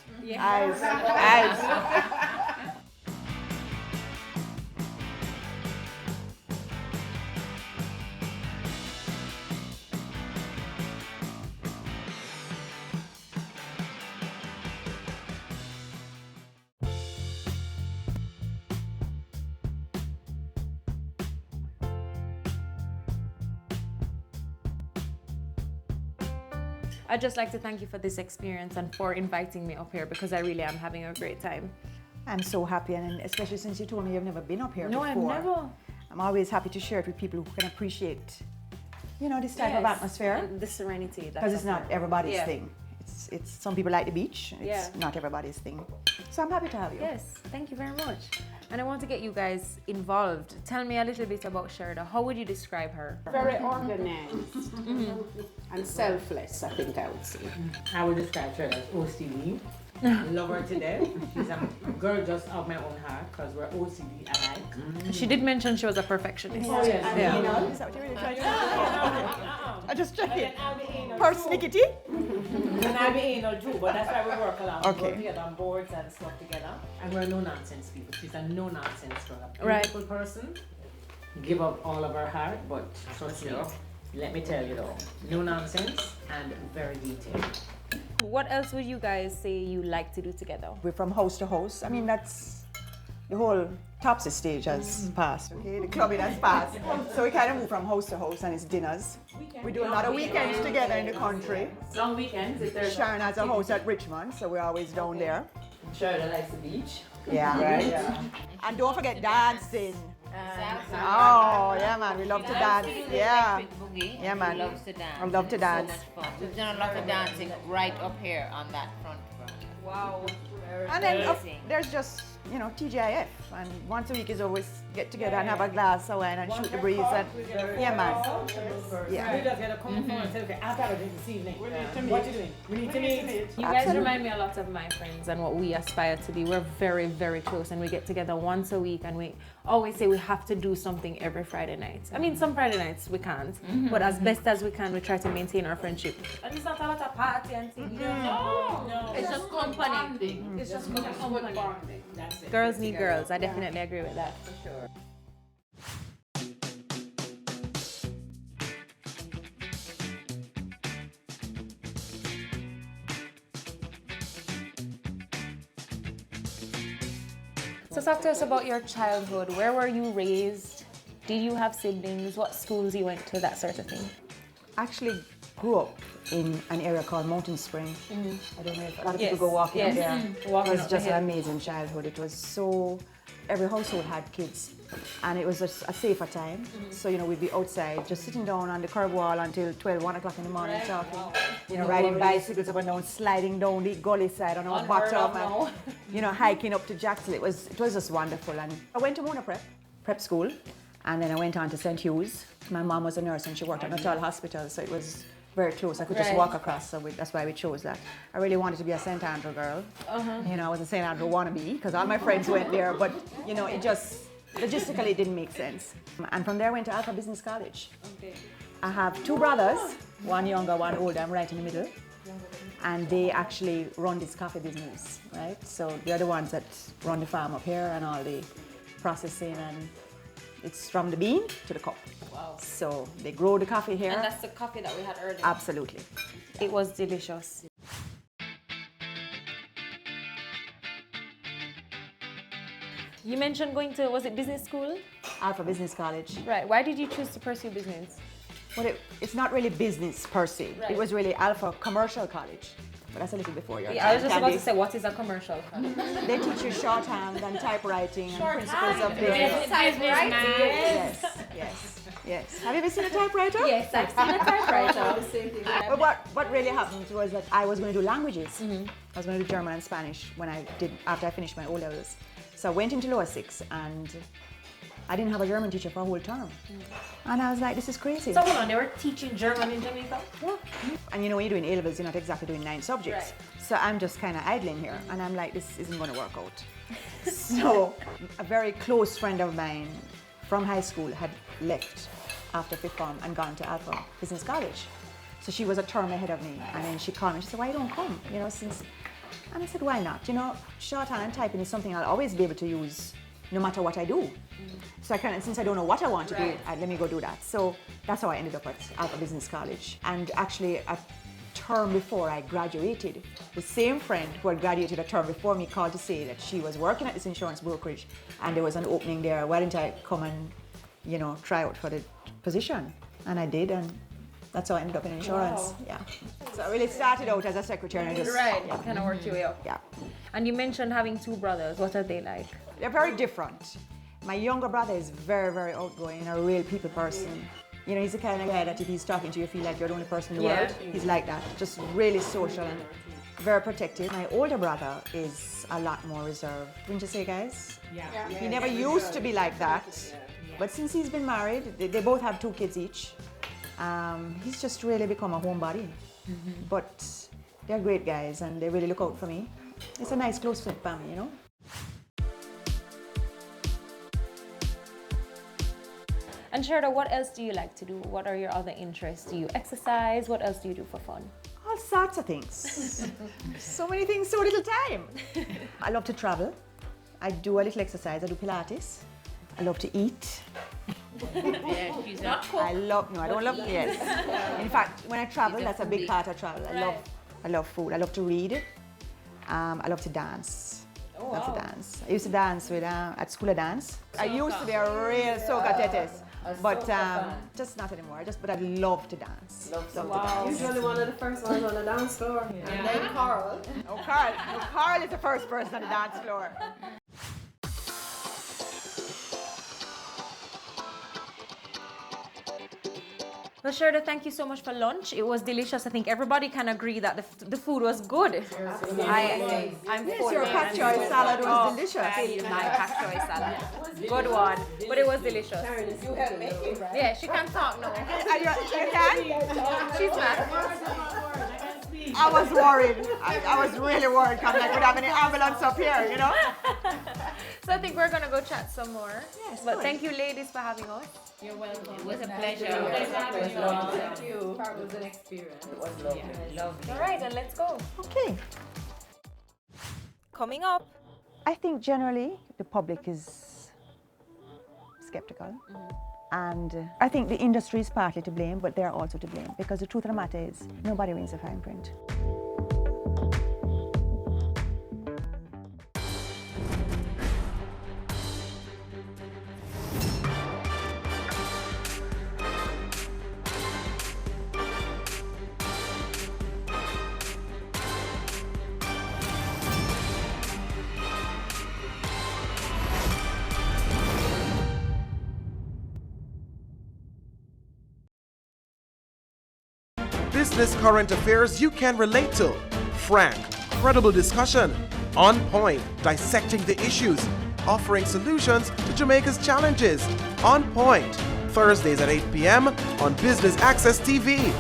I'd just like to thank you for this experience and for inviting me up here because I really am having a great time. I'm so happy, and especially since you told me you've never been up here No, before. I've never. I'm always happy to share it with people who can appreciate, you know, this type of atmosphere. And the serenity. Because it's not everybody's thing. It's some people like the beach. It's not everybody's thing. So I'm happy to have you. Yes, thank you very much. And I want to get you guys involved. Tell me a little bit about Sherda. How would you describe her? Very organized and selfless, I think I would say. I would describe her as OCD. Love her to death. She's a girl just of my own heart because we're OCD alike. She did mention she was a perfectionist. Oh, yes. Yeah. Is that what you're really trying to say? I just check it. Persnickety? And I'll be anal too, but that's why we work along. Okay. We work together on boards and stuff together. And we're no-nonsense people. She's a no-nonsense girl. A Right. beautiful person. Give up all of her heart, but trust me, let me tell you though, no nonsense and very detailed. What else would you guys say you like to do together? We're from house to house. I mean, that's the whole Topsy stage has passed, okay? The clubbing has passed. So we kind of move from house to house, and it's dinners. We do a lot of weekends together in the country. Long weekends if there's... Sharon has a house at Richmond, so we're always down there. Sharon likes the beach. Yeah. Right? Yeah. And don't forget dancing. Oh, yeah, man, we love to dance. Yeah. Yeah, man. Loves to dance. I love to dance. So much fun. We've done a lot of dancing right up here on that front. Wow. And then there's just, you know, TGIF. And once a week is always get together and have a glass of wine and shoot the breeze. And yeah, man. Yeah. We just gotta come and say, okay, I've got to drink this evening. What you doing? We need to meet. You guys remind me a lot of my friends and what we aspire to be. We're very, very close, and we get together once a week, and we always say we have to do something every Friday night. I mean, some Friday nights we can't, but as best as we can, we try to maintain our friendship. And it's not a lot of party and things. No. It's just company. It's just good company. That's it. Girls need girls. I definitely agree with that. For sure. So talk to us about your childhood. Where were you raised? Did you have siblings? What schools you went to? That sort of thing. Actually grew up in an area called Mountain Spring. I don't know if a lot of people go walking up there. It was just an amazing childhood. It was so, every household had kids, and it was just a safer time. So, you know, we'd be outside just sitting down on the curb wall until 12, 1 o'clock in the morning talking. You know, riding bicycles up and down, sliding down the gully side on our bottom, and, you know, hiking up to Jackson. It was just wonderful. And I went to Mona prep school, and then I went on to St. Hugh's. My mom was a nurse and she worked at Natal Hospital, so it was very close. I could just walk across, so that's why we chose that. I really wanted to be a St. Andrew girl. You know, I was a St. Andrew wannabe because all my friends went there, but you know, it just logistically didn't make sense. And from there I went to Alpha Business College. I have 2 brothers, one younger, one older. I'm right in the middle. And they actually run this coffee business, right? So they're the ones that run the farm up here and all the processing, and it's from the bean to the cup. Wow. So they grow the coffee here. And that's the coffee that we had earlier. Absolutely. It was delicious. You mentioned going to, was it business school? Alpha Business College. Right. Why did you choose to pursue business? Well, it's not really business per se. Right. It was really Alpha Commercial College. But that's a little before your time. I was just about to say, what is a commercial college? They teach you shorthand and typewriting and principles of business. Typewriting. Yes, yes. Yes. Have you ever seen a typewriter? Yes, I've seen a typewriter. But what really happened was that I was going to do languages. I was going to do German and Spanish after I finished my O levels. So I went into lower 6 and I didn't have a German teacher for a whole term. And I was like, this is crazy. So hold on, they were teaching German in Jamaica? Yeah. And you know, when you're doing A levels, you're not exactly doing 9 subjects. Right. So I'm just kind of idling here. And I'm like, this isn't going to work out. So a very close friend of mine from high school had left after 5th form and gone to Alpha Business College. So she was a term ahead of me. And then she called me and she said, why don't come? You know, and I said, why not? You know, shorthand and typing is something I'll always be able to use no matter what I do. So since I don't know what I want to do, let me go do that. So that's how I ended up at Alpha Business College. And actually a term before I graduated, the same friend who had graduated a term before me called to say that she was working at this insurance brokerage and there was an opening there. Why didn't I come and, you know, try out for the position? And I did, and that's how I ended up in insurance. Wow. Yeah. So I really started out as a secretary. And You kind of worked your way up. Yeah. And you mentioned having 2 brothers. What are they like? They're very different. My younger brother is very, very outgoing and a real people person. You know, he's the kind of guy that if he's talking to you, you feel like you're the only person in the world. He's like that, just really social and very protective. My older brother is a lot more reserved. Wouldn't you say, guys? Yeah. He never used to be like that. But since he's been married, they both have 2 kids each. He's just really become a homebody. But they're great guys and they really look out for me. It's a nice, close family, you know? And Sherda, what else do you like to do? What are your other interests? Do you exercise? What else do you do for fun? All sorts of things. So many things, so little time. I love to travel. I do a little exercise. I do Pilates. I love to eat. Yeah, she's not cook. I don't love, yes. In fact, when I travel, that's a big part of travel. I love food. I love to read. I love to dance. Oh, Love wow. to dance. I used to dance at school of dance. I used to be a real soca tetis, but just not anymore. But I love to dance. Love to dance. Usually one of the first ones on the dance floor. And then Carl. Oh, Carl. No, Carl is the first person on the dance floor. Well, Sherda, thank you so much for lunch. It was delicious. I think everybody can agree that the food was good. I'm Yes, full, your man. pak choy salad was delicious. My pak choy salad. Good one. But it was delicious. You helped make it, right? Yeah, she can talk now. You can? She's mad. I was worried. I was really worried because I could have any ambulance up here, you know? So I think we're going to go chat some more. Yes, But good. thank you, ladies, for having us. You're welcome. It was a pleasure. Thank you. Thank you. It was an experience. It was lovely. Lovely. All right, then let's go. Okay. Coming up. I think generally the public is skeptical. And I think the industry is partly to blame, but they're also to blame because the truth of the matter is nobody wins a fine print. Business current affairs you can relate to. Frank, credible discussion. On point, dissecting the issues. Offering solutions to Jamaica's challenges. On Point, Thursdays at 8 p.m. on Business Access TV.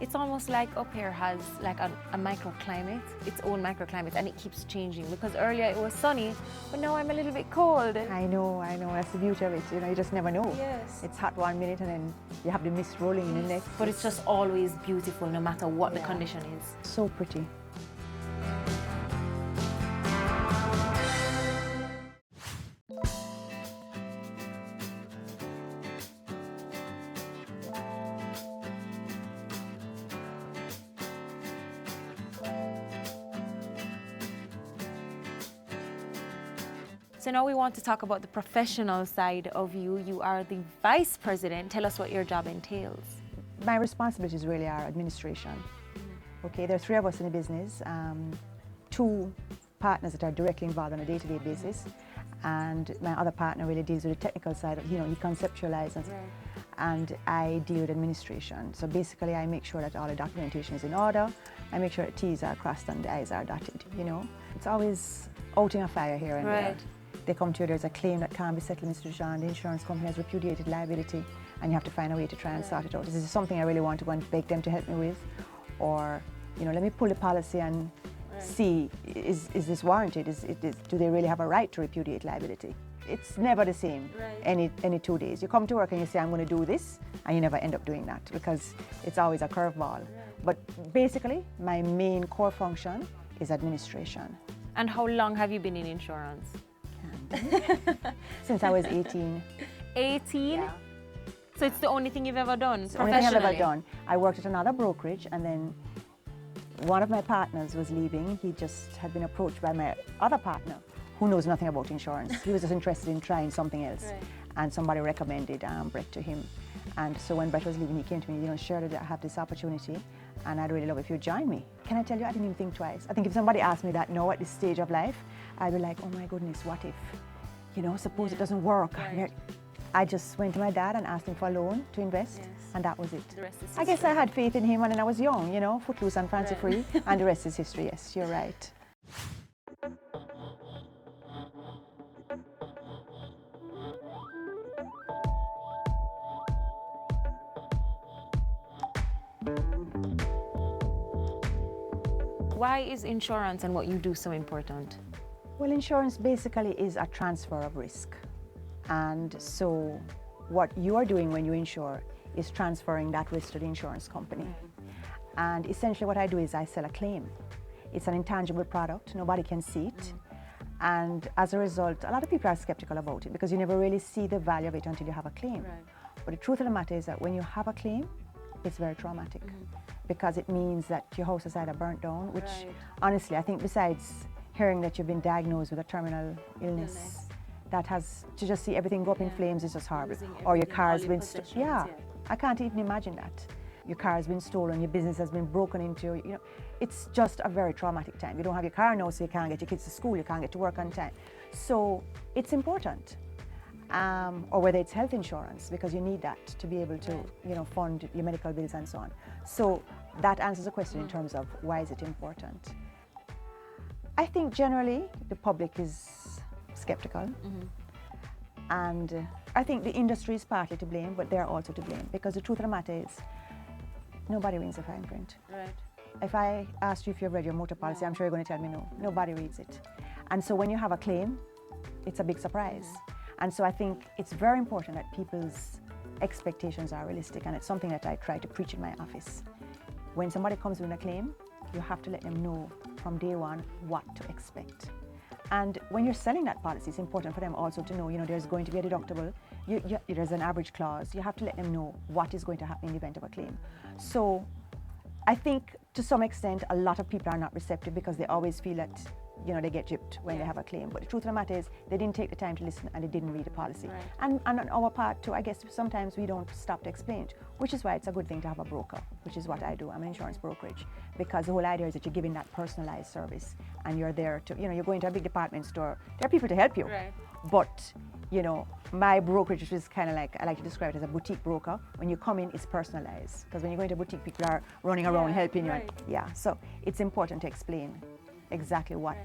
It's almost like up here has like a microclimate, its own microclimate, and it keeps changing because earlier it was sunny, but now I'm a little bit cold. I know, that's the beauty of it, you know, you just never know. Yes. It's hot 1 minute and then you have the mist rolling in the next. But it's just always beautiful no matter what the condition is. So pretty. So now we want to talk about the professional side of you. You are the vice president. Tell us what your job entails. My responsibilities really are administration. Okay, there are 3 of us in the business, 2 partners that are directly involved on a day-to-day basis, and my other partner really deals with the technical side of, he conceptualizes, and I deal with administration. So basically I make sure that all the documentation is in order, I make sure that T's are crossed and the I's are dotted, It's always out in a fire here and there. They come to you, there's a claim that can't be settled, Mr. John, the insurance company has repudiated liability, and you have to find a way to try and sort it out. This is something I really want to go and beg them to help me with, or, let me pull the policy and see, is this warranted? Do they really have a right to repudiate liability? It's never the same any 2 days. You come to work and you say, I'm going to do this, and you never end up doing that because it's always a curveball. But basically, my main core function is administration. And how long have you been in insurance? Since I was 18. 18? Yeah. So it's the only thing you've ever done professionally? Only thing I've ever done. I worked at another brokerage, and then one of my partners was leaving. He just had been approached by my other partner who knows nothing about insurance. He was just interested in trying something else. And somebody recommended Brett to him. And so when Brett was leaving, he came to me, Shirley, I have this opportunity and I'd really love if you join me. Can I tell you, I didn't even think twice. I think if somebody asked me that now at this stage of life, I'd be like, oh my goodness, what if? Suppose it doesn't work. I just went to my dad and asked him for a loan to invest, and that was it. The rest is I guess I had faith in him when I was young, footloose and fancy free, and the rest is history. Yes, you're right. Why is insurance and what you do so important? Well, insurance basically is a transfer of risk. And so what you are doing when you insure is transferring that risk to the insurance company. And essentially what I do is I sell a claim. It's an intangible product, nobody can see it. And as a result, a lot of people are skeptical about it because you never really see the value of it until you have a claim. But the truth of the matter is that when you have a claim, it's very traumatic because it means that your house is either burnt down, which honestly, I think besides hearing that you've been diagnosed with a terminal illness, that has to just see everything go up in flames is just horrible. Or your car has been I can't even imagine that. Your car has been stolen, your business has been broken into, it's just a very traumatic time. You don't have your car now, so you can't get your kids to school, you can't get to work on time. So it's important. Or whether it's health insurance, because you need that to be able to, fund your medical bills and so on. So that answers the question in terms of why is it important. I think generally the public is skeptical. And I think the industry is partly to blame, but they're also to blame because the truth of the matter is nobody reads the fine print. If I asked you if you've read your motor policy, I'm sure you're going to tell me no. Nobody reads it. And so when you have a claim, it's a big surprise. And so I think it's very important that people's expectations are realistic, and it's something that I try to preach in my office. When somebody comes with a claim, you have to let them know from day one what to expect. And when you're selling that policy, it's important for them also to know, there's going to be a deductible, there's an average clause. You have to let them know what is going to happen in the event of a claim. So I think to some extent, a lot of people are not receptive because they always feel that, they get gypped when they have a claim. But the truth of the matter is they didn't take the time to listen and they didn't read the policy. And on our part too, I guess sometimes we don't stop to explain it, which is why it's a good thing to have a broker, which is what I do. I'm an insurance brokerage, because the whole idea is that you're giving that personalized service and you're there to, you're going to a big department store. There are people to help you. But, my brokerage is kind of like, I like to describe it as a boutique broker. When you come in, it's personalized. Because when you go into a boutique, people are running around helping you. Yeah, so it's important to explain exactly what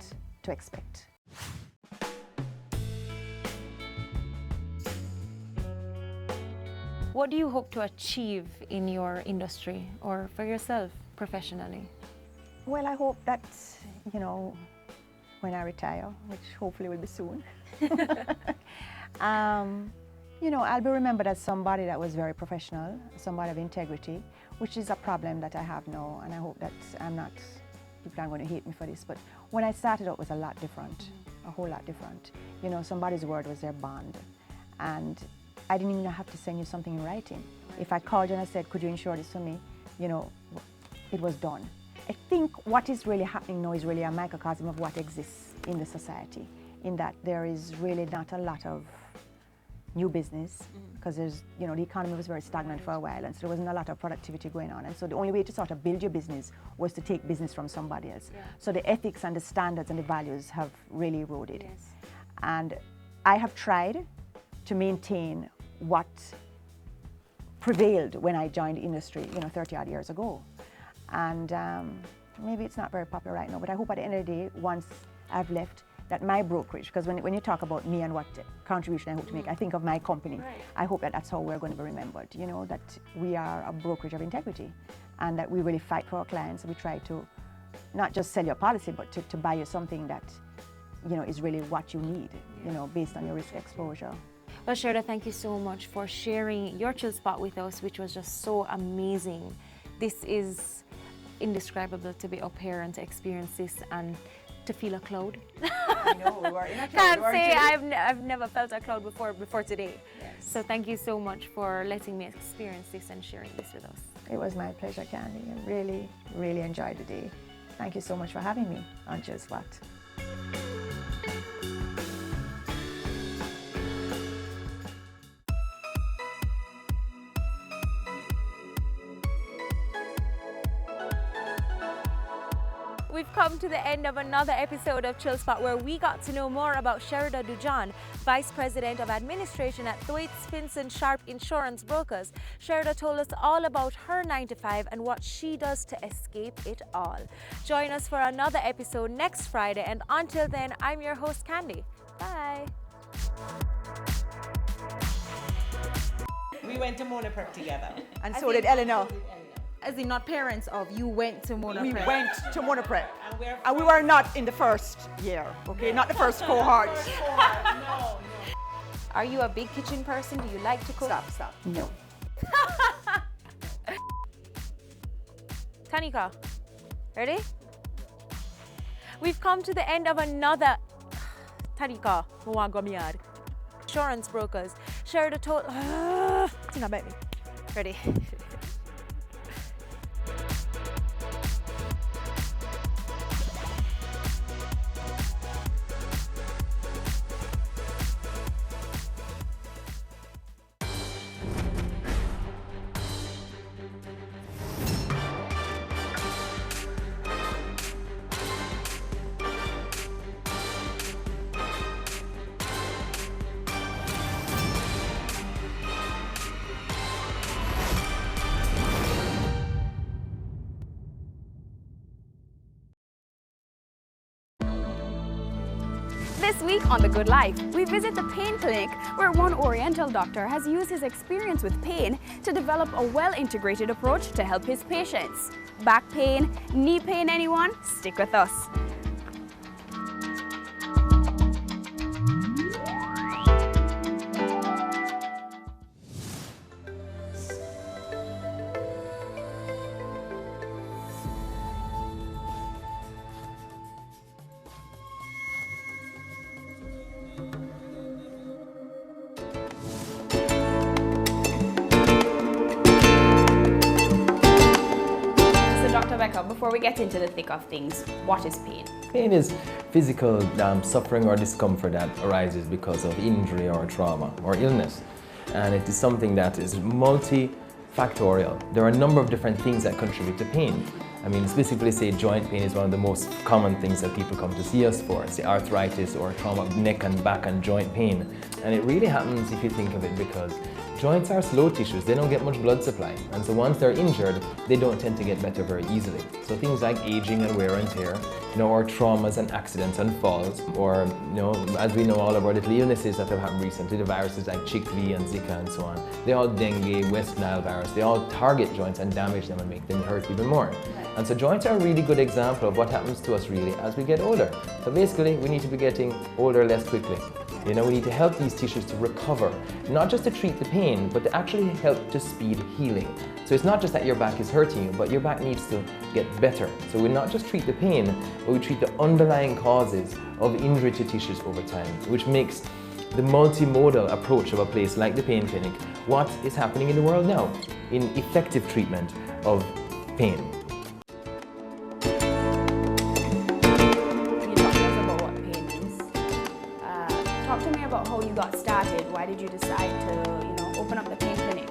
to expect. What do you hope to achieve in your industry or for yourself professionally? Well, I hope that, when I retire, which hopefully will be soon, I'll be remembered as somebody that was very professional, somebody of integrity, which is a problem that I have now, and I hope that people aren't going to hate me for this, but when I started out, it was a lot different, a whole lot different. Somebody's word was their bond, and I didn't even have to send you something in writing. If I called you and I said, could you insure this for me, it was done. I think what is really happening now is really a microcosm of what exists in the society. in that there is really not a lot of new business because there's, the economy was very stagnant for a while, and so there wasn't a lot of productivity going on. And so the only way to sort of build your business was to take business from somebody else. Yeah. So the ethics and the standards and the values have really eroded. Yes. And I have tried to maintain what prevailed when I joined the industry, 30 odd years ago. And maybe it's not very popular right now, but I hope at the end of the day, once I've left, that my brokerage, because when you talk about me and what contribution I hope to make, I think of my company. Right. I hope that that's how we're going to be remembered, that we are a brokerage of integrity and that we really fight for our clients. We try to not just sell your policy, but to buy you something that, is really what you need, based on your risk exposure. Well, Sherda, thank you so much for sharing your chill spot with us, which was just so amazing. This is indescribable to be up here and to experience this and to feel a cloud. I know, we were in a cloud. Can't say I've never felt a cloud before today. Yes. So thank you so much for letting me experience this and sharing this with us. It was my pleasure, Candy. I really, really enjoyed the day. Thank you so much for having me on Chill Spot. We've come to the end of another episode of Chill Spot, where we got to know more about Sherda Dujan, Vice President of Administration at Thwaites Finson Sharp Insurance Brokers. Sherda told us all about her 9 to 5 and what she does to escape it all. Join us for another episode next Friday, and until then, I'm your host, Candy. Bye. We went to Mona Prep together. And so did Eleanor. As in not parents of, you went to Mona We Prep. went to Mona Prep. And we were not in the first year, okay? Not the first cohort. No. Are you a big kitchen person? Do you like to cook? Stop. No. Tanika, ready? We've come to the end of another Tanika, Insurance Brokers. Sherda told think about me. Ready? This week on The Good Life, we visit the pain clinic where one Oriental doctor has used his experience with pain to develop a well-integrated approach to help his patients. Back pain, knee pain, anyone? Stick with us. Before we get into the thick of things, what is pain? Pain is physical suffering or discomfort that arises because of injury or trauma or illness. And it is something that is multifactorial. There are a number of different things that contribute to pain. I mean, specifically say joint pain is one of the most common things that people come to see us for. Say arthritis or trauma, neck and back and joint pain. And it really happens if you think of it because joints are slow tissues, they don't get much blood supply, and so once they're injured, they don't tend to get better very easily. So things like aging and wear and tear, or traumas and accidents and falls, or as we know, all of our little illnesses that have happened recently, the viruses like chickpea and Zika and so on, they all dengue, West Nile virus, they all target joints and damage them and make them hurt even more. And so joints are a really good example of what happens to us really as we get older. So basically, we need to be getting older less quickly. We need to help these tissues to recover, not just to treat the pain, but to actually help to speed healing. So it's not just that your back is hurting you, but your back needs to get better. So we not just treat the pain, but we treat the underlying causes of injury to tissues over time, which makes the multimodal approach of a place like the pain clinic what is happening in the world now in effective treatment of pain. how you got started. Why did you decide to, open up the pain clinic?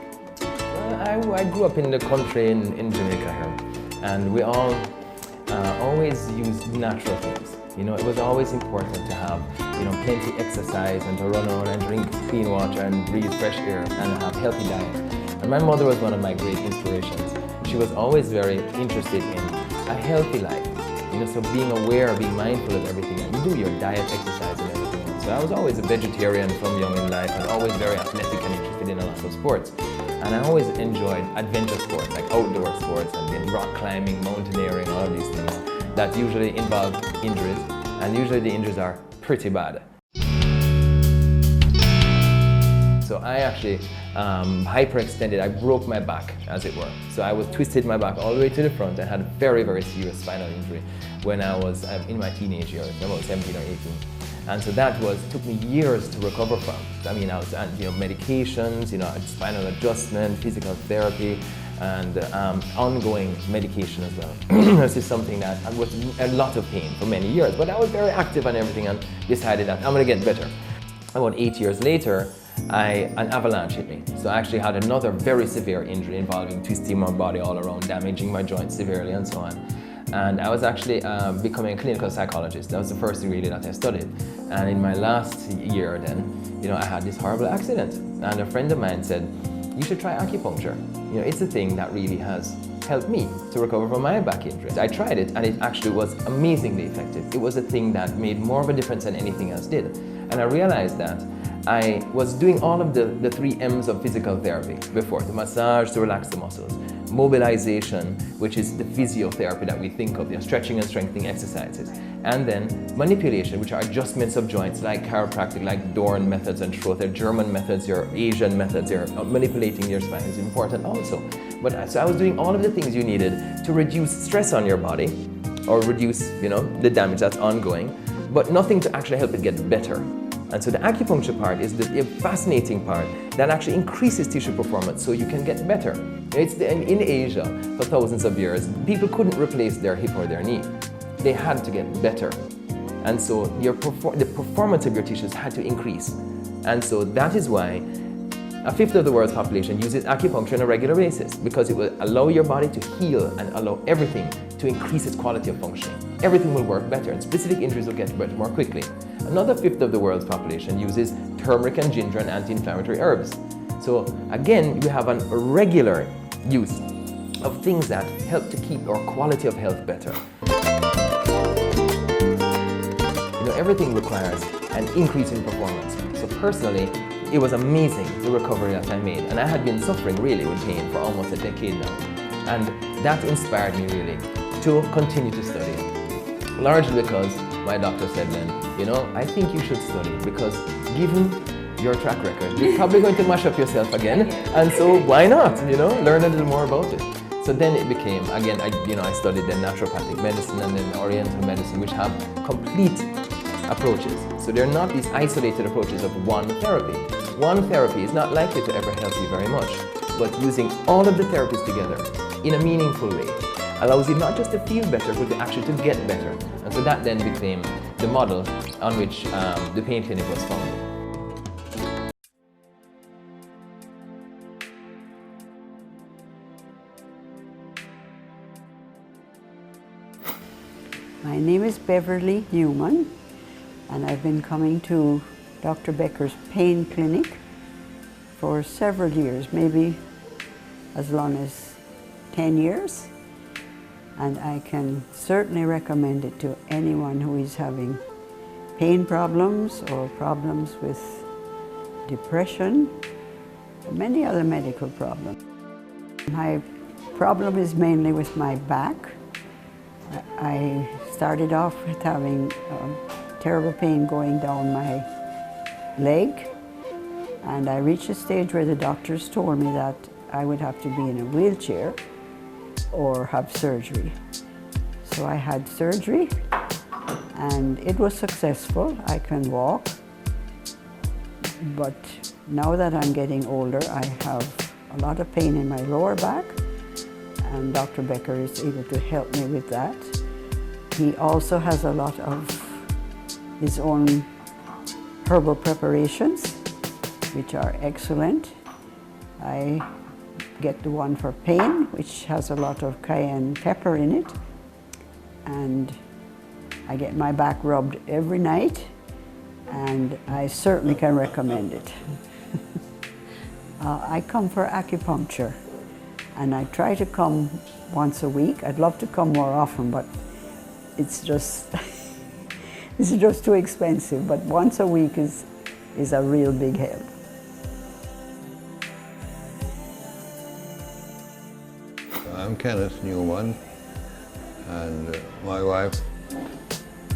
I grew up in the country in Jamaica here, and we all always used natural things. It was always important to have, plenty exercise and to run around and drink clean water and breathe fresh air and have healthy diet. And my mother was one of my great inspirations. She was always very interested in a healthy life. So being aware, being mindful of everything that you do, your diet, exercise, and everything else. So I was always a vegetarian from young in life and always very athletic and interested in a lot of sports. And I always enjoyed adventure sports, like outdoor sports, and then rock climbing, mountaineering, all of these things that usually involve injuries, and usually the injuries are pretty bad. So I actually hyperextended, I broke my back, as it were. So I was twisted my back all the way to the front and had a very, very serious spinal injury when I was in my teenage years, about 17 or 18. And so that took me years to recover from. I mean, I was on medications, spinal adjustment, physical therapy, and ongoing medication as well. This is something that I was in a lot of pain for many years, but I was very active on everything and decided that I'm gonna get better. About 8 years later, an avalanche hit me. So I actually had another very severe injury involving twisting my body all around, damaging my joints severely and so on. And I was actually becoming a clinical psychologist. That was the first thing really that I studied. And in my last year then, I had this horrible accident. And a friend of mine said, you should try acupuncture. It's a thing that really has helped me to recover from my back injury. I tried it and it actually was amazingly effective. It was a thing that made more of a difference than anything else did. And I realized that I was doing all of the 3 M's of physical therapy before. The massage to relax the muscles, mobilization, which is the physiotherapy that we think of, stretching and strengthening exercises, and then manipulation, which are adjustments of joints like chiropractic, like Dorn methods and Schroth, German methods, your Asian methods, your manipulating your spine is important also. So I was doing all of the things you needed to reduce stress on your body or reduce, the damage that's ongoing, but nothing to actually help it get better. And so the acupuncture part is the fascinating part that actually increases tissue performance so you can get better. In Asia, for thousands of years, people couldn't replace their hip or their knee. They had to get better. And so the performance of your tissues had to increase. And so that is why 1/5 of the world's population uses acupuncture on a regular basis, because it will allow your body to heal and allow everything to increase its quality of functioning. Everything will work better and specific injuries will get better more quickly. Another 1/5 of the world's population uses turmeric and ginger and anti-inflammatory herbs. So again, we have a regular use of things that help to keep our quality of health better. Everything requires an increase in performance. So personally, it was amazing, the recovery that I made. And I had been suffering really with pain for almost a decade now. And that inspired me really to continue to study. Largely because my doctor said then, I think you should study, because given your track record, you're probably going to mash up yourself again. And so why not, learn a little more about it. So then it became, again, I studied then naturopathic medicine and then oriental medicine, which have complete approaches. So they're not these isolated approaches of one therapy. One therapy is not likely to ever help you very much, but using all of the therapies together in a meaningful way allows you not just to feel better, but actually to get better. And so that then became the model on which the pain clinic was founded. My name is Beverly Newman, and I've been coming to Dr. Becker's pain clinic for several years, maybe as long as 10 years. And I can certainly recommend it to anyone who is having pain problems or problems with depression, or many other medical problems. My problem is mainly with my back. I started off with having terrible pain going down my leg, and I reached a stage where the doctors told me that I would have to be in a wheelchair or have surgery. So I had surgery and it was successful. I can walk, but now that I'm getting older, I have a lot of pain in my lower back, and Dr. Becker is able to help me with that. He also has a lot of his own herbal preparations, which are excellent. I get the one for pain, which has a lot of cayenne pepper in it. And I get my back rubbed every night, and I certainly can recommend it. I come for acupuncture, and I try to come once a week. I'd love to come more often, but it's just it's just too expensive. But once a week is a real big help. I'm Kenneth Newman, and my wife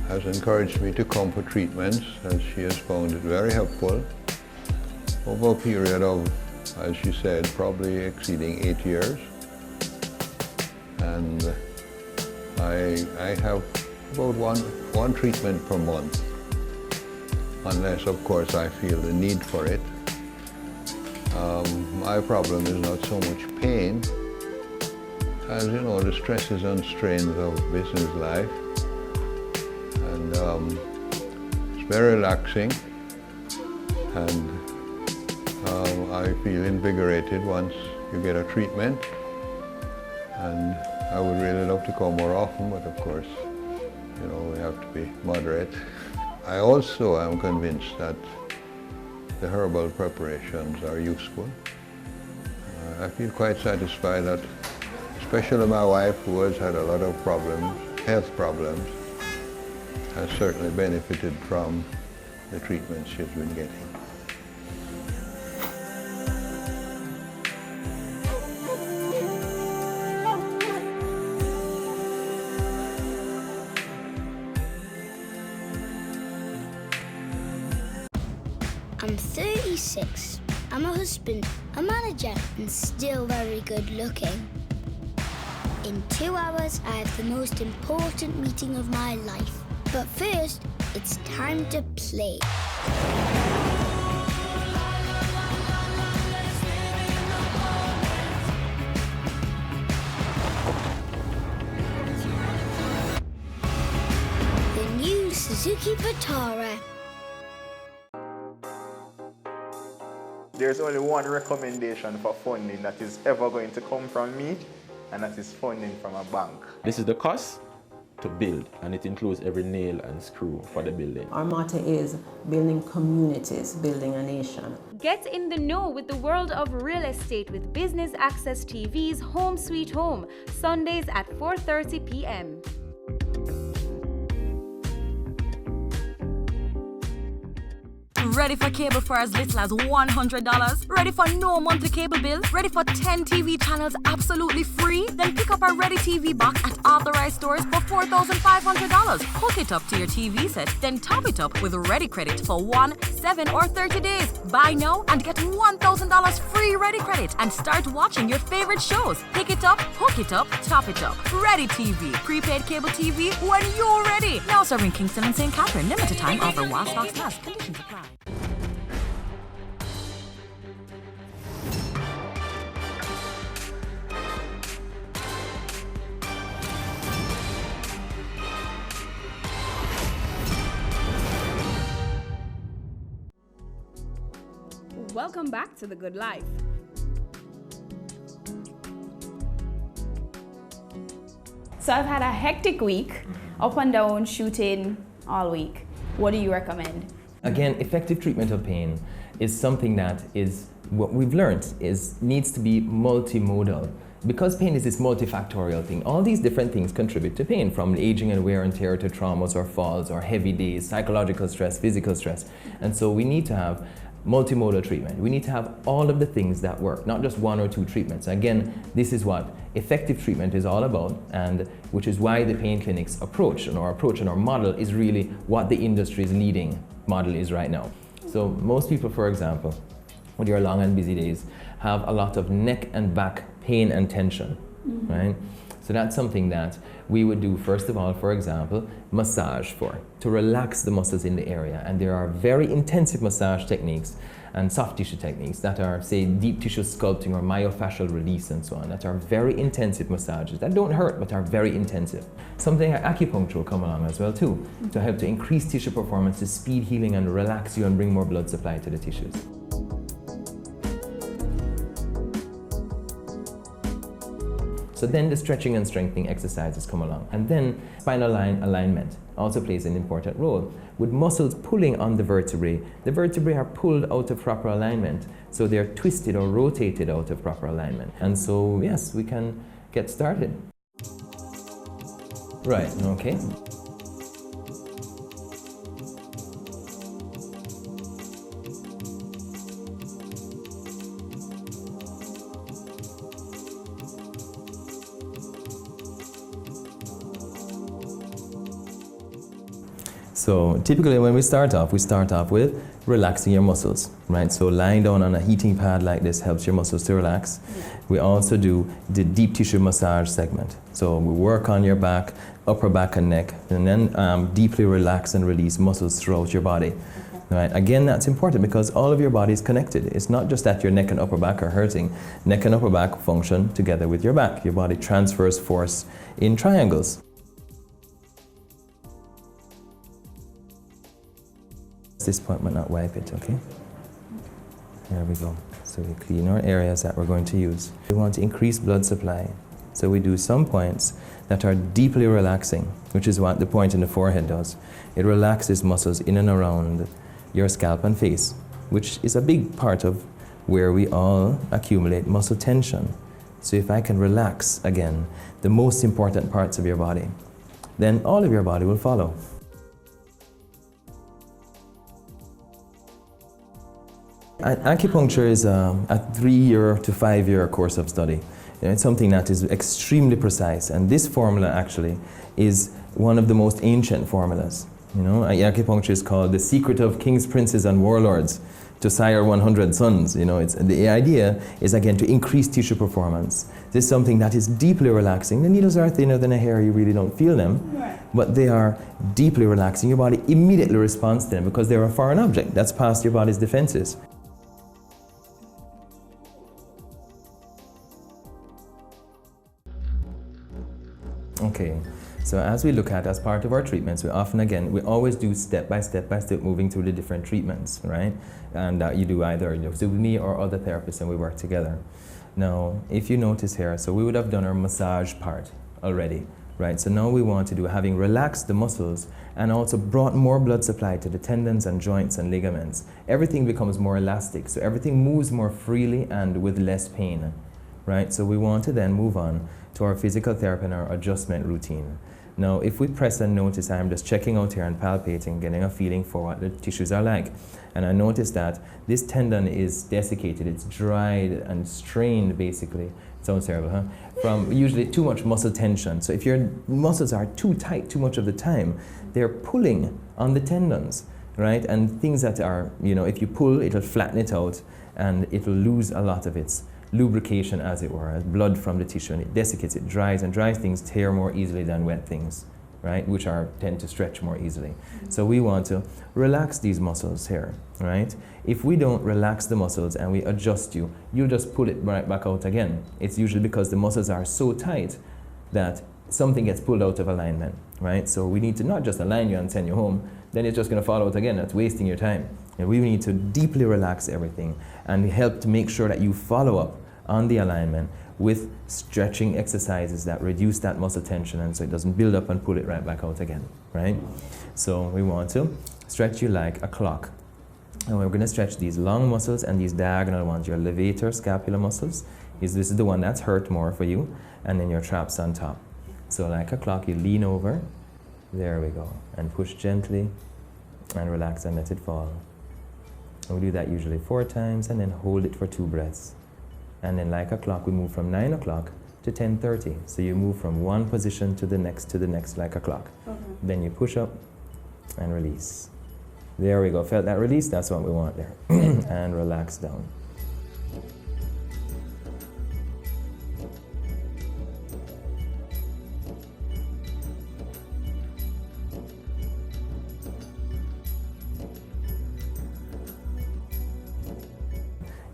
has encouraged me to come for treatments, as she has found it very helpful over a period of, as she said, probably exceeding 8 years. And I have about one treatment per month, unless of course I feel the need for it. My problem is not so much pain as, you know, the stresses and strains of business life. And it's very relaxing, and I feel invigorated once you get a treatment. And I would really love to come more often, but of course, you know, we have to be moderate. I also am convinced that the herbal preparations are useful. I feel quite satisfied that, especially my wife, who has had a lot of problems, health problems, has certainly benefited from the treatment she's been getting. I'm 36. I'm a husband, a manager, and still very good looking. In 2 hours, I have the most important meeting of my life. But first, it's time to play. The new Suzuki Vitara. There's only one recommendation for funding that is ever going to come from me, and that is funding from a bank. This is the cost to build, and it includes every nail and screw for the building. Our motto is building communities, building a nation. Get in the know with the world of real estate with Business Access TV's Home Sweet Home, Sundays at 4:30 p.m. Ready for cable for as little as $100? Ready for no monthly cable bill? Ready for 10 TV channels absolutely free? Then pick up our Ready TV box at authorized stores for $4,500. Hook it up to your TV set, then top it up with Ready Credit for 1, 7, or 30 days. Buy now and get $1,000 free Ready Credit and start watching your favorite shows. Pick it up, hook it up, top it up. Ready TV. Prepaid cable TV when you're ready. Now serving Kingston and St. Catherine. Limited time offer while stocks last. Conditions apply. Welcome back to The Good Life. So I've had a hectic week, up and down, shooting all week. What do you recommend? Again, effective treatment of pain is something that is, what we've learned is, needs to be multimodal. Because pain is this multifactorial thing, all these different things contribute to pain, from aging and wear and tear to traumas or falls or heavy days, psychological stress, physical stress. And so we need to have multimodal treatment. We need to have all of the things that work, not just one or two treatments. Again, this is what effective treatment is all about, and which is why the pain clinic's approach and our model is really what the industry's leading model is right now. So most people, for example, with your long and busy days, have a lot of neck and back pain and tension, right? So that's something that we would do, first of all, for example, massage to relax the muscles in the area. And there are very intensive massage techniques and soft tissue techniques that are, say, deep tissue sculpting or myofascial release and so on, that are very intensive massages that don't hurt but are very intensive. Something like acupuncture will come along as well too, to help to increase tissue performance, to speed healing and relax you and bring more blood supply to the tissues. So then the stretching and strengthening exercises come along. And then spinal line alignment also plays an important role. With muscles pulling on the vertebrae are pulled out of proper alignment. So they're twisted or rotated out of proper alignment. And so, yes, we can get started. Right, okay. So typically when we start off with relaxing your muscles, right? So lying down on a heating pad like this helps your muscles to relax. We also do the deep tissue massage segment. So we work on your back, upper back and neck, and then deeply relax and release muscles throughout your body. Right? Again, that's important because all of your body is connected. It's not just that your neck and upper back are hurting. Neck and upper back function together with your back. Your body transfers force in triangles. At this point, but not wipe it, okay? There we go. So we clean our areas that we're going to use. We want to increase blood supply. So we do some points that are deeply relaxing, which is what the point in the forehead does. It relaxes muscles in and around your scalp and face, which is a big part of where we all accumulate muscle tension. So if I can relax, again, the most important parts of your body, then all of your body will follow. Acupuncture is a 3-year to 5-year course of study. It's something that is extremely precise, and this formula actually is one of the most ancient formulas. You know, acupuncture is called the secret of kings, princes, and warlords to sire 100 sons. You know, the idea is again to increase tissue performance. This is something that is deeply relaxing. The needles are thinner than a hair; you really don't feel them, but they are deeply relaxing. Your body immediately responds to them because they're a foreign object that's past your body's defenses. Okay, so as we look at, as part of our treatments, we always do step by step moving through the different treatments, right? And you do either with me or other therapists, and we work together. Now, if you notice here, so we would have done our massage part already, right? So now we want to do, having relaxed the muscles and also brought more blood supply to the tendons and joints and ligaments, everything becomes more elastic, so everything moves more freely and with less pain, right? So we want to then move on to our physical therapy and our adjustment routine. Now, if we press and notice, I'm just checking out here and palpating, getting a feeling for what the tissues are like. And I notice that this tendon is desiccated, it's dried and strained basically. It sounds terrible, huh? From usually too much muscle tension. So if your muscles are too tight too much of the time, they're pulling on the tendons, right? And things that are, you know, if you pull, it'll flatten it out and it'll lose a lot of its lubrication, as it were, blood from the tissue, and it desiccates, it dries, and dry things tear more easily than wet things, right, which tend to stretch more easily. So we want to relax these muscles here, right? If we don't relax the muscles and we adjust you, you'll just pull it right back out again. It's usually because the muscles are so tight that something gets pulled out of alignment, right? So we need to not just align you and send you home, then it's just going to fall out again. That's wasting your time. And we need to deeply relax everything and help to make sure that you follow up on the alignment with stretching exercises that reduce that muscle tension, and so it doesn't build up and pull it right back out again, right? So we want to stretch you like a clock. And we're going to stretch these long muscles and these diagonal ones, your levator scapular muscles. This is the one that's hurt more for you, and then your traps on top. So like a clock, you lean over, there we go, and push gently and relax and let it fall. And we do that usually 4 times, and then hold it for 2 breaths. And then like a clock, we move from 9 o'clock to 10:30. So you move from one position to the next like a clock. Then you push up and release. There we go. Felt that release? That's what we want there. And relax down.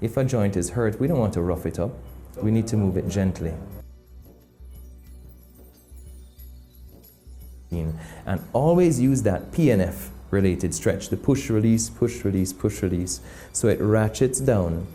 if a joint is hurt, we don't want to rough it up. We need to move it gently. And always use that PNF related stretch, the push, release, push, release, push, release. So it ratchets down,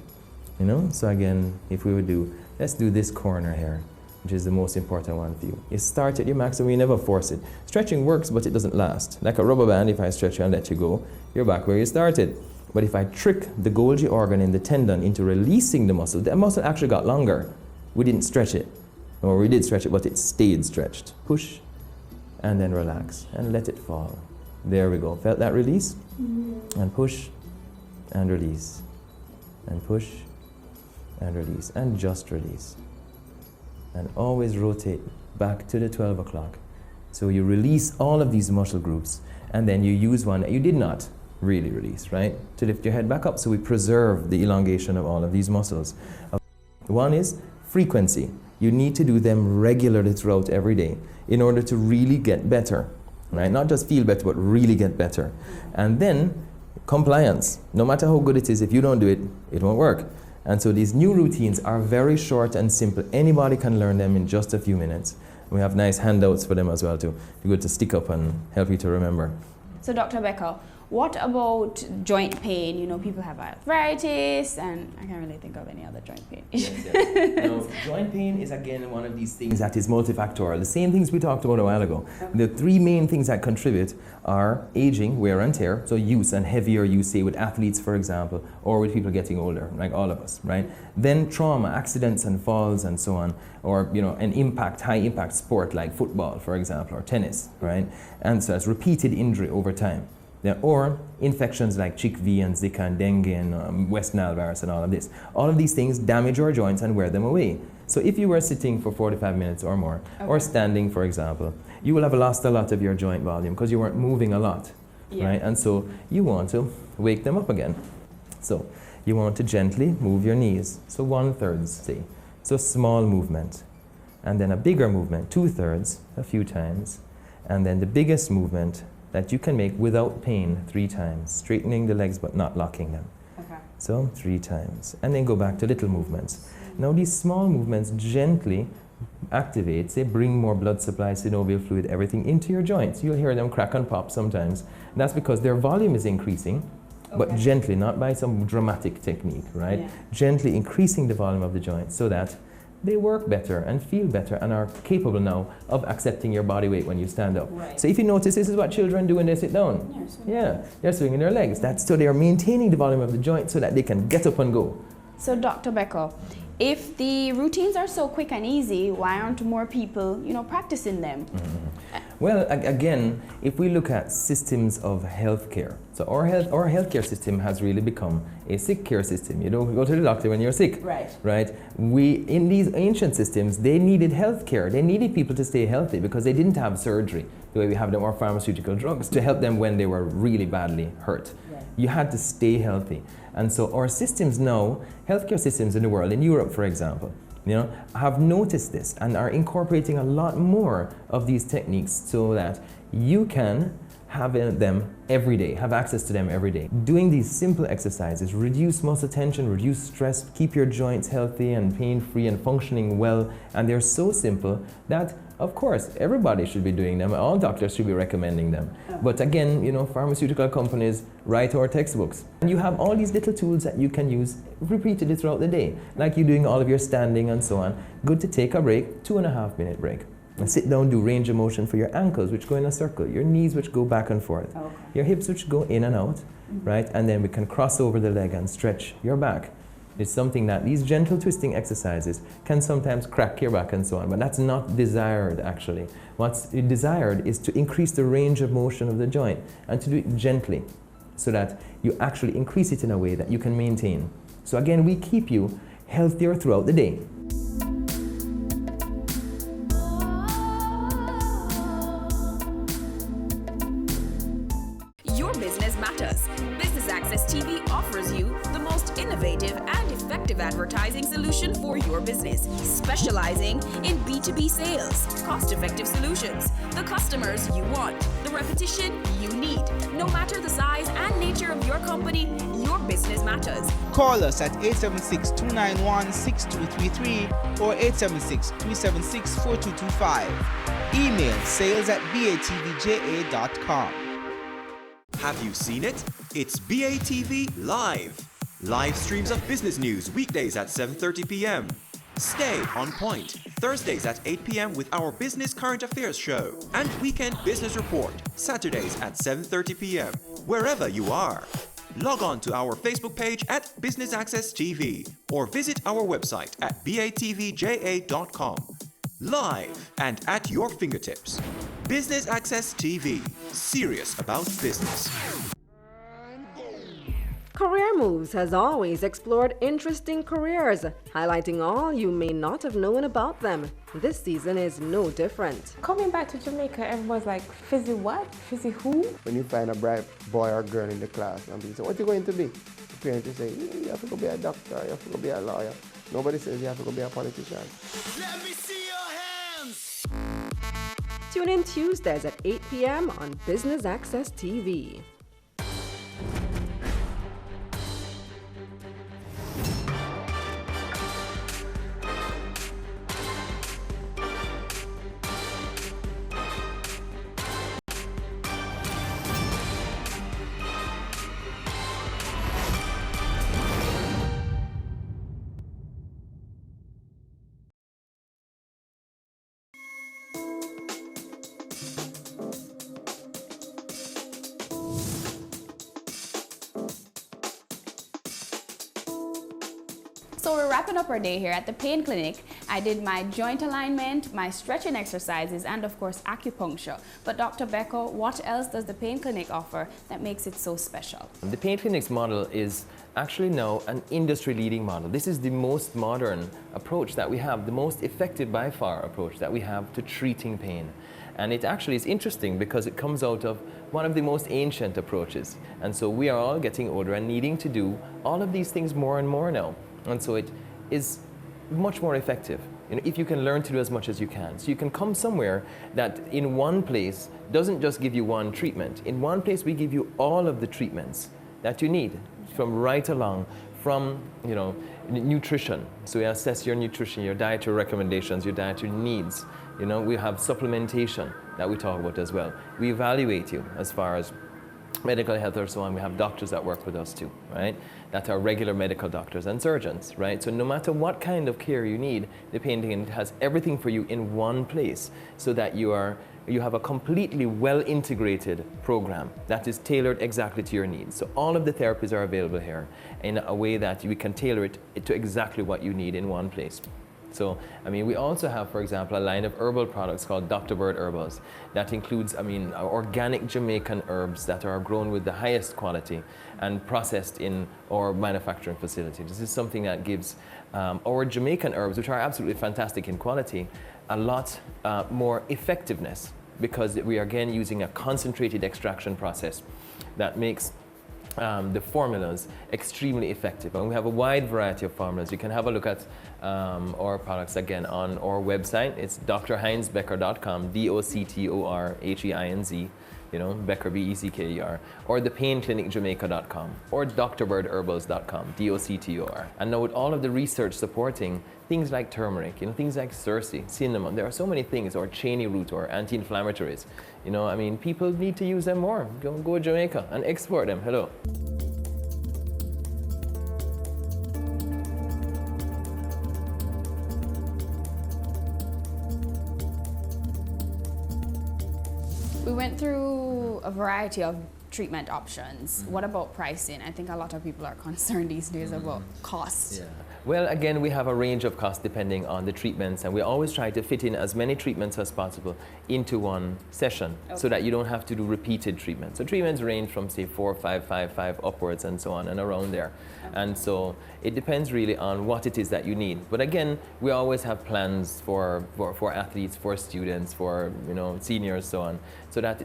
you know? So again, if we would do, let's do this corner here, which is the most important one for you. You start at your maximum, you never force it. Stretching works, but it doesn't last. Like a rubber band, if I stretch you and let you go, you're back where you started. But if I trick the Golgi organ in the tendon into releasing the muscle actually got longer. We didn't stretch it. Or we did stretch it, but it stayed stretched. Push, and then relax, and let it fall. There we go. Felt that release? And push, and release. And push, and release. And just release. And always rotate back to the 12 o'clock. So you release all of these muscle groups, and then you use one that you did not really release, right? To lift your head back up, so we preserve the elongation of all of these muscles. One is frequency. You need to do them regularly throughout every day in order to really get better, right? Not just feel better, but really get better. And then compliance. No matter how good it is, if you don't do it, it won't work. And so these new routines are very short and simple. Anybody can learn them in just a few minutes. We have nice handouts for them as well to be good to stick up and help you to remember. So Dr. Becker, what about joint pain? You know, people have arthritis, and I can't really think of any other joint pain. No, joint pain is again one of these things that is multifactorial. The same things we talked about a while ago. The three main things that contribute are aging, wear and tear, so use and heavier use, say with athletes, for example, or with people getting older, like all of us, right? Then trauma, accidents and falls and so on, or you know, an impact, high impact sport like football, for example, or tennis, right? And so it's repeated injury over time. Yeah, or infections like CHIKV and Zika and dengue and West Nile virus and all of this. All of these things damage our joints and wear them away. So if you were sitting for 45 minutes or more, or standing, for example, you will have lost a lot of your joint volume because you weren't moving a lot, right? And so you want to wake them up again. So you want to gently move your knees. So 1/3, say. So small movement. And then a bigger movement, 2/3, a few times. And then the biggest movement that you can make without pain 3 times, straightening the legs but not locking them. Okay. So 3 times, and then go back to little movements. Now these small movements gently activate, say bring more blood supply, synovial fluid, everything into your joints. You'll hear them crack and pop sometimes. And that's because their volume is increasing, but gently, not by some dramatic technique, right? Yeah. Gently increasing the volume of the joints so that they work better and feel better and are capable now of accepting your body weight when you stand up. Right. So if you notice, this is what children do when they sit down. They're swinging their legs. That's so they are maintaining the volume of the joint so that they can get up and go. So Dr. Becker, if the routines are so quick and easy, why aren't more people, you know, practicing them? Well, again, if we look at systems of healthcare, so our healthcare system has really become a sick care system. You don't go to the doctor when you're sick, right? In these ancient systems, they needed healthcare. They needed people to stay healthy because they didn't have surgery the way we have them, or pharmaceutical drugs to help them when they were really badly hurt. You had to stay healthy. And so our systems now, healthcare systems in the world, in Europe, for example, you know, have noticed this and are incorporating a lot more of these techniques so that you can have them every day, have access to them every day. Doing these simple exercises reduce muscle tension, reduce stress, keep your joints healthy and pain-free and functioning well, and they're so simple that of course, everybody should be doing them. All doctors should be recommending them. But again, you know, pharmaceutical companies write our textbooks. And you have all these little tools that you can use repeatedly throughout the day, like you doing all of your standing and so on. Good to take a break, 2.5-minute break. And sit down, do range of motion for your ankles, which go in a circle, your knees, which go back and forth, your hips, which go in and out, right? And then we can cross over the leg and stretch your back. It's something that these gentle twisting exercises can sometimes crack your back and so on, but that's not desired actually. What's desired is to increase the range of motion of the joint and to do it gently so that you actually increase it in a way that you can maintain. So again, we keep you healthier throughout the day. Your business matters. Business Access TV offers you the most innovative and effective advertising solution for your business, specializing in B2B sales, cost-effective solutions, the customers you want, the repetition you need, no matter the size and nature future of your company, your business matters. Call us at 876-291-6233 or 876-376-4225. Email sales@batvja.com. Have you seen it? It's BATV Live. Live streams of business news weekdays at 7:30 p.m. Stay on point Thursdays at 8 p.m. with our Business Current Affairs show and Weekend Business Report Saturdays at 7:30 p.m. wherever you are. Log on to our Facebook page at Business Access TV or visit our website at batvja.com. Live and at your fingertips. Business Access TV. Serious about business. Career Moves has always explored interesting careers, highlighting all you may not have known about them. This season is no different. Coming back to Jamaica, everyone's like, fizzy what? Fizzy who? When you find a bright boy or girl in the class and people say, what are you going to be? The parents will say, you have to go be a doctor, you have to go be a lawyer. Nobody says you have to go be a politician. Let me see your hands! Tune in Tuesdays at 8 p.m. on Business Access TV. So we're wrapping up our day here at the pain clinic. I did my joint alignment, my stretching exercises, and of course acupuncture. But Dr. Becker, what else does the pain clinic offer that makes it so special? The pain clinic's model is actually now an industry-leading model. This is the most modern approach that we have, the most effective by far approach that we have to treating pain. And it actually is interesting because it comes out of one of the most ancient approaches. And so we are all getting older and needing to do all of these things more and more now. And so it is much more effective, if you can learn to do as much as you can. So you can come somewhere that in one place doesn't just give you one treatment. In one place we give you all of the treatments that you need from right along, from nutrition. So we assess your nutrition, your dietary recommendations, your dietary needs. We have supplementation that we talk about as well. We evaluate you as far as medical health or so on. We have doctors that work with us too, right? That are regular medical doctors and surgeons, right? So no matter what kind of care you need, the pain clinic has everything for you in one place so that you have a completely well-integrated program that is tailored exactly to your needs. So all of the therapies are available here in a way that we can tailor it to exactly what you need in one place. So, we also have, for example, a line of herbal products called Dr. Bird Herbals that includes, organic Jamaican herbs that are grown with the highest quality and processed in our manufacturing facility. This is something that gives our Jamaican herbs, which are absolutely fantastic in quality, a lot more effectiveness because we are again using a concentrated extraction process that makes the formulas extremely effective. And we have a wide variety of formulas. You can have a look at our products again on our website. It's drheinzbecker.com, DOCTORHEINZ, Becker, BECKER, or thepainclinicjamaica.com, or drbirdherbals.com, DOCTOR. And now with all of the research supporting things like turmeric, things like cerci, cinnamon, there are so many things, or cheney root, or anti-inflammatories. People need to use them more. Go to Jamaica and export them. Hello. We went through a variety of treatment options. What about pricing? I think a lot of people are concerned these days about costs. Yeah. Well, again, we have a range of costs depending on the treatments, and we always try to fit in as many treatments as possible into one session so that you don't have to do repeated treatments. So treatments range from, say, 4, 5, 5, 5 upwards and so on and around there. And so it depends really on what it is that you need. But again, we always have plans for athletes, for students, for seniors, so on, so that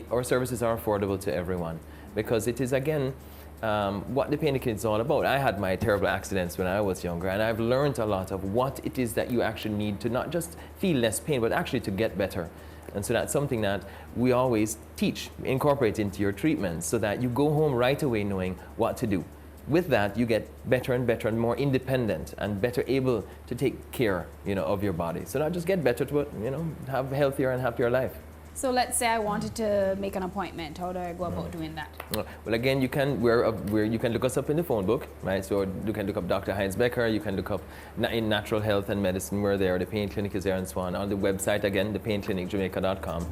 our services are affordable to everyone. Because it is, again, what the pain clinic is all about. I had my terrible accidents when I was younger, and I've learned a lot of what it is that you actually need to not just feel less pain, but actually to get better. And so that's something that we always teach, incorporate into your treatments so that you go home right away knowing what to do. With that, you get better and better and more independent and better able to take care, of your body. So not just get better, but, have a healthier and happier life. So let's say I wanted to make an appointment. How do I go about doing that? Well, again, you can you can look us up in the phone book, right? So you can look up Dr. Heinz Becker. You can look up in Natural Health and Medicine. We're there. The Pain Clinic is there, and so on. On the website again, thepainclinicjamaica.com.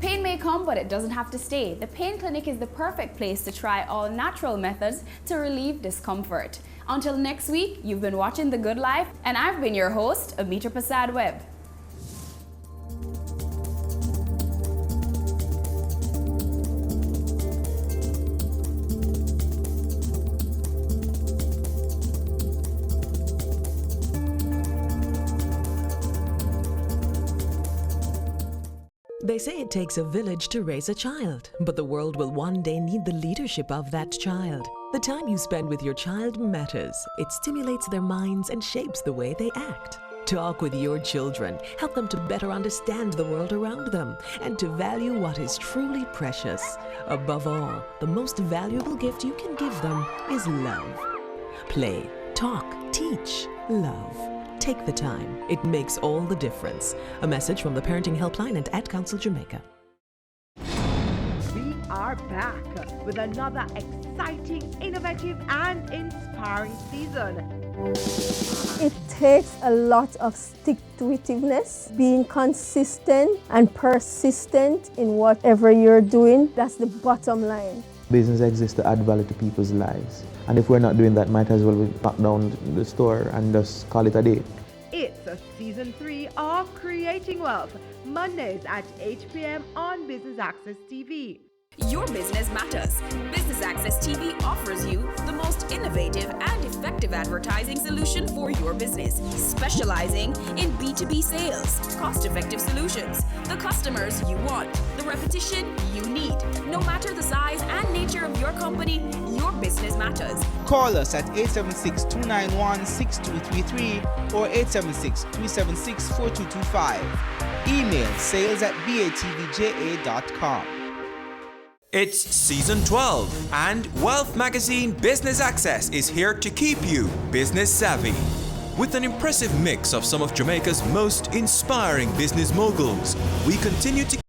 Pain may come, but it doesn't have to stay. The Pain Clinic is the perfect place to try all natural methods to relieve discomfort. Until next week, you've been watching The Good Life, and I've been your host, Amita Prasad Webb. They say it takes a village to raise a child, but the world will one day need the leadership of that child. The time you spend with your child matters. It stimulates their minds and shapes the way they act. Talk with your children. Help them to better understand the world around them and to value what is truly precious. Above all, the most valuable gift you can give them is love. Play, talk, teach, love. Take the time. It makes all the difference. A message from the Parenting Helpline and Ad Council Jamaica. We are back with another exciting, innovative and inspiring season. It takes a lot of stick-to-itiveness, being consistent and persistent in whatever you're doing. That's the bottom line. Business exists to add value to people's lives. And if we're not doing that, might as well we knock down the store and just call it a day. It's a season 3 of Creating Wealth, Mondays at 8 p.m. on Business Access TV. Your business matters. Business Access TV offers you the most innovative and effective advertising solution for your business, specializing in B2B sales, cost-effective solutions, the customers you want, the repetition you need. No matter the size and nature of your company, your business matters. Call us at 876-291-6233 or 876-376-4225. Email sales@batvja.com. It's season 12, and Wealth Magazine Business Access is here to keep you business savvy. With an impressive mix of some of Jamaica's most inspiring business moguls, we continue to